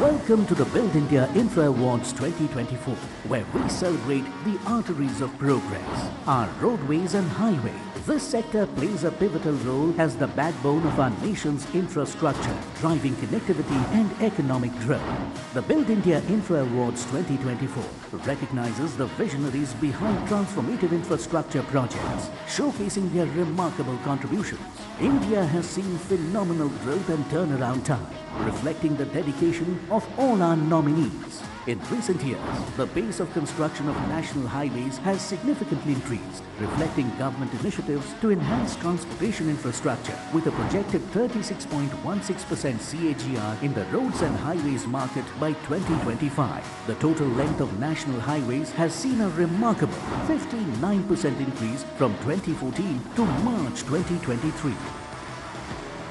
Welcome to the Build India Infra Awards 2024, where we celebrate the arteries of progress, our roadways and highways. This sector plays a pivotal role as the backbone of our nation's infrastructure, driving connectivity and economic growth. The Build India Infra Awards 2024 recognizes the visionaries behind transformative infrastructure projects, showcasing their remarkable contributions. India has seen phenomenal growth and turnaround time, reflecting the dedication of all our nominees. In recent years, the pace of construction of national highways has significantly increased, reflecting government initiatives to enhance transportation infrastructure with a projected 36.16% CAGR in the roads and highways market by 2025. The total length of national highways has seen a remarkable 59% increase from 2014 to March 2023.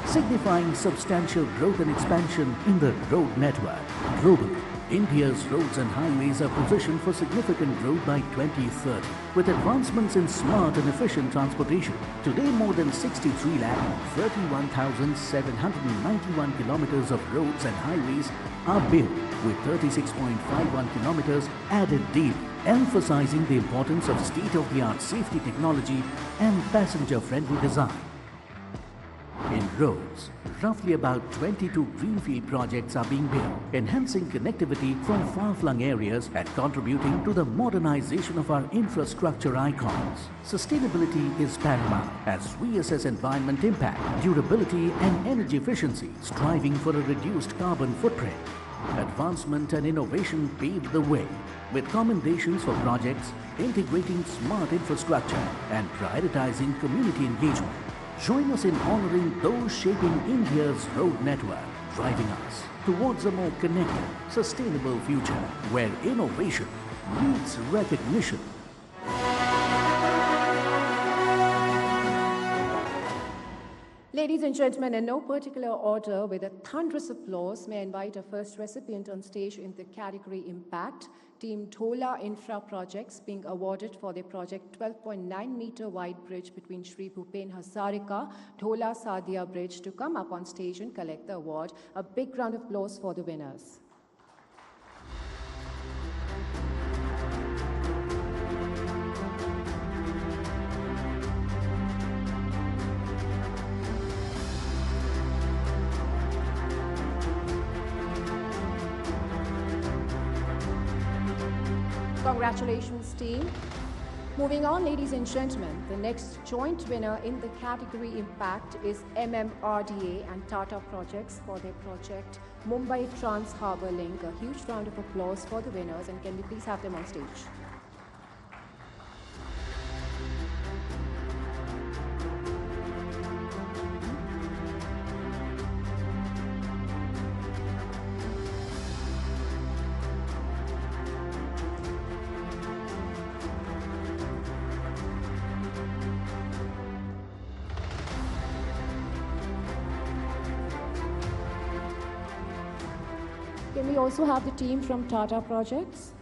Signifying substantial growth and expansion in the road network. Globally, India's roads and highways are positioned for significant growth by 2030, with advancements in smart and efficient transportation. Today, more than 63,31,791 kilometers of roads and highways are built, with 36.51 kilometers added daily, emphasizing the importance of state-of-the-art safety technology and passenger-friendly design. In roads, roughly about 22 greenfield projects are being built, enhancing connectivity from far-flung areas and contributing to the modernization of our infrastructure icons. Sustainability is paramount as we assess environment impact, durability and energy efficiency, striving for a reduced carbon footprint. Advancement and innovation paved the way, with commendations for projects integrating smart infrastructure and prioritizing community engagement. Join us in honoring those shaping India's road network, driving us towards a more connected, sustainable future where innovation meets recognition. Ladies and gentlemen, in no particular order, with a thunderous applause, may I invite our first recipient on stage in the category Impact, Team Dhola Infra Projects, being awarded for their project 12.9-meter wide bridge between Shri Bhupen Hazarika, Dhola Sadia Bridge, to come up on stage and collect the award. A big round of applause for the winners. Congratulations, team. Moving on, ladies and gentlemen, the next joint winner in the category Impact is MMRDA and Tata Projects for their project Mumbai Trans Harbour Link. A huge round of applause for the winners, and can we please have them on stage? Can we also have the team from Tata Projects?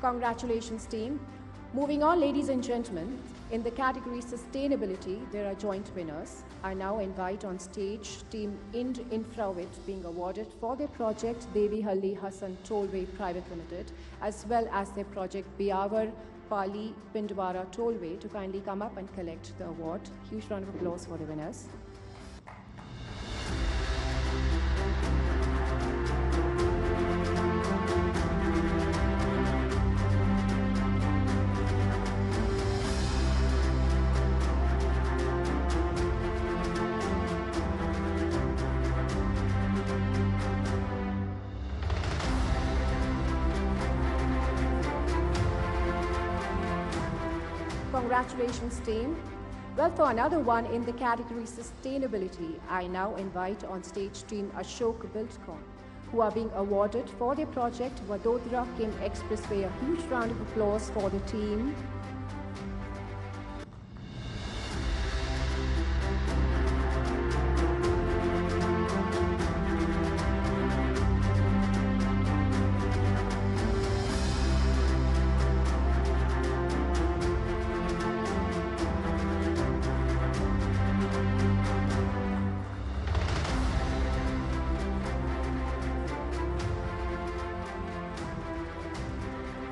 Congratulations, team. Moving on, ladies and gentlemen, in the category Sustainability, there are joint winners. I now invite on stage Team Ind Infrawit, being awarded for their project Devi Halli Hassan Tollway Private Limited, as well as their project Biawar Pali Pindwara Tollway, to kindly come up and collect the award. Huge round of applause for the winners. Congratulations, team. Well, for another one in the category Sustainability, I now invite on stage Team Ashok Buildcon, who are being awarded for their project Vadodara Kim Expressway. A huge round of applause for the team.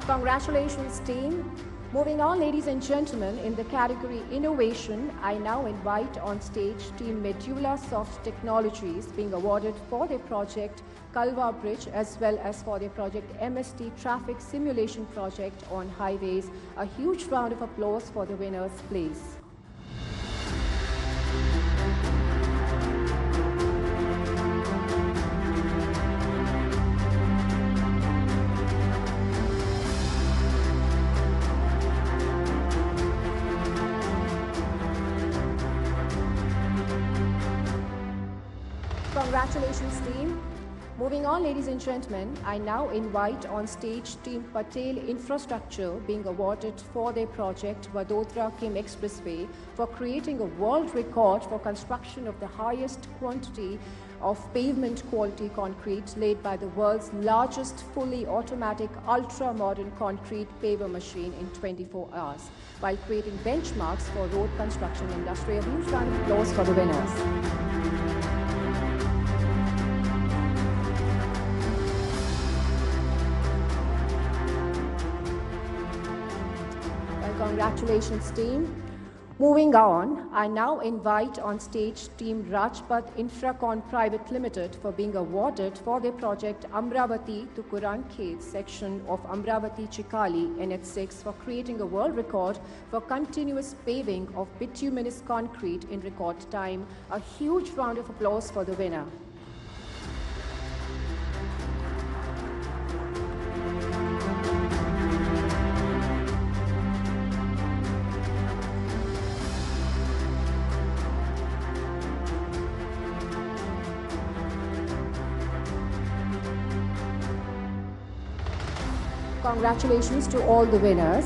Congratulations, team. Moving on, ladies and gentlemen, in the category Innovation, I now invite on stage Team Medulla Soft Technologies, being awarded for their project Kalwa Bridge, as well as for their project MST Traffic Simulation Project on Highways. A huge round of applause for the winners, please. Congratulations, team. Moving on, ladies and gentlemen, I now invite on stage Team Patel Infrastructure, being awarded for their project Vadodara Kim Expressway for creating a world record for construction of the highest quantity of pavement quality concrete laid by the world's largest fully automatic ultra-modern concrete paver machine in 24 hours, while creating benchmarks for road construction industry. A huge round of applause for the winners. Congratulations, team. Moving on, I now invite on stage Team Rajpath Infracon Private Limited for being awarded for their project Amravati to Kurankhet section of Amravati Chikali NH6 for creating a world record for continuous paving of bituminous concrete in record time. A huge round of applause for the winner. Congratulations to all the winners.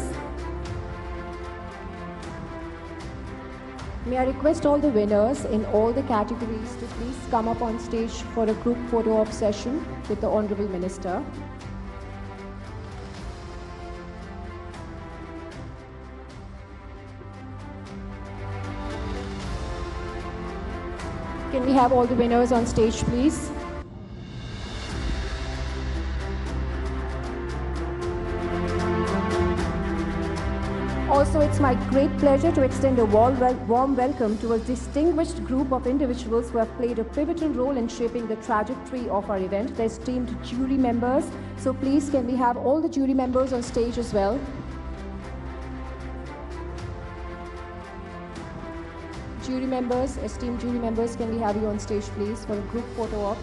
May I request all the winners in all the categories to please come up on stage for a group photo op session with the Honorable Minister. Can we have all the winners on stage, please? Also, it's my great pleasure to extend a warm welcome to a distinguished group of individuals who have played a pivotal role in shaping the trajectory of our event, the esteemed jury members. So please, can we have all the jury members on stage as well? Jury members, esteemed jury members, can we have you on stage, please, for a group photo op?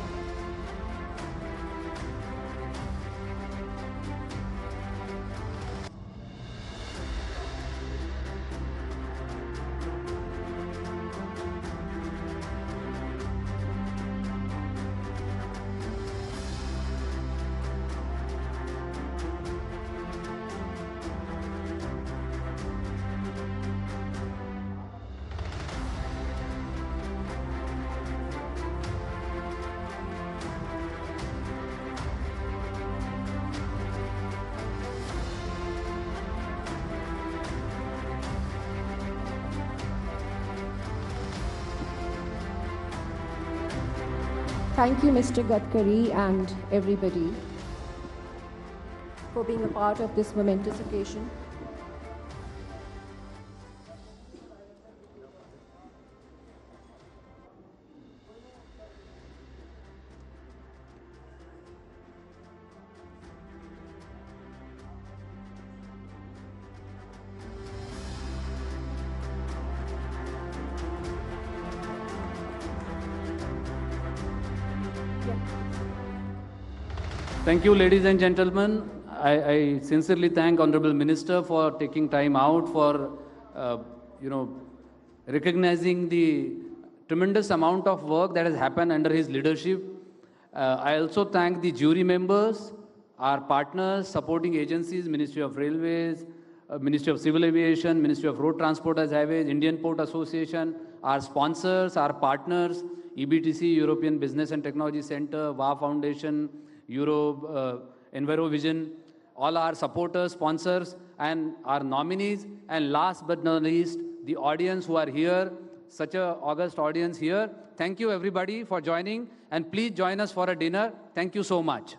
Thank you, Mr. Gadkari and everybody for being a part of this momentous occasion. Thank you, ladies and gentlemen. I sincerely thank Honorable Minister for taking time out for, recognizing the tremendous amount of work that has happened under his leadership. I also thank the jury members, our partners, supporting agencies, Ministry of Railways, Ministry of Civil Aviation, Ministry of Road Transport and Highways, Indian Port Association, our sponsors, our partners, EBTC, European Business and Technology Center, WA Foundation, EnviroVision, all our supporters, sponsors, and our nominees. And last but not least, the audience who are here, such an august audience here. Thank you, everybody, for joining. And please join us for a dinner. Thank you so much.